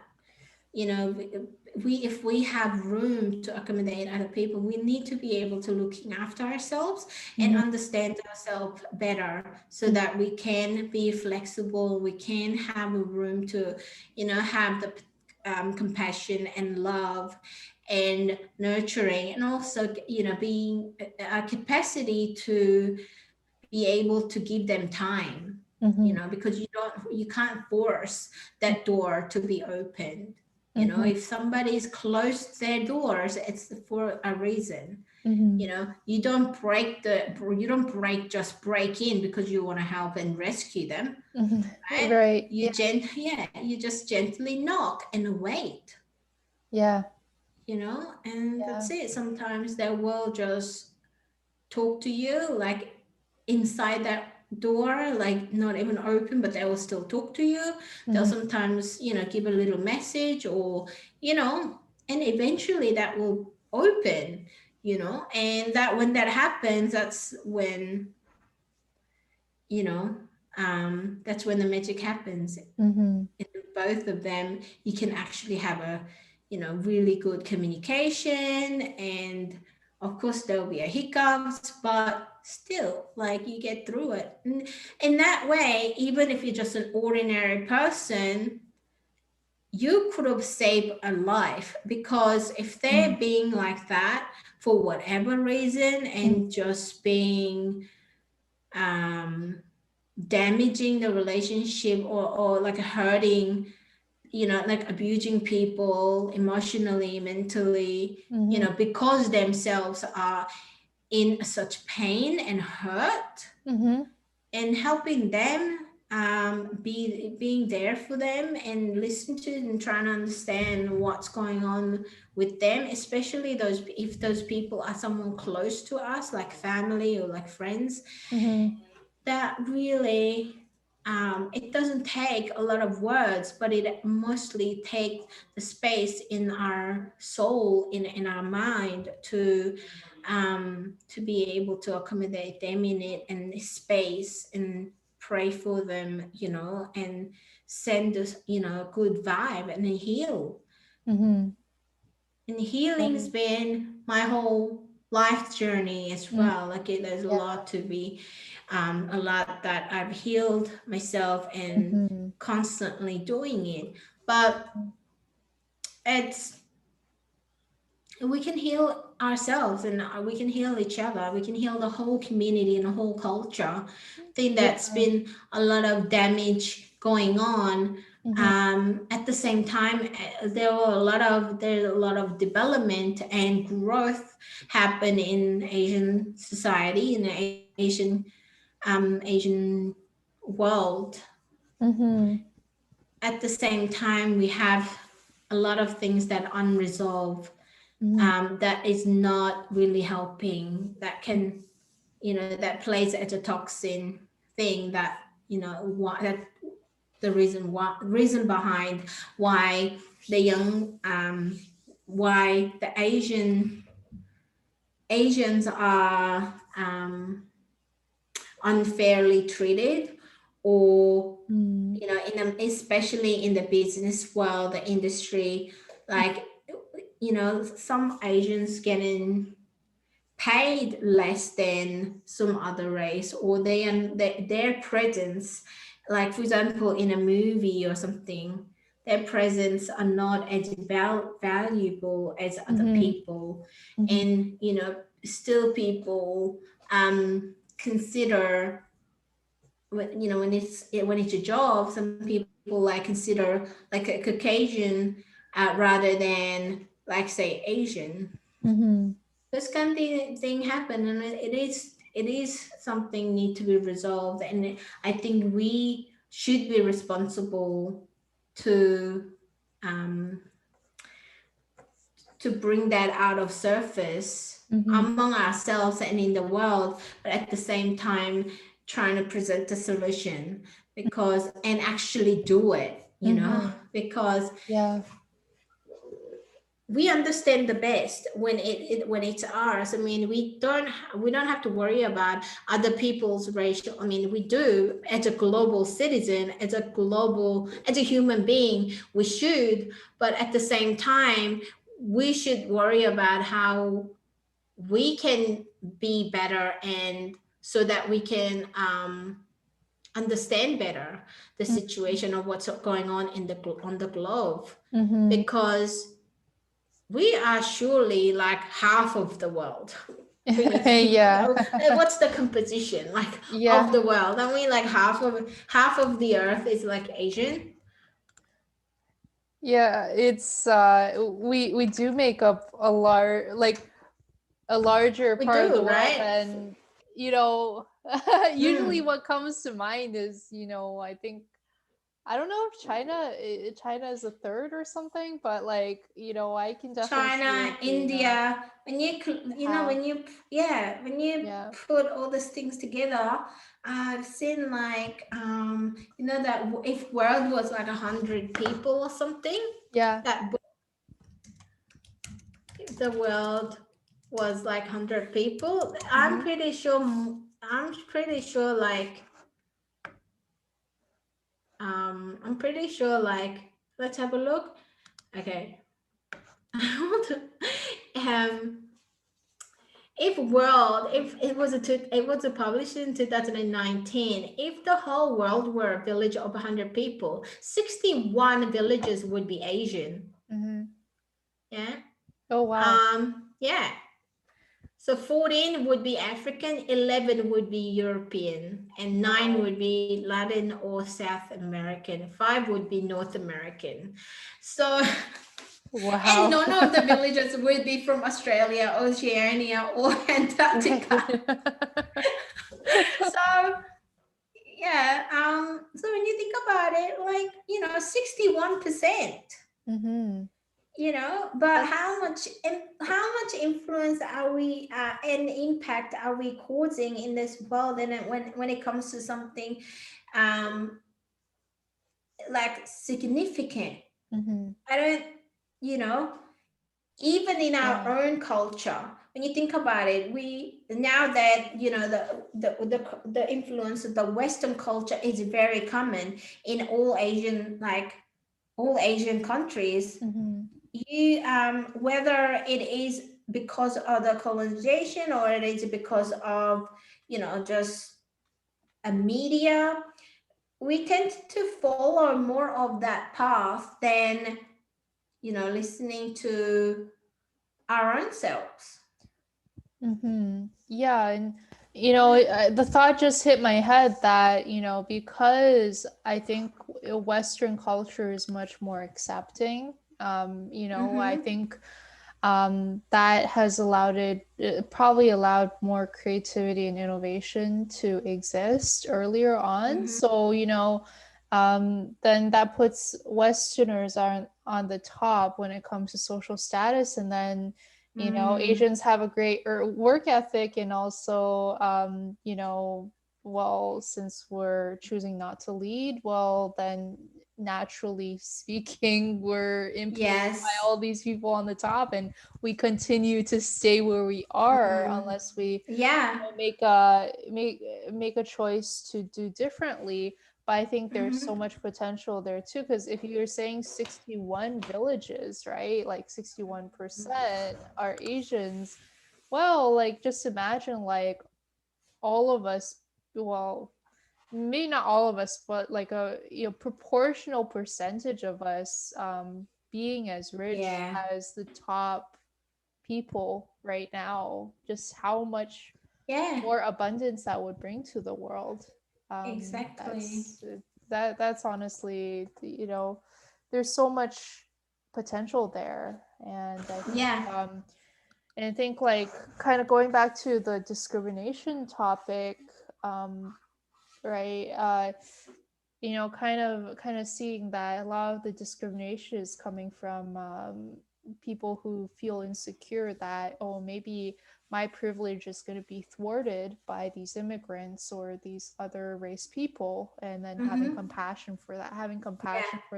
We if we have room to accommodate other people, we need to be able to looking after ourselves and Mhm. understand ourselves better, so Mhm. that we can be flexible. We can have a room to, have the compassion and love and nurturing, and also, being a capacity to be able to give them time, Mhm. because you can't force that door to be opened. Mhm. If somebody's closed their doors, it's for a reason. Mhm. You don't just break in because you want to help and rescue them, Mhm. right? Right. Yeah. You just gently knock and wait, Yeah. and Yeah. that's it. Sometimes they will just talk to you, like, inside that door, like not even open, but they will still talk to you. They'll Mhm. sometimes, give a little message, or, and eventually that will open, and that when that happens, you know that's when the magic happens. Mhm. In both of them, you can actually have a, really good communication. And of course there'll be a hiccups, but still, like, you get through it. And in that way, even if you're just an ordinary person, you could have saved a life, because if they're Mhm. being like that for whatever reason, Mhm. and just being um damaging the relationship, or like hurting, like abusing people emotionally, mentally, Mhm. because themselves are in such pain and hurt, Mhm. and helping them, being there for them and listen to and trying to understand what's going on with them, especially those, if those people are someone close to us, like family or like friends. Mhm. That really, it doesn't take a lot of words, but it mostly takes the space in our soul, in our mind, to be able to accommodate them in it, and space, and pray for them, and send us, a good vibe, and then heal. Mhm. And healing's Right. been my whole life journey as Mm. well. Like, there's a Yeah. lot to be, a lot that I've healed myself, and Mhm. constantly doing it. But it's we can heal ourselves, and we can heal each other. We can heal the whole community and the whole culture. I think Yeah. that's been a lot of damage going on, At the same time, there's a lot of development and growth happen in Asian society, in the Asian world. Mm-hmm. At the same time, we have a lot of things that unresolved, Mm-hmm. that is not really helping, that can, that plays as a toxin thing, that, that the reason behind why the young, why the Asians are, unfairly treated, or, Mm-hmm. especially in the business world, the industry, like, some Asians getting paid less than some other race, or their presence, like for example in a movie or something, their presence are not as valuable as other Mm-hmm. people. Mm-hmm. And still people consider, when it's a job, some people like consider like a Caucasian, rather than, like, say, Asian. Mm-hmm. This kind of thing happen, and it is something need to be resolved. And I think we should be responsible to, um to bring that out of surface Mm-hmm. among ourselves and in the world, but at the same time trying to present a solution, because and actually do it, Mm-hmm. because Yeah. we understand the best when when it's ours. I mean, we don't have to worry about other people's racial. I mean, we do, as a global citizen, as a human being, we should. But at the same time, we should worry about how we can be better, and so that we can, understand better the situation of what's going on on the globe, Mm-hmm. because we are surely like half of the world. When you think, Yeah. what's the composition like of Yeah. the world? I mean, like half of the earth is like Asian. Yeah, it's we do make up a larger We part of the do, world, right? and you know usually Mm. what comes to mind is, I think, I don't know if China is a third or something, but like, I can definitely see China, it being a India. When half. when you Yeah. put all these things together, I've seen like, that if world was like 100 people or something, Yeah. that if the world was like 100 people, Hmm. I'm pretty sure, like, let's have a look. Okay. um if it was published in 2019, if the whole world were a village of 100 people, 61 villages would be Asian. Hmm. Yeah. Oh wow. Yeah. So 14 would be African, 11 would be European, and 9 Wow. would be Latin or South American, 5 would be North American. So, and Wow. none of the villages would be from Australia, Oceania, or Antarctica. Right. So, yeah, so when you think about it, like, 61%. Hmm. But That's how much influence are we, and impact are we causing in this world? And when it comes to something, um like, significant, hmm I don't, you know even in our yeah. own culture, when you think about it, we now that, the influence of the Western culture is very common in all Asian countries. Hmm. You Whether it is because of the colonization, or it is because of, just a media, we tend to follow more of that path than, listening to our own selves. Yeah, and the thought just hit my head that, because I think Western culture is much more accepting. I Mm-hmm. think that has probably allowed more creativity and innovation to exist earlier on. Mm-hmm. So, then that puts Westerners on the top when it comes to social status. And then, Mm. Asians have a great work ethic, and also, well, since we're choosing not to lead, well, then naturally speaking, we're influenced by Yes. all these people on the top, and we continue to stay where we are Mm. unless we Yeah. make a choice to do differently. But I think there's Mm-hmm. so much potential there too, because if you're saying 61 villages, right, like 61% are Asians, well, like just imagine like all of us, well, maybe not all of us, but like a proportional percentage of us being as rich Yeah. as the top people right now, just how much Yeah. more abundance that would bring to the world. Exactly. That's honestly, there's so much potential there. Yeah. And I think like kind of going back to the discrimination topic, um, right? Kind of seeing that a lot of the discrimination is coming from people who feel insecure that, oh, maybe my privilege is going to be thwarted by these immigrants or these other race people, and then Mm-hmm. having Yeah. compassion for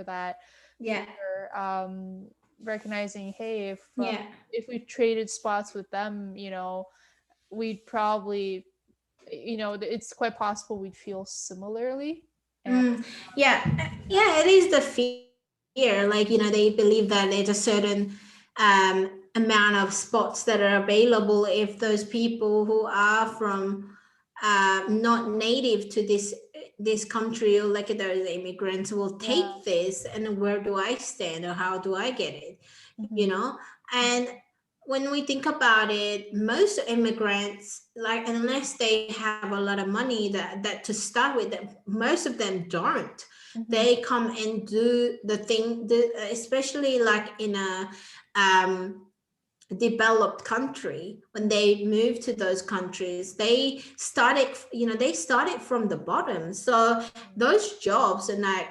that Yeah. fear, recognizing, hey, Yeah. if we traded spots with them, we'd probably, it's quite possible we'd feel similarly. And Mm. Yeah. Yeah. It is the fear. Like, they believe that there's a certain amount of spots that are available if those people who are from not native to this country, or like those immigrants, will yeah. take this, and where do I stand, or how do I get it? Hmm. And when we think about it, most immigrants, like, unless they have a lot of money, that to start with, that most of them don't. Hmm. They come and do the thing, especially like in a developed country. When they move to those countries, they started from the bottom. So those jobs, and like,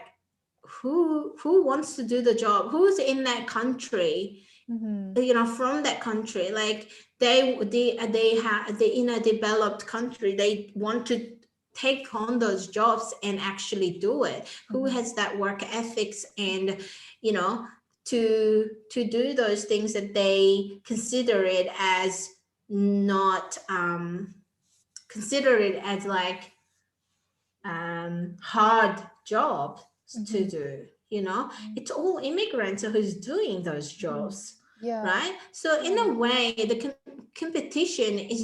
who wants to do the job, who's in that country, Hmm. from that country, like, they in a developed country, they want to take on those jobs and actually do it. Who Hmm. has that work ethics, and you know to do those things that they consider it as not consider it as like hard job to Hmm. do. It's all immigrants who's doing those Hmm. jobs, Yeah. right? So in Yeah. a way, the competition is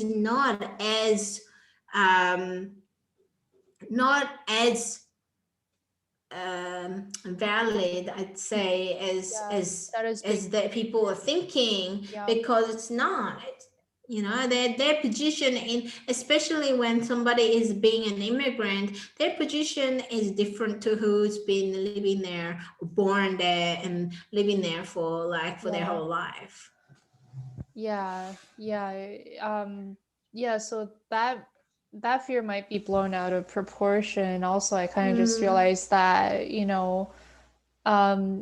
um, not as valid, I'd say, as Yeah. as That is as being. that people are thinking, Yeah. because it's not. Their position, in especially when somebody is being an immigrant, their position is different to who's been living there, born there, and living there for their Yeah. whole life. Yeah. Yeah. Yeah. So that fear might be blown out of proportion. Also, I kind of just Mm, realized that,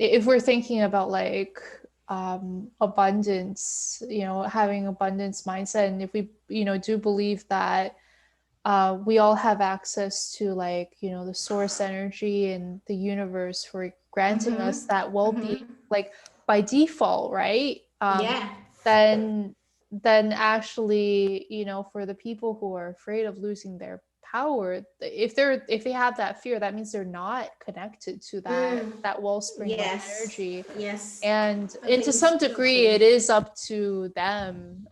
if we're thinking about like abundance, having abundance mindset, and if we, do believe that we all have access to, like, the source energy and the universe for granting mm-hmm, us that well-being, mm-hmm. like by default, right? Yeah. Then actually, for the people who are afraid of losing their power, if they have that fear, that means they're not connected to that Mm, wellspring of yes. energy. Yes. I And to think some so degree too. it is up to them,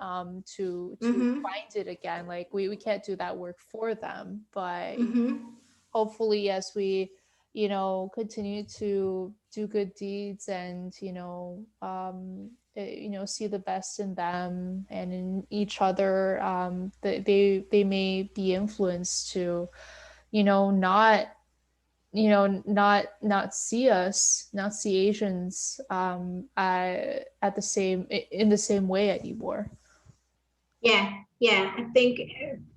to Mm-hmm. find it again. Like we can't do that work for them, but Mm-hmm. hopefully as we, continue to do good deeds, and see the best in them and in each other, they may be influenced to, not not see us, not see Asians at the same in the same way anymore. Yeah, I think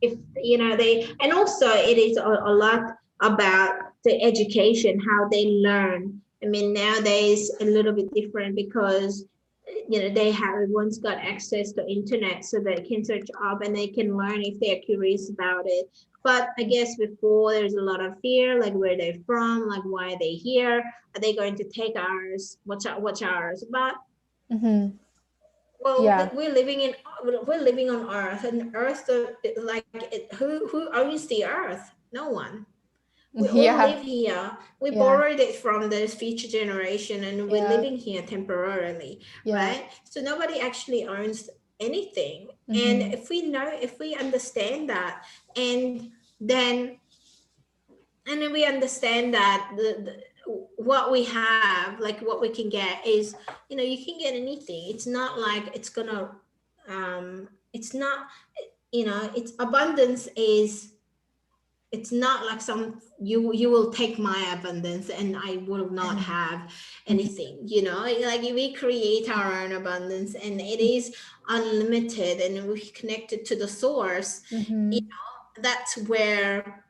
if they, and also it is a lot about the education, how they learn. I mean, nowadays a little bit different because they have, everyone's got access to internet, so they can search up and they can learn if they're curious about it. But I guess before there's a lot of fear, like where they're from, like why are they here, are they going to take ours, what's ours. But Mm-hmm. well, Yeah. we're living on Earth, and Earth, who owns the Earth? No one. We all Yeah. live here. We Yeah. borrowed it from the future generation, and we're Yeah. living here temporarily, Yeah. right? So nobody actually owns anything. And Mm-hmm. if we understand that, and then we understand that what we have, like what we can get is, you can get anything. It's not like it's gonna, it's not, it's abundance is, it's not like some, you will take my abundance and I will not have anything, like we create our own abundance, and it is unlimited, and we connected to the source. you Mm-hmm. know that's where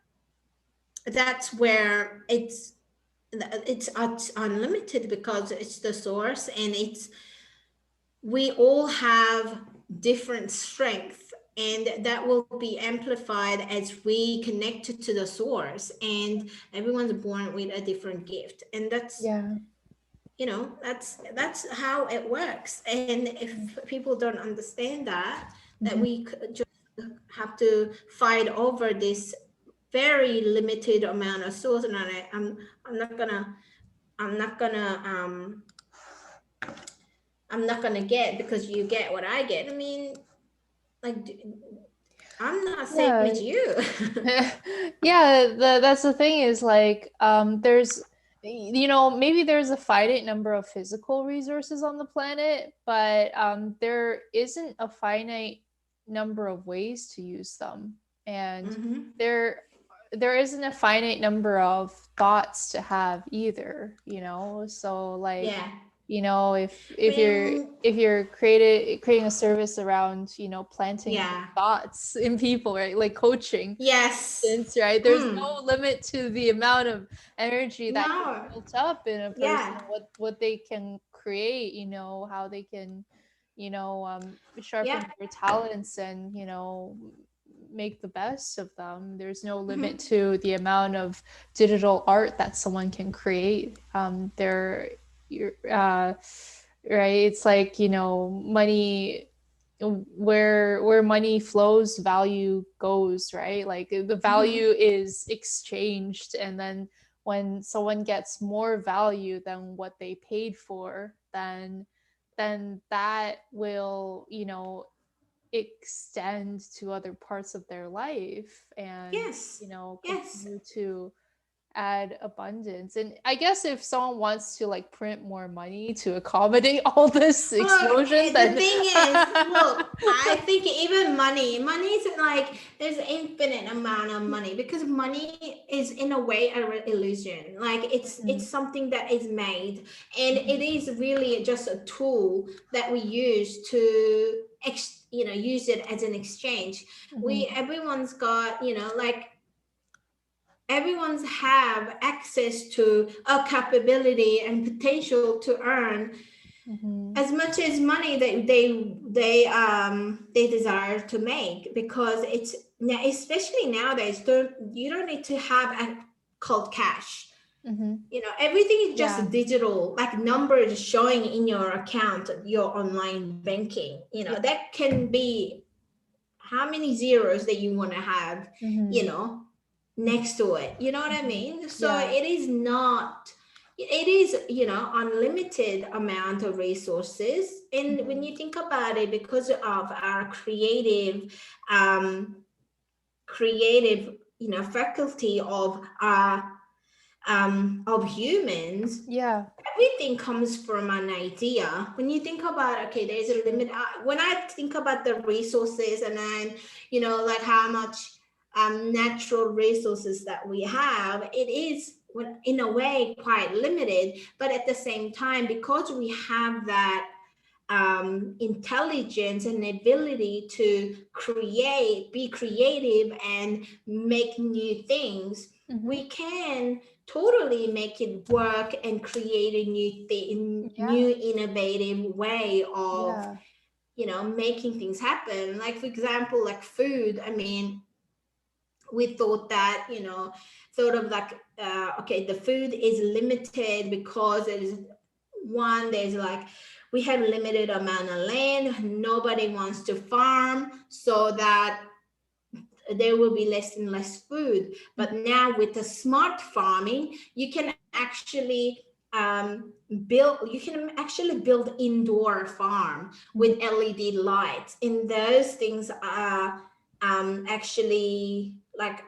it's unlimited, because it's the source, and it's, we all have different strength, and that will be amplified as we connect to the source, and everyone's born with a different gift, and Yeah. that's how it works. And if people don't understand that Mm-hmm. we just have to fight over this very limited amount of source. And I'm not gonna I'm not gonna I'm not gonna get because you get what I get. I mean, like, I'm not same as Yeah. you. Yeah, that's the thing is like there's maybe there's a finite number of physical resources on the planet, but there isn't a finite number of ways to use them. And Hmm. there there isn't a finite number of thoughts to have either, so like, Yeah. if I mean, you're creating a service around, planting good yeah. thoughts in people, right, like coaching, Yes. right, there's Mm. no limit to the amount of energy that can be No. built up in a person, Yeah. what they can create, how they can, Yeah. sharpen their talents and, make the best of them. There's no limit Hmm. to the amount of digital art that someone can create. There you're right, it's like, money, where money flows, value goes, right, like the Hmm. value is exchanged, and then when someone gets more value than what they paid for, then that will, extend to other parts of their life, and, Yes. Yes. continue to add abundance. And I guess if someone wants to like print more money to accommodate all this Look, explosion, the then thing is, look, I think even money is like, there's infinite amount of money, because money is in a way a illusion. Like it's Mhm, something that is made, and it mhm, is really just a tool that we use to use it as an exchange. mhm, Everyone's got, like, everyone's have access to a capability and potential to earn mhm. as much as money that they desire to make, because it's now, especially nowadays, you don't need to have a cold cash. Mhm. Everything is Yeah. just digital, like numbers showing in your account, your online banking. Yeah. That can be how many zeros that you want to have, you Mhm. know next to it. You know what I Mhm. mean? So Yeah. it is not, it is, unlimited amount of resources. And when Mhm. you think about it, because of our um creative, faculty of humans, Yeah. everything comes from an idea. When you think about, okay, there's a True. limit. When I think about the resources, and then, like how much natural resources that we have, it is in a way quite limited, but at the same time, because we have that intelligence and ability to be creative and make new things, we can totally make it work and create a new innovative way of making things happen. Like, for example, like food. I mean, we thought that, sort of like, okay, the food is limited because there's like, we have a limited amount of land, nobody wants to farm, so that there will be less and less food. But now with the smart farming, you can actually build indoor farm with LED lights, and those things are actually like,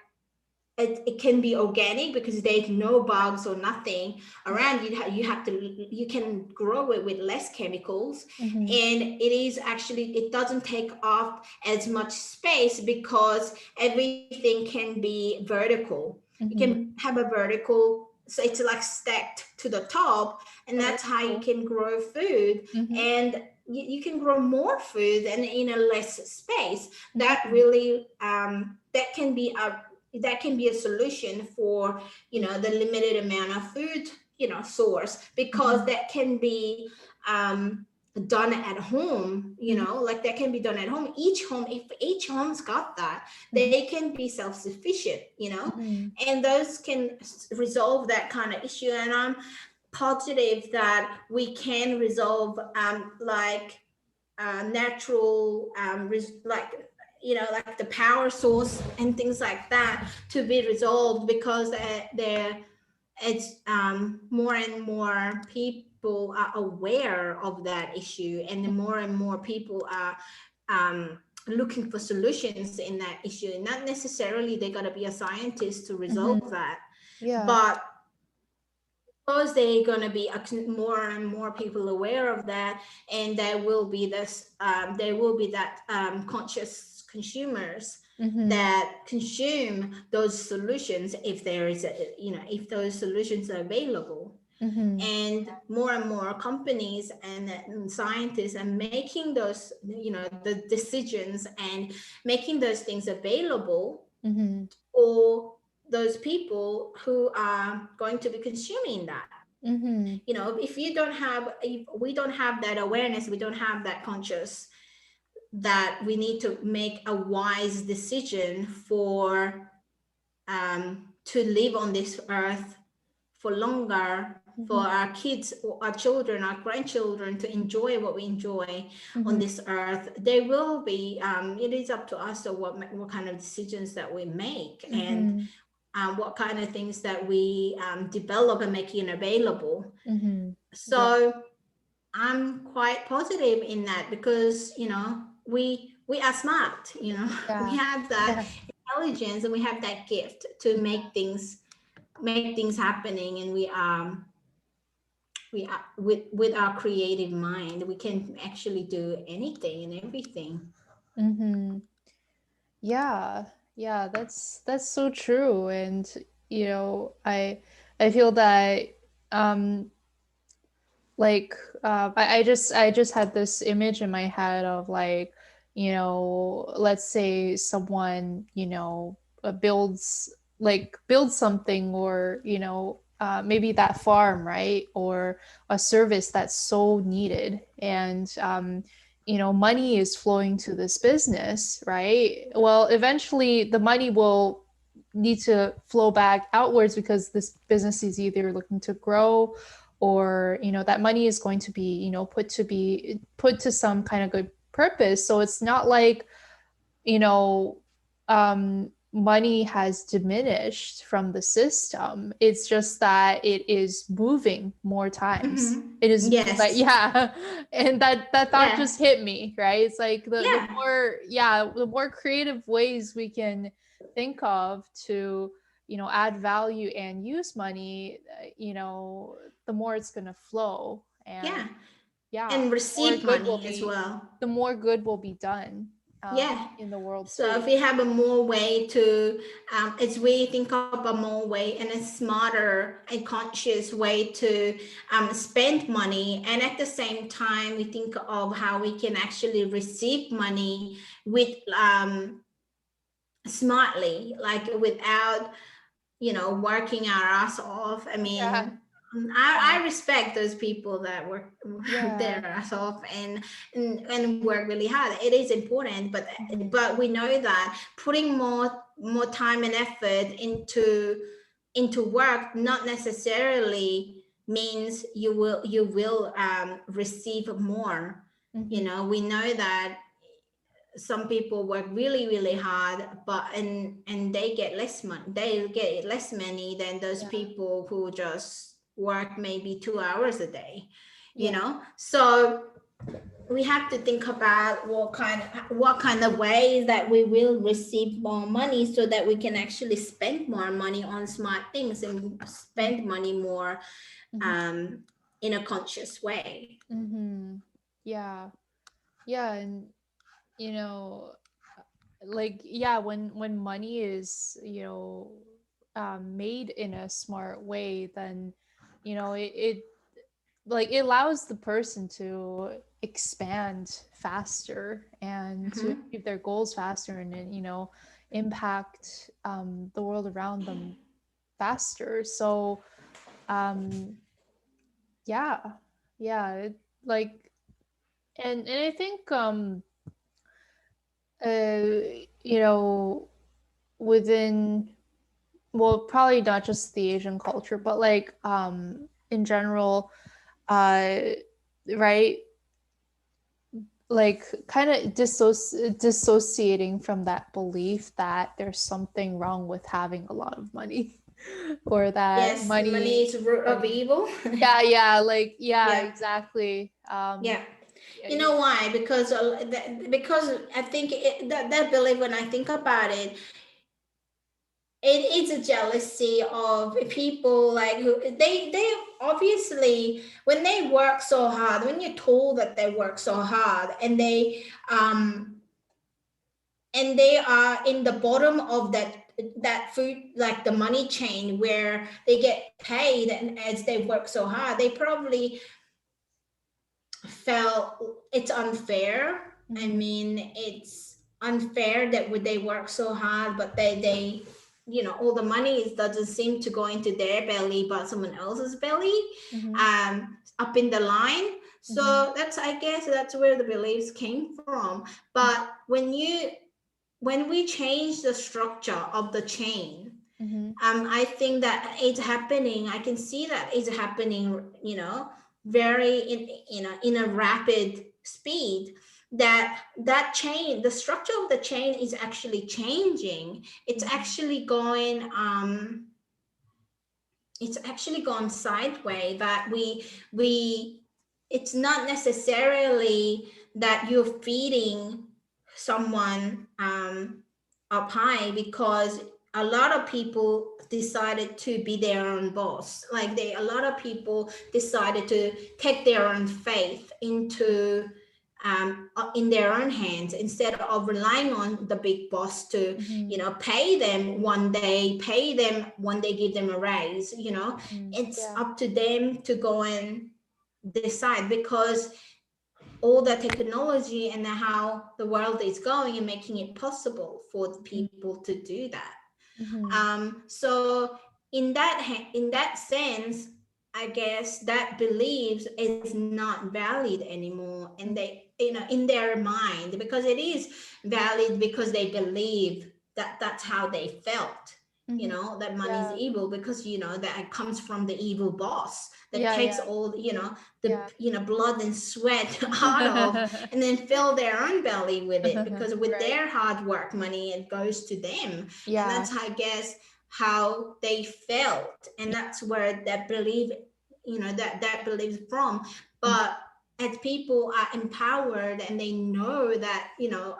it can be organic because there's no bugs or nothing around. You can grow it with less chemicals, and it doesn't take up as much space because everything can be vertical. You can have a vertical, so it's like stacked to the top, and that's how you can grow food. And you can grow more food and in a less space. That really that can be a solution for the limited amount of food source, because that can be done at home. Like, that can be done at home. If each home's got that, they can be self-sufficient. And those can resolve that kind of issue. And I'm positive that we can resolve natural like the power source and things like that to be resolved, because it's more and more people are aware of that issue, and more and more people are looking for solutions in that issue. And not necessarily they got to be a scientist to resolve that, but because they're going to be more and more people aware of that, and there will be that conscious consumers that consume those solutions, if if those solutions are available. And more companies and scientists are making those the decisions and making those things available for those people who are going to be consuming that. If we don't have that awareness, we don't have that conscious, that we need to make a wise decision for to live on this earth for longer, for our kids, or our children, our grandchildren, to enjoy what we enjoy on this earth. There will be it is up to us to what kind of decisions that we make, and what kind of things that we develop and make it available. So I'm quite positive in that, because we are smart. We have that intelligence, and we have that gift to make things happening, and we are with our creative mind, we can actually do anything and everything. That's so true. And I feel that I just had this image in my head of, like, let's say someone builds something, or maybe that farm, right, or a service that's so needed, and money is flowing to this business, right? Well, eventually the money will need to flow back outwards, because this business is either looking to grow, or that money is going to be put to some kind of good purpose. So it's not like money has diminished from the system. It's just that it is moving more times. It is, like, and that thought just hit me, right? It's like the more creative ways we can think of to add value and use money, the more it's going to flow, and and receive money as well. The more good will be done. Yeah. in the world So too. if we have a more way to, as we think of a more way and a smarter and conscious way to spend money, and at the same time we think of how we can actually receive money with smartly, like without working our ass off. I Yeah, mean, yeah, I respect those people that work yeah. their ass off and work really hard. It is important, Mhm. but we know that putting more time and effort into work not necessarily means you will receive more. Mhm. We know that some people work really hard, but and they get less money than those Yeah, people who just work maybe 2 hours a day. yeah. So we have to think about what kind of ways that we will receive more money so that we can actually spend more money on smart things and Mhm. spend money more Mhm. um in a conscious way. Mhm. Yeah. Yeah, and you know, like yeah, when money is, made in a smart way, then it like it allows the person to expand faster and to Hmm. achieve their goals faster, and then impact the world around them faster. So um yeah, yeah, like and I think you know within, well, probably not just the Asian culture, but like in general, uh right, like kind of dissociating from that belief that there's something wrong with having a lot of money or that Yes, money money is root of like evil. yeah, yeah, like yeah, Yeah. exactly. Yeah. Yeah, You yeah. know why? Because I think that belief, when I think about it, it is a jealousy of people, like who they obviously, when they work so hard, when you're told that they work so hard, and they are in the bottom of that food, like the money chain, where they get paid, and as they work so hard, they probably felt it's unfair. I Mm-hmm. mean, it's unfair that would they work so hard, but they all the money doesn't seem to go into their belly, but someone else's belly, Mm-hmm. up in the line. Mm-hmm. So that's, I guess, that's where the beliefs came from. But when we change the structure of the chain, Mm-hmm. I think that it's happening. I can see that it's happening, very in a rapid speed. That chain, the structure of the chain is actually changing. It's actually gone sideways. That we it's not necessarily that you're feeding someone up high, because a lot of people decided to be their own boss. Like a lot of people decided to take their own faith in their own hands, instead of relying on the big boss to Mm-hmm. pay them when they give them a raise. Mm-hmm. It's Yeah. up to them to go and decide, because all the technology and how the world is going and making it possible for people to do that. Mm-hmm. So in that sense, I guess that beliefs is not valid anymore, and they, in their mind, because it is valid, because they believe that that's how they felt. Mm-hmm. That money is Yeah. evil, because that it comes from the evil boss that Yeah, takes yeah, all the yeah. blood and sweat out of, and then fill their own belly with it, because with Right. their hard work money, it goes to them. And Yeah. that's, I guess, how they felt, and Yeah. that's where that belief, that belief is from. Mm-hmm. But as people are empowered and they know that,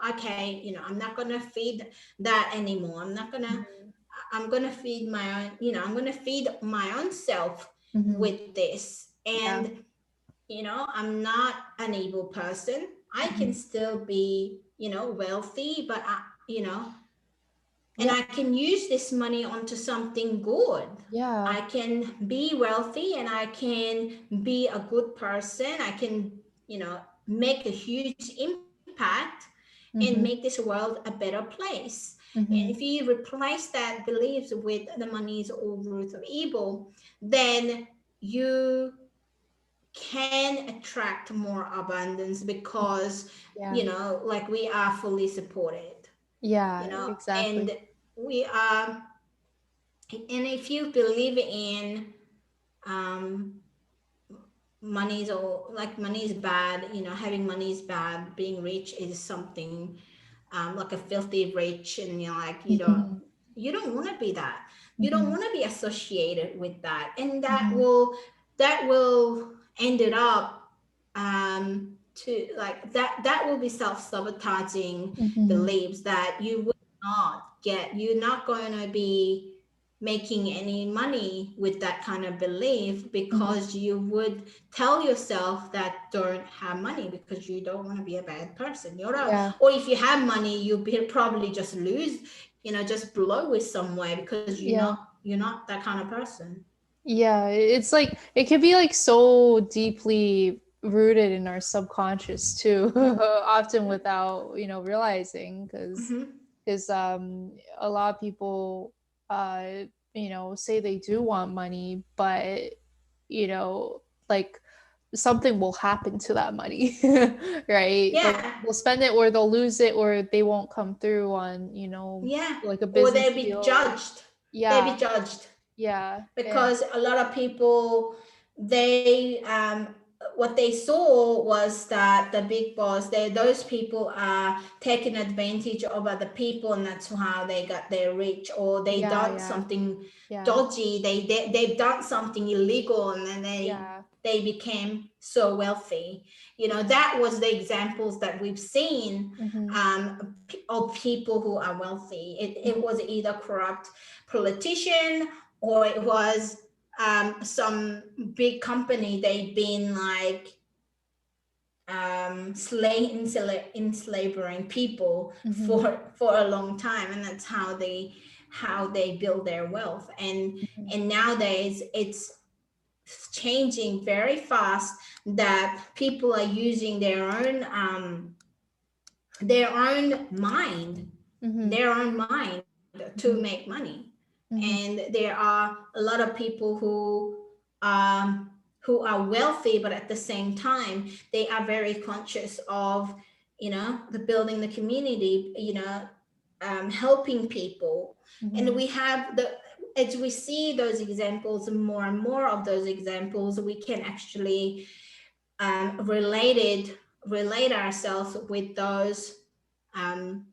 okay, I'm not gonna feed that anymore. I'm gonna feed my own, I'm gonna feed my own self Mm-hmm. with this. Yeah. And I'm not an evil person. I can still be, wealthy, but and Yeah. I can use this money onto something good. Yeah. I can be wealthy and I can be a good person. I can, make a huge impact and make Mm-hmm. this world a better place. And if Mm-hmm. you replace that beliefs with the money is all root of evil, then you can attract more abundance because, Yeah. like we are fully supported, Yeah, exactly. and we are, and if you believe in um money is all like money is bad, having money is bad, being rich is something, like a filthy rich, and you're like, Mm-hmm. you don't want to be that, you don't Mm-hmm. want to be associated with that, and that Mm-hmm. will end it up, to like that will be self-sabotaging Mm-hmm. beliefs that you will not get, you're not going to be making any money with that kind of belief, Mm-hmm. because you would tell yourself that don't have money because you don't want to be a bad person, Yeah. or if you have money you'll be probably just lose, just blow it somewhere because Yeah. you're not that kind of person. Yeah, it's like it could be like so deeply rooted in our subconscious too, often without, realizing, Mm-hmm. because a lot of people uh say they do want money, but like something will happen to that money, right? Yeah, They'll spend it, or they'll lose it, or they won't come through on, yeah, like a or business they'll be deal. judged, they'll Yeah. be judged Yeah. And because a lot of people, they what they saw was that the big boss, those people are taking advantage of other people, and that's how they got their rich, or they yeah, done yeah, something yeah, dodgy, they've done something illegal, and then yeah. they became so wealthy. That was the examples that we've seen, Mm-hmm. of people who are wealthy. It Mm-hmm. was either corrupt politician, or it was some big company, they've been like enslaving people Mm-hmm. for a long time, and that's how they build their wealth. Mm-hmm. And nowadays it's changing very fast, that people are using their own mind Mm-hmm. their own mind to Mm-hmm. make money. Mm-hmm. And there are a lot of people who are wealthy, but at the same time they are very conscious of, the building the community, helping people. And Mm-hmm. we have the as we see those examples, more and more of those examples, we can actually relate ourselves with those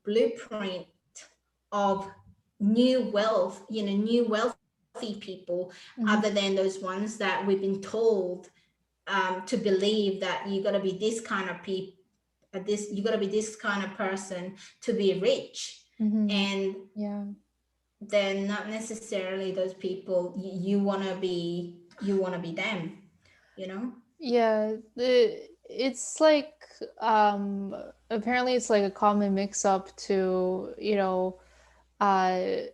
blueprint of new wealthy people, other Mm-hmm. than those ones that we've been told to believe that you got to be this kind of people, this you got to be this kind of person to be rich. Mm-hmm. And Yeah. then not necessarily those people you want to be them, you know. Yeah. It's like apparently it's like a common mix up to,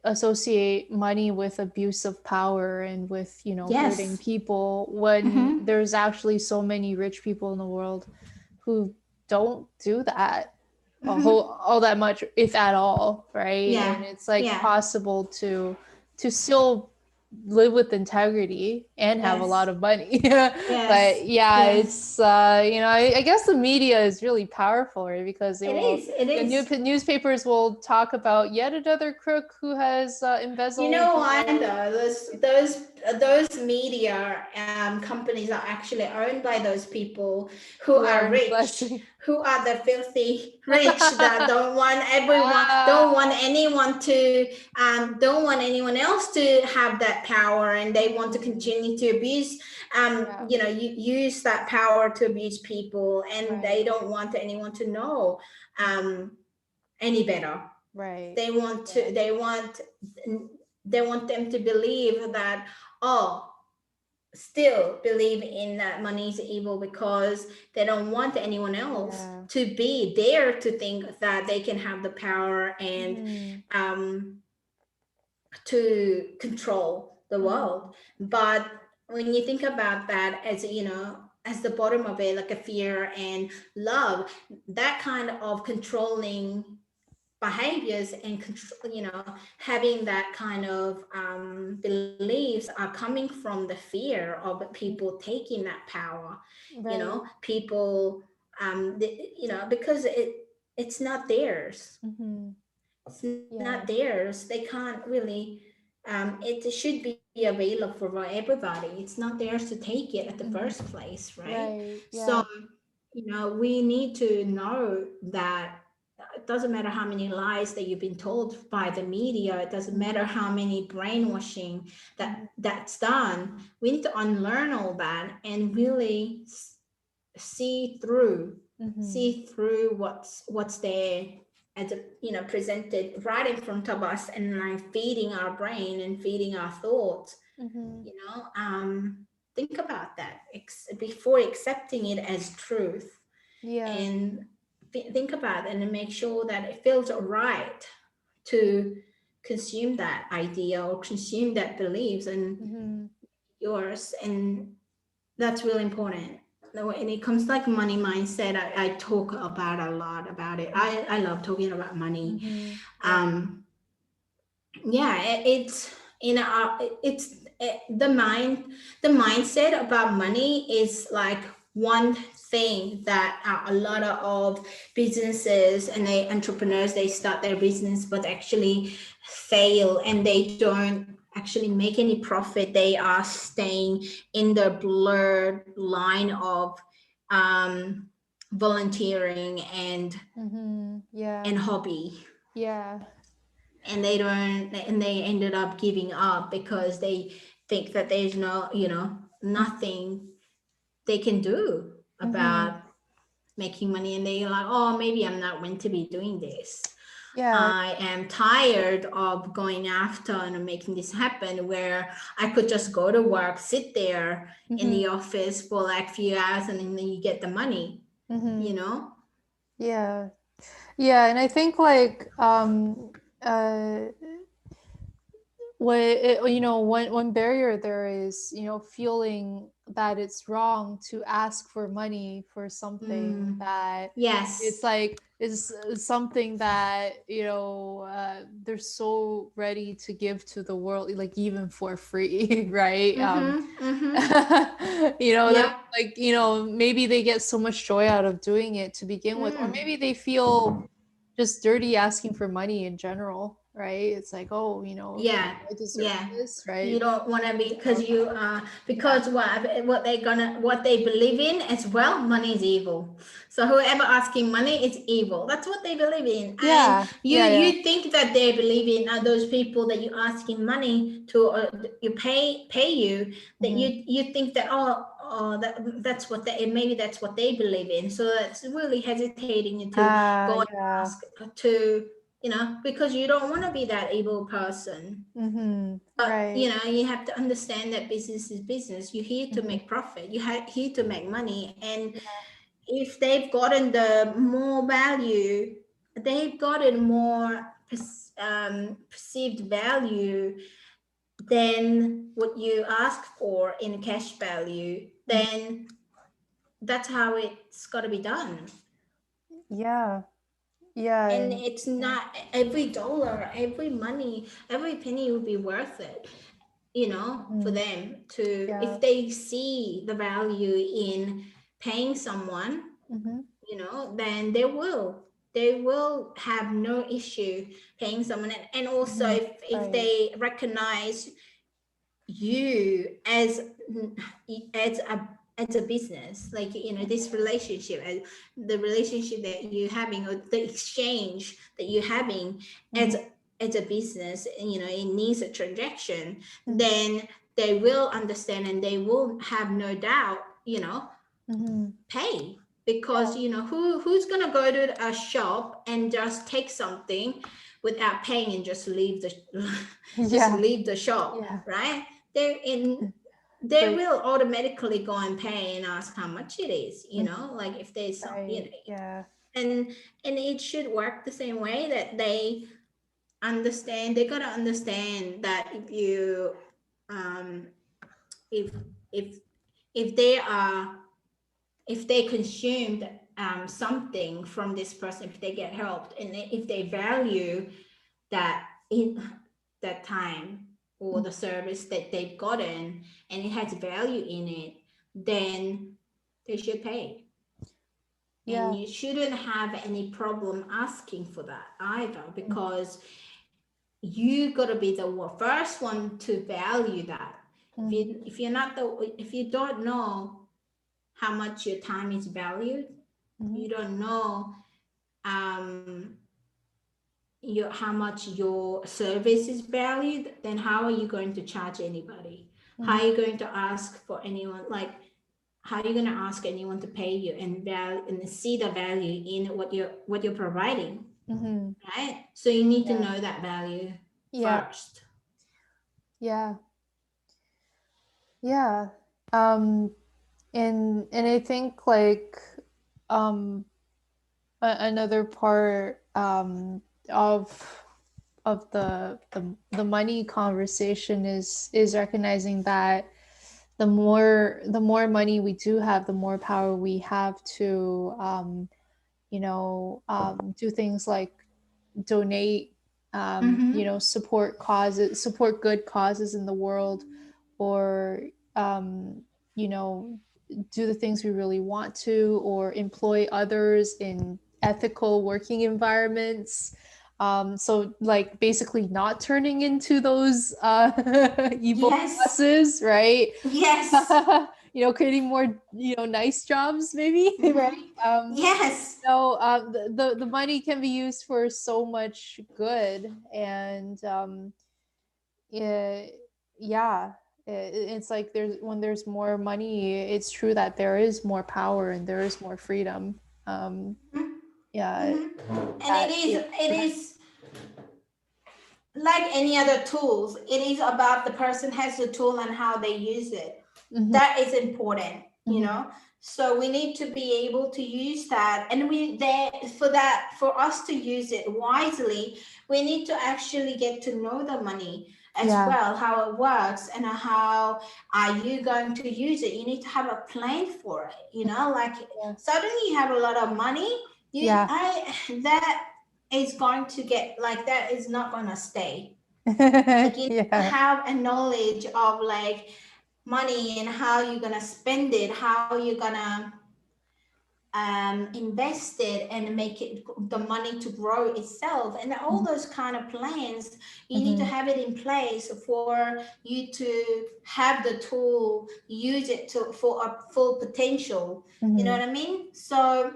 associate money with abuse of power and with, hurting Yes. people, when Mm-hmm. there's actually so many rich people in the world who don't do that Mm-hmm. all that much, if at all, right? Yeah. And it's like Yeah. possible to still live with integrity and have a lot Yes. of money. Yes. But yeah, Yes. it's I guess the media is really powerful, right? Because they It will is. It the is. newspapers will talk about yet another crook who has You embezzled, know what? Those media companies are actually owned by those people who who are are rich, blessing. who are the filthy rich that Ah. don't want anyone else to have that power, and they want to Mm. continue to abuse, Yeah, use that power to abuse people, and they right, don't want anyone to know any better. right. They want Yeah. to they want them to believe that, oh, still believe in that money is evil because they don't want anyone else Yeah. to be there to think that they can have the power and to control the world. But when you think about that as, as the bottom of it, like a fear and love, that kind of controlling behaviors and control, having that kind of beliefs are coming from the fear of people taking that power. Right. People because it's not theirs. It's not Yeah. theirs. They can't really. It should be available for everybody. It's not theirs to take it at the first place, right? Right. So, Yeah. we need to know that it doesn't matter how many lies that you've been told by the media. It doesn't matter how many brainwashing that's done. We need to unlearn all that and really see through, what's there as presented right in front of us, and like feeding our brain and feeding our thoughts. Think about that before accepting it as truth, Yeah. and think about it and make sure that it feels right to consume that idea or consume that beliefs and yours. And that's really important. When it comes like money mindset, I talk about a lot about it. I love talking about money. It's the mindset about money is like one thing that a lot of businesses and the entrepreneurs, they start their business but actually fail and they don't actually make any profit. They are staying in the blurred line of volunteering and Yeah. hobby, Yeah. and they ended up giving up because they think that there's nothing they can do about making money, and they're like, oh, maybe I'm not meant to be doing this. Yeah. I am tired of going after and making this happen, where I could just go to work, sit there in the office for like a few hours, and then you get the money, Yeah. Yeah. And I think like uh one barrier there is, feeling that it's wrong to ask for money for something that it's Yes. like is something that they're so ready to give to the world, like even for free. Right. Yep. Like maybe they get so much joy out of doing it to begin with, or maybe they feel just dirty asking for money in general, right? It's like, oh, Yeah. I deserve Yeah. this, You right? don't want to be, because Yeah. what they believe in as well, money is evil. So whoever asking money is evil. That's what they believe in. And Yeah. you Yeah. Yeah. you think that they believe in those people that you asking money to, you pay you, that you think that, that's what they, maybe that's what they believe in. So it's really hesitating you to go and Yeah. ask to, because you don't want to be that evil person. But Right. you have to understand that business is business. You're here to make profit. You're here to make money. And if they've gotten the more value, they've gotten more perceived value than what you ask for in cash value, then that's how it's got to be done. Yeah. Yeah. And it's not every dollar, every money, every penny will be worth it, for them to, Yeah. if they see the value in paying someone, then they will have no issue paying someone. And also, if Right. they recognize you as a business, like this relationship, the relationship that you're having, or the exchange that you're having as a business, and it needs a transaction, then they will understand and they will have no doubt, pay. Because who's gonna go to a shop and just take something without paying and just leave the just Yeah. leave the shop, Yeah. right? They're in they But will automatically go and pay and ask how much it is, like if there's some, right, yeah. and it should work the same way, that they understand. They got to understand that if you um if if if they are if they consumed something from this person, if they get helped, and if they value that in that time or the service that they've gotten, and it has value in it, then they should pay. And Yeah. you shouldn't have any problem asking for that either, because you got to be the first one to value that. If you're not if you don't know how much your time is valued, you don't know um how much your service is valued, then how are you going to charge anybody? How are you going to ask for anyone, like how are you going to ask anyone to pay you and see the value in what you're providing? Right? So you need to know that value first. Yeah. Yeah. Um, and I think like another part of the money conversation is recognizing that the more money we do have, the more power we have to do things like donate, support causes, support good causes in the world, or um, you know, do the things we really want to, or employ others in ethical working environments. So like basically not turning into those evil bosses, right? Yes. Creating more, nice jobs maybe, right? Yes. The money can be used for so much good, and yeah, it's like there's more money, it's true that there is more power and there is more freedom. Yeah, And it is like any other tools. It is about the person has the tool and how they use it. That is important, so we need to be able to use that, and for us to use it wisely, we need to actually get to know the money as well, how it works, and how are you going to use it. You need to have a plan for it, like suddenly you have a lot of money, that is going to get, like, that is not going to stay. Like, you need to have a knowledge of like money and how you're going to spend it, how you're going to invest it and make it, the money to grow itself, and all those kind of plans. You need to have it in place for you to have the tool, use it for a full potential. You know what I mean? So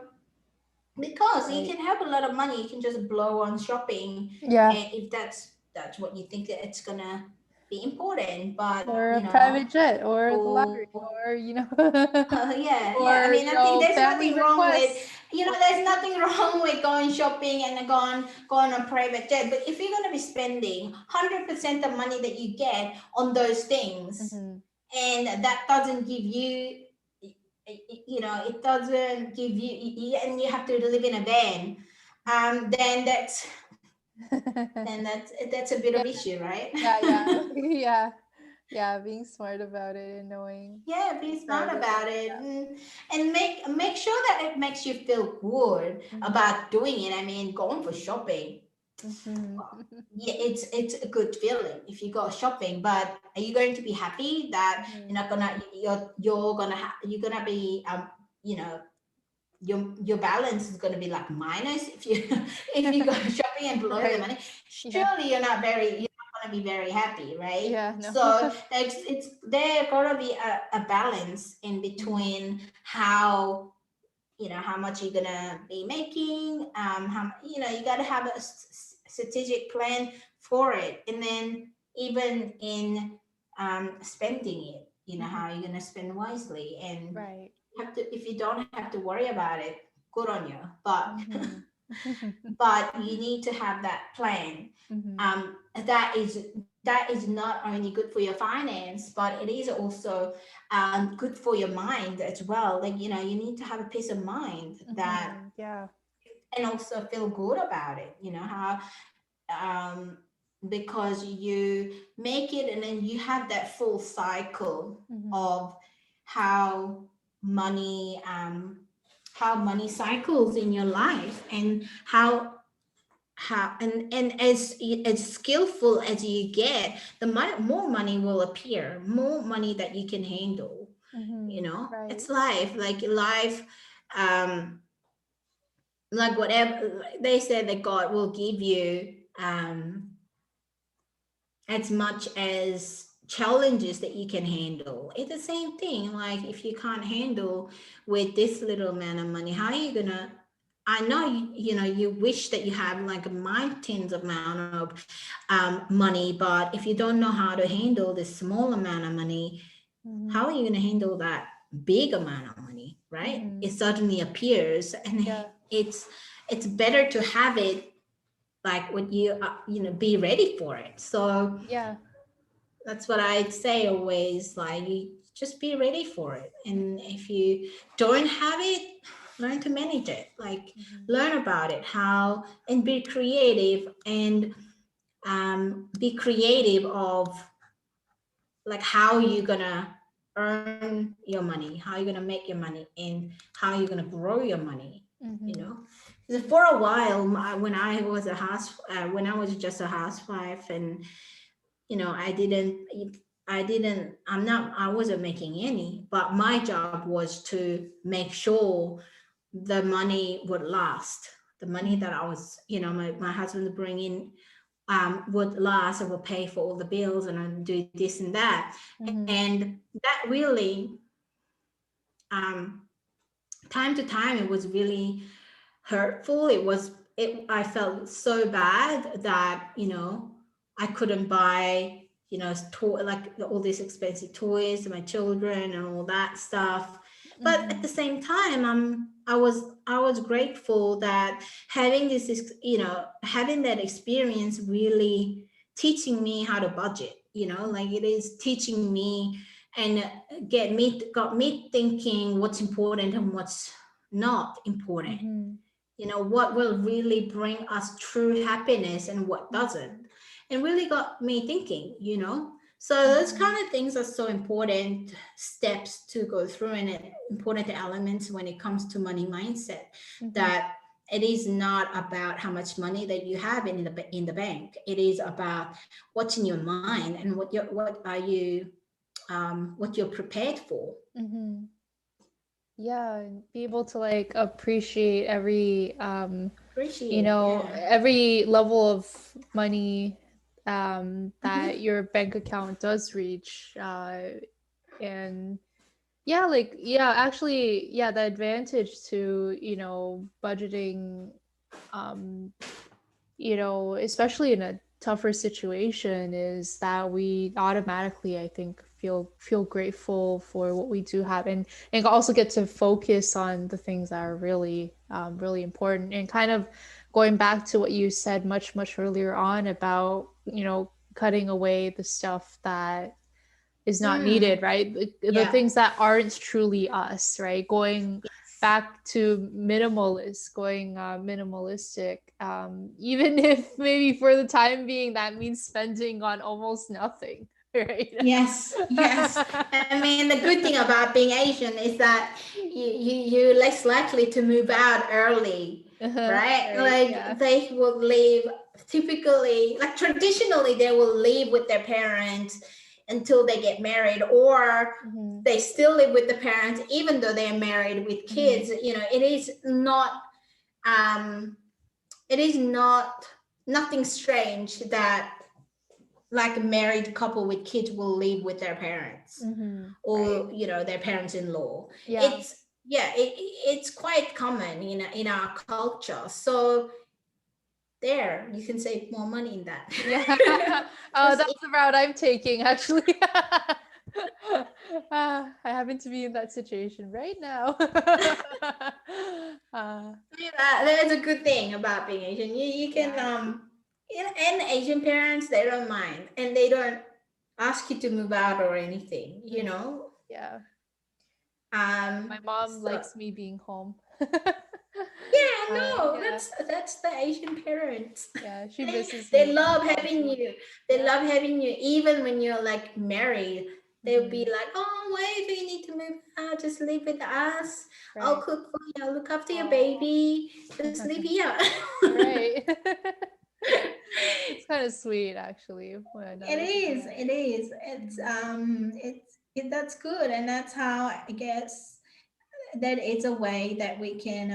because you can have a lot of money, you can just blow on shopping, and if that's what you think that it's gonna be important, but or a private jet, or the lottery, or I mean, I think there's family nothing wrong with, requests. there's nothing wrong with going shopping and going on private jet, but if you're going to be spending 100% of money that you get on those things, and that doesn't give you, it doesn't give you, and you have to live in a van, then that's a bit of issue, right? Being smart about it and knowing. Be smart about it, and make sure that it makes you feel good about doing it. I mean, going for shopping, it's a good feeling if you go shopping, but are you going to be happy that you're gonna be your balance is going to be like minus if you if you go shopping and blow the money? Surely you're not going to be very happy, right? So it's there got to be a balance in between how how much you're gonna be making, how you got to have a strategic plan for it, and then even in spending it, how you're gonna spend wisely, and have to, if you don't have to worry about it, good on you, but but you need to have that plan. That is that is not only good for your finance, but it is also good for your mind as well. Like, you need to have a peace of mind that, Yeah. and also feel good about it, how, um, because you make it and then you have that full cycle of how money, cycles in your life, and and as skillful as you get, more money will appear, more money that you can handle. Right. It's life, um like whatever they said, that God will give you as much as challenges that you can handle. It's the same thing. Like, if you can't handle with this little amount of money, how are you gonna, I know you wish that you have like a mountains amount of money, but if you don't know how to handle this small amount of money, how are you going to handle that big amount of money, right? It suddenly appears, and Yeah. it's better to have it, like, what be ready for it. So Yeah. that's what I'd say always, like, you just be ready for it. And if you don't have it, learn to manage it, like, learn about it, how, and be creative, and be creative of, like, how you're gonna earn your money, how you're gonna make your money, and how you're gonna grow your money. you know 'Cause for a while, when I was when I was just a housewife, and I wasn't making any, but my job was to make sure the money would last. The money that I was, my husband would bring in, would last, and would pay for all the bills, and I'd do this and that. And that really, um, time to time, it was really hurtful. I felt so bad that, I couldn't buy, like all these expensive toys to my children and all that stuff. But at the same time, I was grateful that having having that experience really teaching me how to budget, like, it is teaching me, and got me thinking what's important and what's not important. What will really bring us true happiness and what doesn't, and really got me thinking. So those kind of things are so important steps to go through, and important elements when it comes to money mindset, that it is not about how much money that you have in the bank. It is about what's in your mind, and what you're prepared for. Yeah, and be able to like appreciate every Appreciate, yeah. every level of money that your bank account does reach, and actually, the advantage to budgeting, um especially in a tougher situation, is that we automatically, I think, feel grateful for what we do have, and also get to focus on the things that are really really important. And kind of going back to what you said much earlier on about cutting away the stuff that is not needed, right? The Yeah. things that aren't truly us, right? Going back to minimalistic, even if maybe for the time being that means spending on almost nothing, right? Yes, yes. I mean, the good thing about being Asian is that you're less likely to move out early, right? Right, Like, they will leave, typically, like, traditionally, they will live with their parents until they get married, or they still live with the parents even though they're married with kids. It is not nothing strange that, like, a married couple with kids will live with their parents, or right. their parents-in-law. Yeah. It's quite common in our culture. So there, you can save more money in that. Yeah. Just That's the route I'm taking, actually. I happen to be in that situation right now. that is a good thing about being Asian. You can Yeah. And Asian parents, they don't mind, and they don't ask you to move out or anything, you know. Yeah. Um, My mom so likes me being home. yeah, no, Yeah. that's the Asian parents. Yeah. She misses They me when love I'm gone having too. you. They Yeah. love having you, even when you're like married. They'll be Hmm. like, "Oh, why do you need to move out? Just live with us. I'll Right. cook for you. I'll look after your Oh. baby. Just live here." Right. It's kind of sweet, actually. When I It think is. about It is. it. That's good, and that's how I guess that it's a way that we can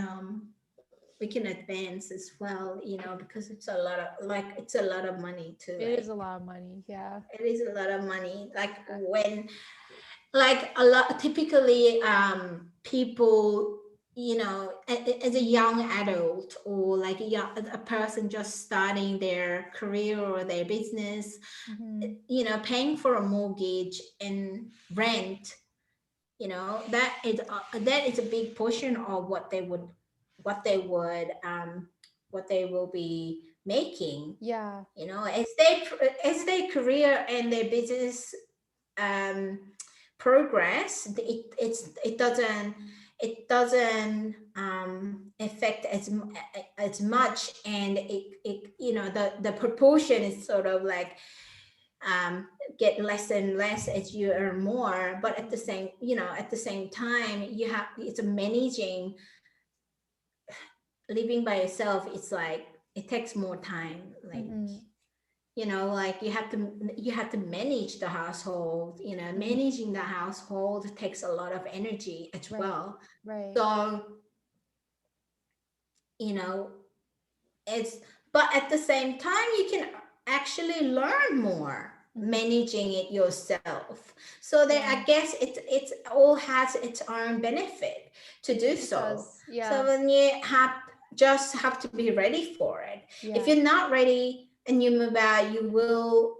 advance as well, you know, because it's a lot of like it's a lot of money too, It is right? a lot of money. Yeah. It is a lot of money. Like when like a lot typically people, you know, as a young adult or like a person just starting their career or their business, Hmm. you know, paying for a mortgage and rent, you know, that is a big portion of what they would what they will be making, Yeah. you know, as their career and their business um progress. It doesn't affect as much, and it you know, the proportion is sort of like get less and less as you earn more, but at the Mhm. same, you know, at the same time you have, it's a managing, living by yourself. It's like it takes more time, like, Mhm. you know, like you have to manage the household, you know, Mhm. managing the household takes a lot of energy as Right. well. Right. So, you know, it's, but at the same time you can actually learn more Mhm. managing it yourself. So that I Yeah. guess it's all has its own benefit to do It so. does. So Yeah. when you just have to be ready for it. If Yeah. you're not ready and you move out, you will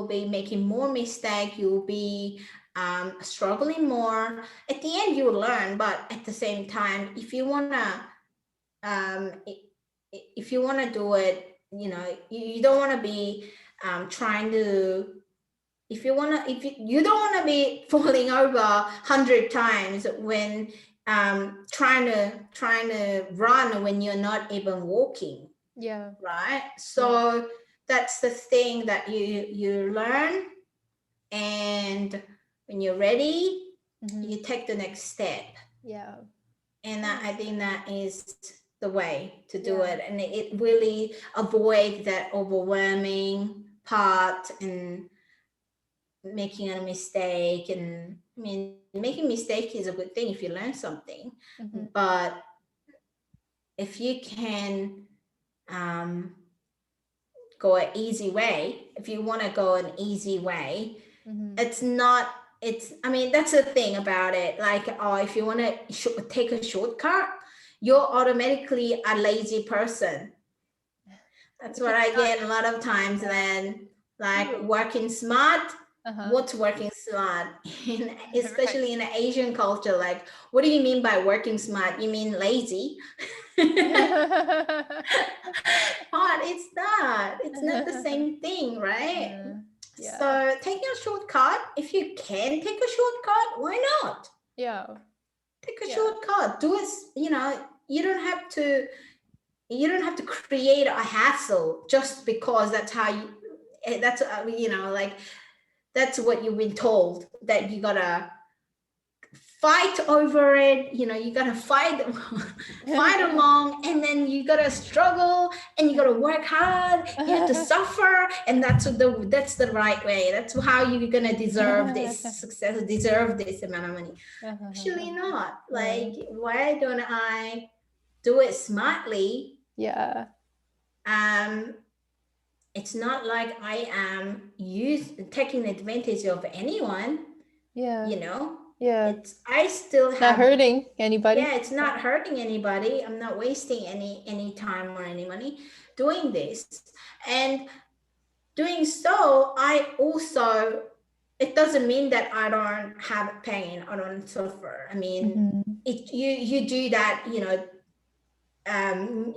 be making more mistake. You will be struggling more. At the end you will learn, but at the same time, if you want to um, if you want to do it, you know, you don't want to be trying to, if you don't want to be falling over 100 times when trying to run when you're not even walking, Yeah. right? Yeah. So that's the thing that you learn, and when you're ready, Mhm. you take the next step. Yeah. And That I makes think sense. that is the way to do Yeah. it, and it really avoid that overwhelming part and making a mistake. And I mean, making mistake is a good thing if you learn something, Mhm. but if you can um, go an easy way, if you want to go an easy way, Mhm. it's not, it's, I mean, that's the thing about it. Like, oh, if you want to take a shortcut, you're automatically a lazy person. That's Which what is I not get a lot of times. yeah, Then like true. working smart. Uh-huh. What's working smart? Right. Especially in the Asian culture, like, what do you mean by working smart? You mean lazy? But it's not the same thing, right? Uh, yeah. So taking a shortcut, if you can take a shortcut, why not? Yeah. Take a Yeah. shortcut. Do it, you know, you don't have to create a hassle just because that's how you that's you know, like that's what you've been told, that you gotta fight over it, you know, you gotta fight fight along, and then you gotta struggle and you gotta work hard, you have to suffer, and that's the right way. That's how you're gonna deserve this success, deserve this amount of money. Actually not. Like, why don't I do it smartly? Yeah. um it's not like I am taking advantage of anyone, Yeah. you know. Yeah. It's, I still Not have, hurting anybody. yeah, it's not hurting anybody. I'm not wasting any time or any money doing this. And doing so, I also, it doesn't mean that I don't have pain, I don't suffer. I mean, Mhm. it, you do that, you know,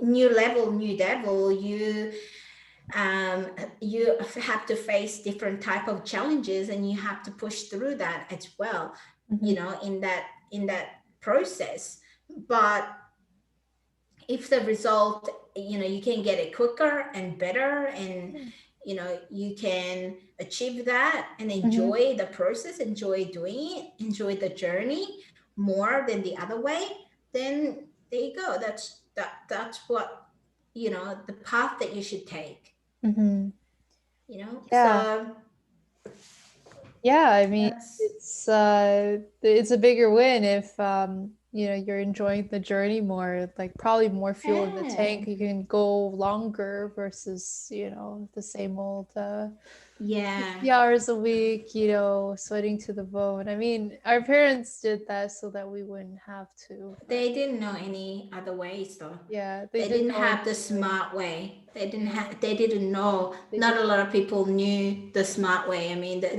new level, new devil, you have to face different type of challenges, and you have to push through that as well, Mm-hmm. in that process. But if the result, you can get it quicker and better, and you can achieve that and Mm-hmm. enjoy the process, enjoy doing it, enjoy the journey more than the other way, then there you go. That's what, the path that you should take, Mm-hmm. Yeah. so Yeah, I mean, that's it's a bigger win if you're enjoying the journey more, like probably more fuel in the yeah, tank. You can go longer versus, the same old yeah. 60 hours a week, sweating to the bone. I mean, our parents did that so that we wouldn't have to, but They didn't know any other ways though. yeah, they They didn't didn't know any have the other way. smart way. They didn't Yeah, have. They didn't know. they Not did. a lot of people knew the smart way. I mean, Right.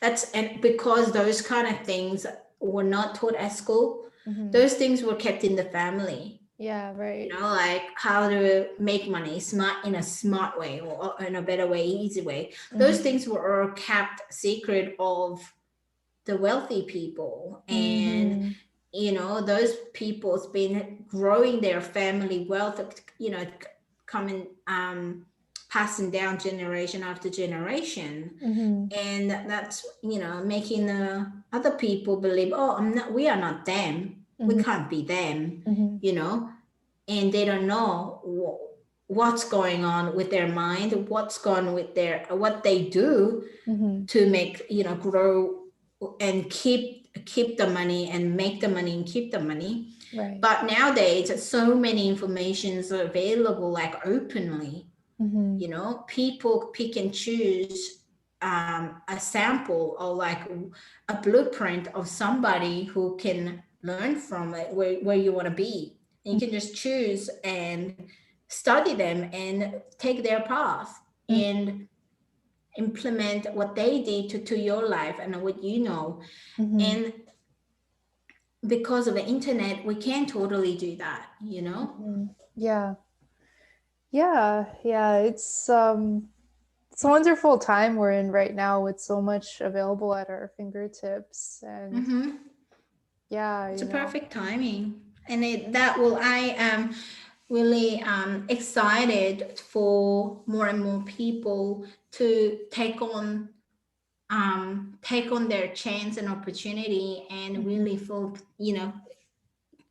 that's and because those kind of things were not taught at school, Mm-hmm. those things were kept in the family. Yeah, right. Like how to make money smart in a smart way, or in a better way, easy way. Those Mm-hmm. things were all kept secret of the wealthy people, and Mm-hmm. those people's been growing their family wealth, coming, passing down generation after generation, Mm-hmm. and that's, making other people believe, oh, we are not them, we Mm-hmm. can't be them, Mm-hmm. and they don't know what's going on with their mind, what's going on with what they do Mm-hmm. to make, grow and keep the money, and make the money and keep the money. Right. But nowadays so many informations are available, like openly. Mm-hmm. People pick and choose, a sample, or like a blueprint of somebody who can learn from it, where you want to be, and you can just choose and study them and take their path, and implement what they did to your life and what Mm-hmm. and because of the internet we can totally do that. Mm-hmm. Yeah. Yeah. It's a wonderful time we're in right now with so much available at our fingertips. And Mm-hmm. yeah, It's a perfect timing, and that will I am really excited for more and more people to take on their chance and opportunity, and Mhm. really full,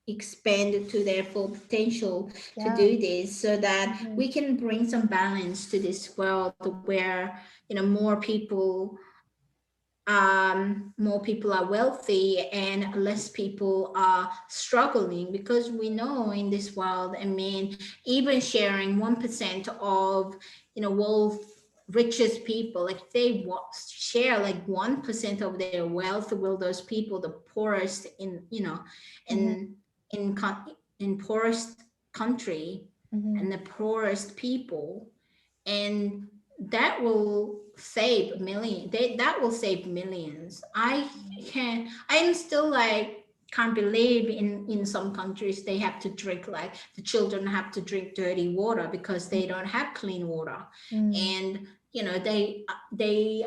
expand to their full potential to Yeah. do this, so that Mhm. we can bring some balance to this world, where more people are wealthy and less people are struggling, because we know in this world, I mean, even sharing 1% of wealth, richest people, like they share like 1% of their wealth, will those people, the poorest in Mhm. in in poorest country, Mhm. and the poorest people, and that will save that will save millions. I'm still like, can't believe in some countries they have to drink, like the children have to drink dirty water because they don't have clean water, Mhm. and they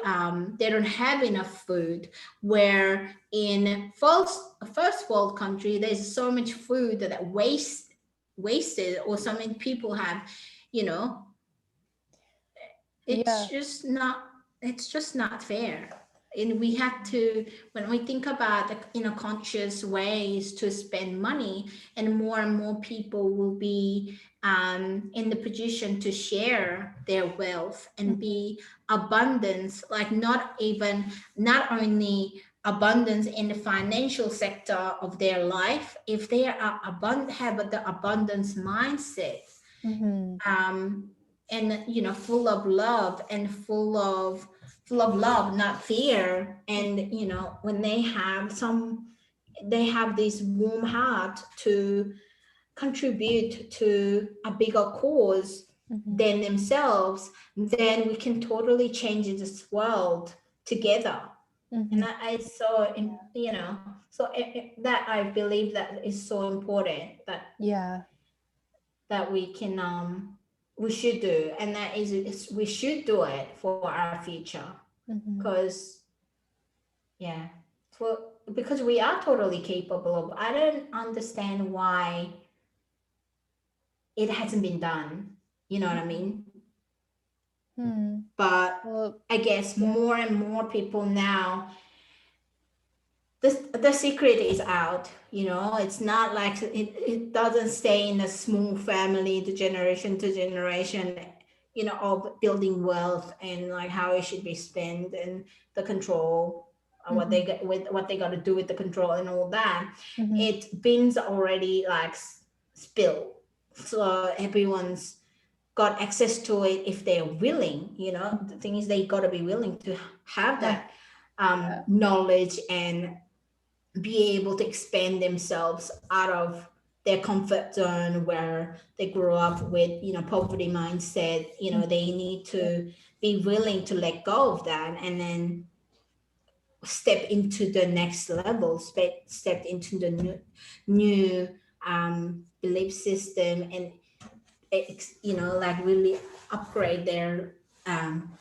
don't have enough food, where in first world country there's so much food that wasted, or so many people have, you know it's Yeah. just not it's just not fair. And we have to, when we think about the conscious ways to spend money, and more people will be in the position to share their wealth and Mhm. be abundance, like not only abundance in the financial sector of their life, if they are have the abundance mindset, Mhm. um, and full of love, and full of love, not fear. And when they have this warm heart to contribute to a bigger cause Mhm. than themselves, then we can totally change this world together. And Mhm. I saw in, so that I believe that is so important, that Yeah. that we should do, and that is we should do it for our future, because yeah, for because we are totally capable of. I don't understand why it hasn't been done. You know what I mean? But Well, I guess yeah. more and more people now, the secret is out. It's not like it doesn't stay in a small family, the generation to generation, of building wealth and like how it should be spent and the control, what they get with what they got to do with the control and all that. It bins already like spilled, so everyone's got access to it if they're willing. The thing is, they got to be willing to have that knowledge and be able to expand themselves out of their comfort zone where they grew up with poverty mindset. They need to be willing to let go of that and then step into the next level, step into the new belief system, and like really upgrade their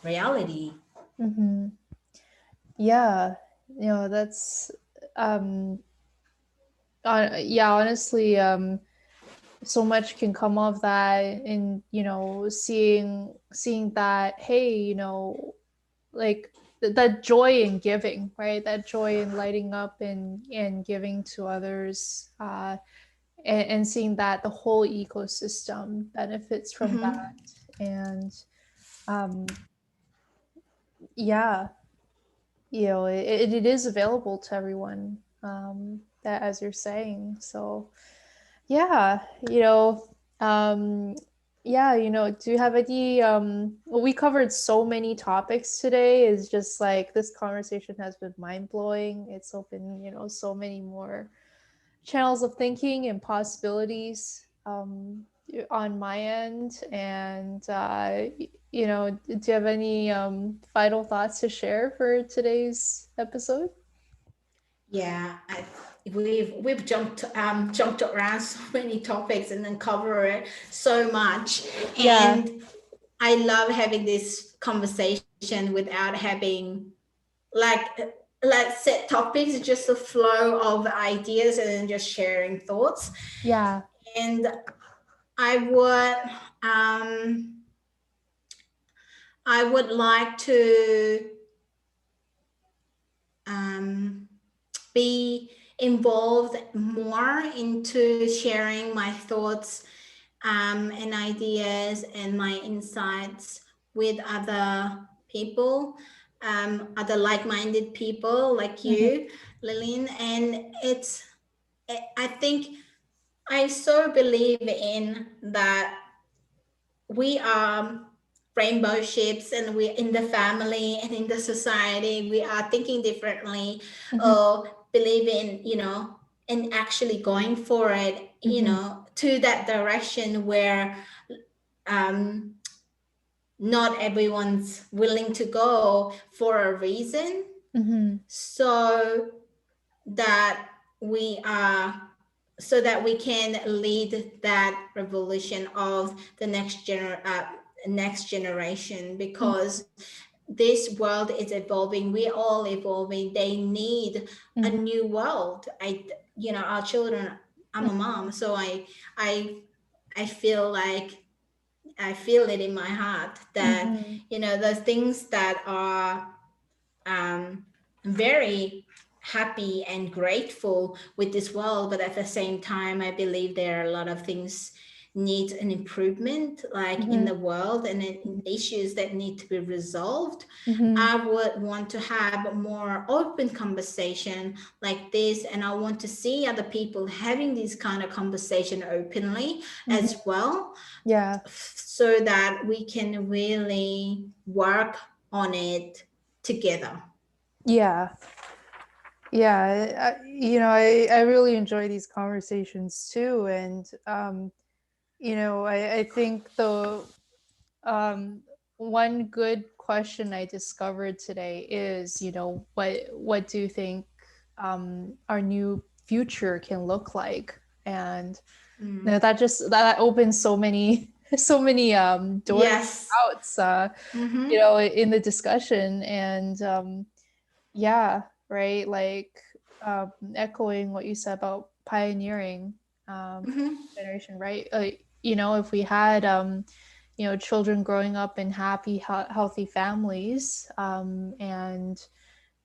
reality. Yeah, that's yeah, honestly, so much can come of that, and seeing that, hey, like that joy in giving, right? That joy in lighting up and giving to others, and seeing that the whole ecosystem benefits from that. And yeah, it is available to everyone, that, as you're saying. So yeah, yeah, do you have any well, we covered so many topics today. It's just like this conversation has been mind-blowing. It's opened, so many more channels of thinking and possibilities, on my end. And do you have any final thoughts to share for today's episode? Yeah, we've jumped around so many topics and then covered so much. Yeah. And I love having this conversation without having like set topics, just a flow of ideas and then just sharing thoughts. Yeah. And I would I would like to be involved more into sharing my thoughts and ideas and my insights with other people, other like-minded people like you, Lillian. And I think I so believe in that we are rainbow ships, and we in the family and in the society we are thinking differently, or believe in and actually going for it, to that direction where not everyone's willing to go for a reason, so that we are so that we can lead that revolution of the next generation, because this world is evolving. We're all evolving. They need a new world. Our children, I'm a mom, so I feel like I feel it in my heart that the things that are very happy and grateful with this world, but at the same time I believe there are a lot of things need an improvement, like in the world, and issues that need to be resolved. I would want to have more open conversation like this, and I want to see other people having this kind of conversation openly as well. Yeah. So that we can really work on it together. Yeah. Yeah. I really enjoy these conversations too. And, I think the one good question I discovered today is, what do you think our new future can look like? And No, that opens so many doors, Yes. outs, Mm-hmm. in the discussion. And yeah, right, like echoing what you said about pioneering Mm-hmm. generation, right? If we had children growing up in happy, healthy families, and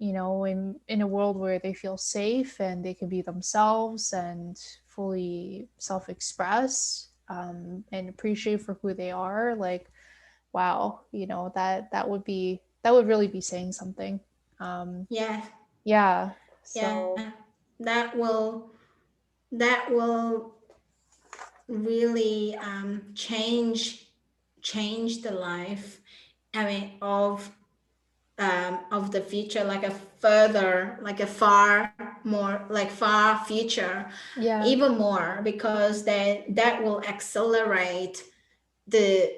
in a world where they feel safe and they can be themselves and fully self-express, and appreciate for who they are, like, wow, that would really be saying something. um Yeah. yeah, Yeah. so That will that will really change the life, I mean, of the future, like a further, like a far more, like far future, yeah. even more, because that will accelerate the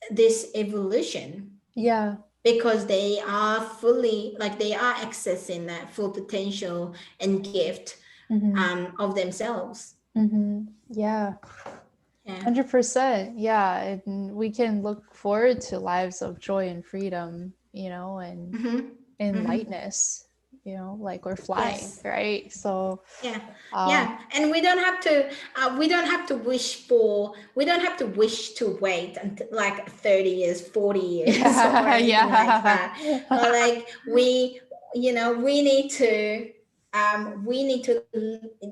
this evolution, Yeah. because they are fully, like they are accessing that full potential and gift Mm-hmm. of themselves. Mm-hmm. Yeah. Yeah. 100%. Yeah. And we can look forward to lives of joy and freedom, and Mm-hmm. in Mm-hmm. lightness, like we're flying, Yes. right? So, Yeah. um, Yeah. And we don't have to wish to wait until like 30 years, 40 years or yeah, anything like yeah. that. But like we need to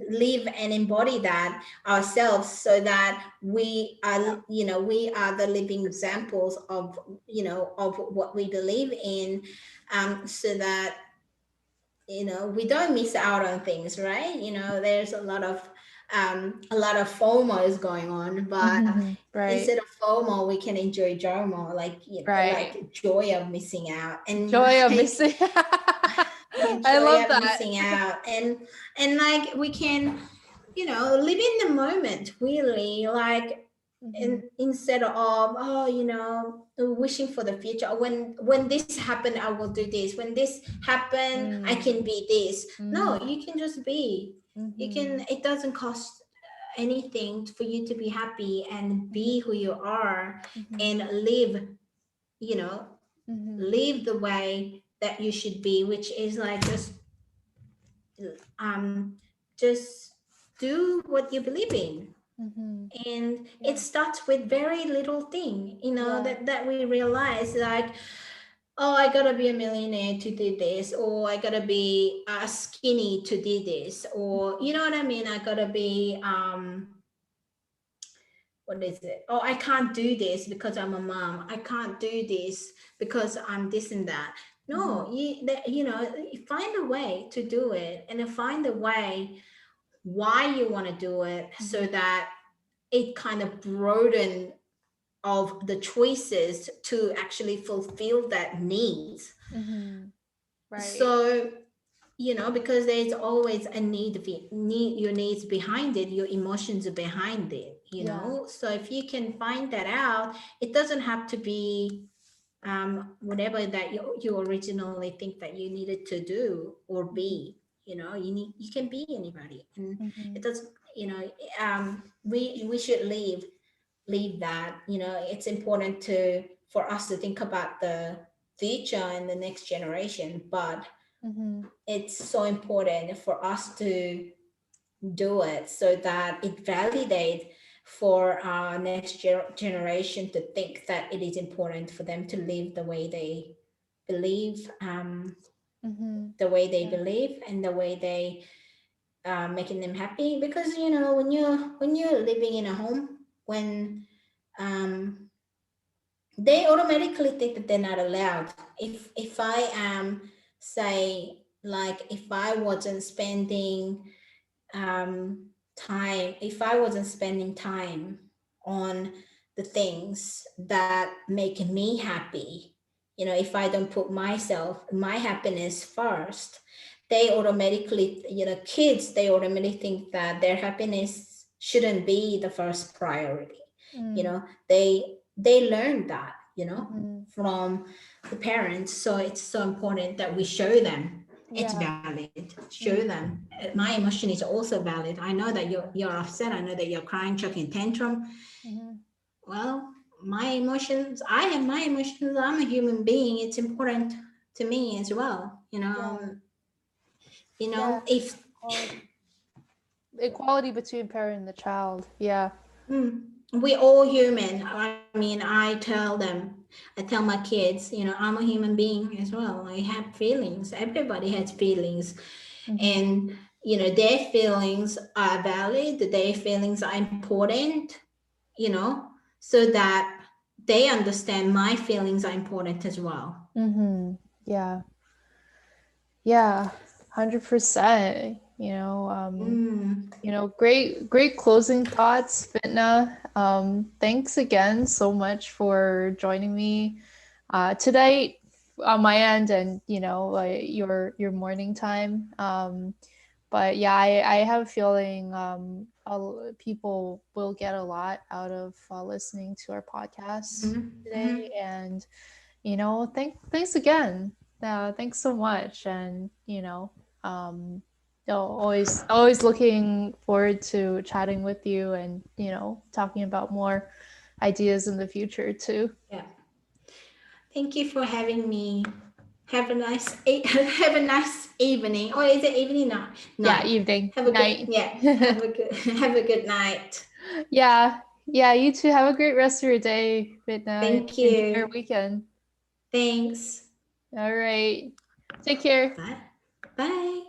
live and embody that ourselves, so that we are the living examples of what we believe in, so that we don't miss out on things, right? There's a lot of FOMO is going on, but Right, instead of FOMO we can enjoy JOMO, like right. like joy of missing out, and Joy of like missing. I joy love of that. missing out, and like we can live in the moment, really, like, Mhm. and instead of wishing for the future, when this happened I will do this, when this happened I Mm, can be this. No, mhm, you can just be. mhm, It doesn't cost anything for you to be happy and mhm, be who you are, mhm, and live, you know mhm, live the way that you should be, which is like um just do what you believe in. mhm. And it Yeah, starts with very little thing, yeah. that we realize, like, oh, I gotta be a millionaire to do this, or I gotta be skinny to do this, or you know what I mean, I gotta be what is it, oh, I can't do this because I'm a mom, I can't do this because I'm this and that. Mhm, No, you find a way to do it, and then find a way why you want to do it, so mhm, that it kind of broaden of the choices to actually fulfill that needs. mhm. Right. So, because there's always a need your needs behind it, your emotions are behind it, Yeah. so if you can find that out, it doesn't have to be whatever that you originally think that you needed to do or Mhm, be. You can be anybody, and it mhm, doesn't. We should leave that. It's important for us to think about the future and the next generation, but mhm, it's so important for us to do it, so that it validates for our next generation to think that it is important for them to live the way they believe, mhm. Yeah. and the way they making them happy. Because when you're living in a home, when um, they automatically think that they're not allowed. If I am, say, like, if I wasn't spending time, if I wasn't spending time on the things that make me happy, if I don't put my happiness first, they automatically, kids, they automatically think that their happiness shouldn't be the first priority. Mm, They learn that, mhm, from the parents. So it's so important that we show them. it's valid. Show them my emotion is also valid. I know that you're upset. I know that you're crying, chucking tantrum. Well, my emotions, I have my emotions. I'm a human being. It's important to me as well. If equality between parent and the child. Yeah. we all human. I mean, I tell my kids, I'm a human being as well. I have feelings. Everybody has feelings. And their feelings are valid, their feelings are important, so that they understand my feelings are important as well. Yeah. 100%. Great closing thoughts, Bitna. Thanks again so much for joining me today on my end, and your morning time. But yeah, I have a feeling people will get a lot out of listening to our podcast today. And thanks again. Thanks so much. And always looking forward to chatting with you and talking about more ideas in the future too. Yeah. Thank you for having me. Have a nice evening. Or is it evening? No, Yeah, evening. Have a night. good have a good night. Yeah. You too. Have a great rest of your day, Bitna. Thank you. Enjoy your weekend. Thanks. All right. Take care. Bye. Bye.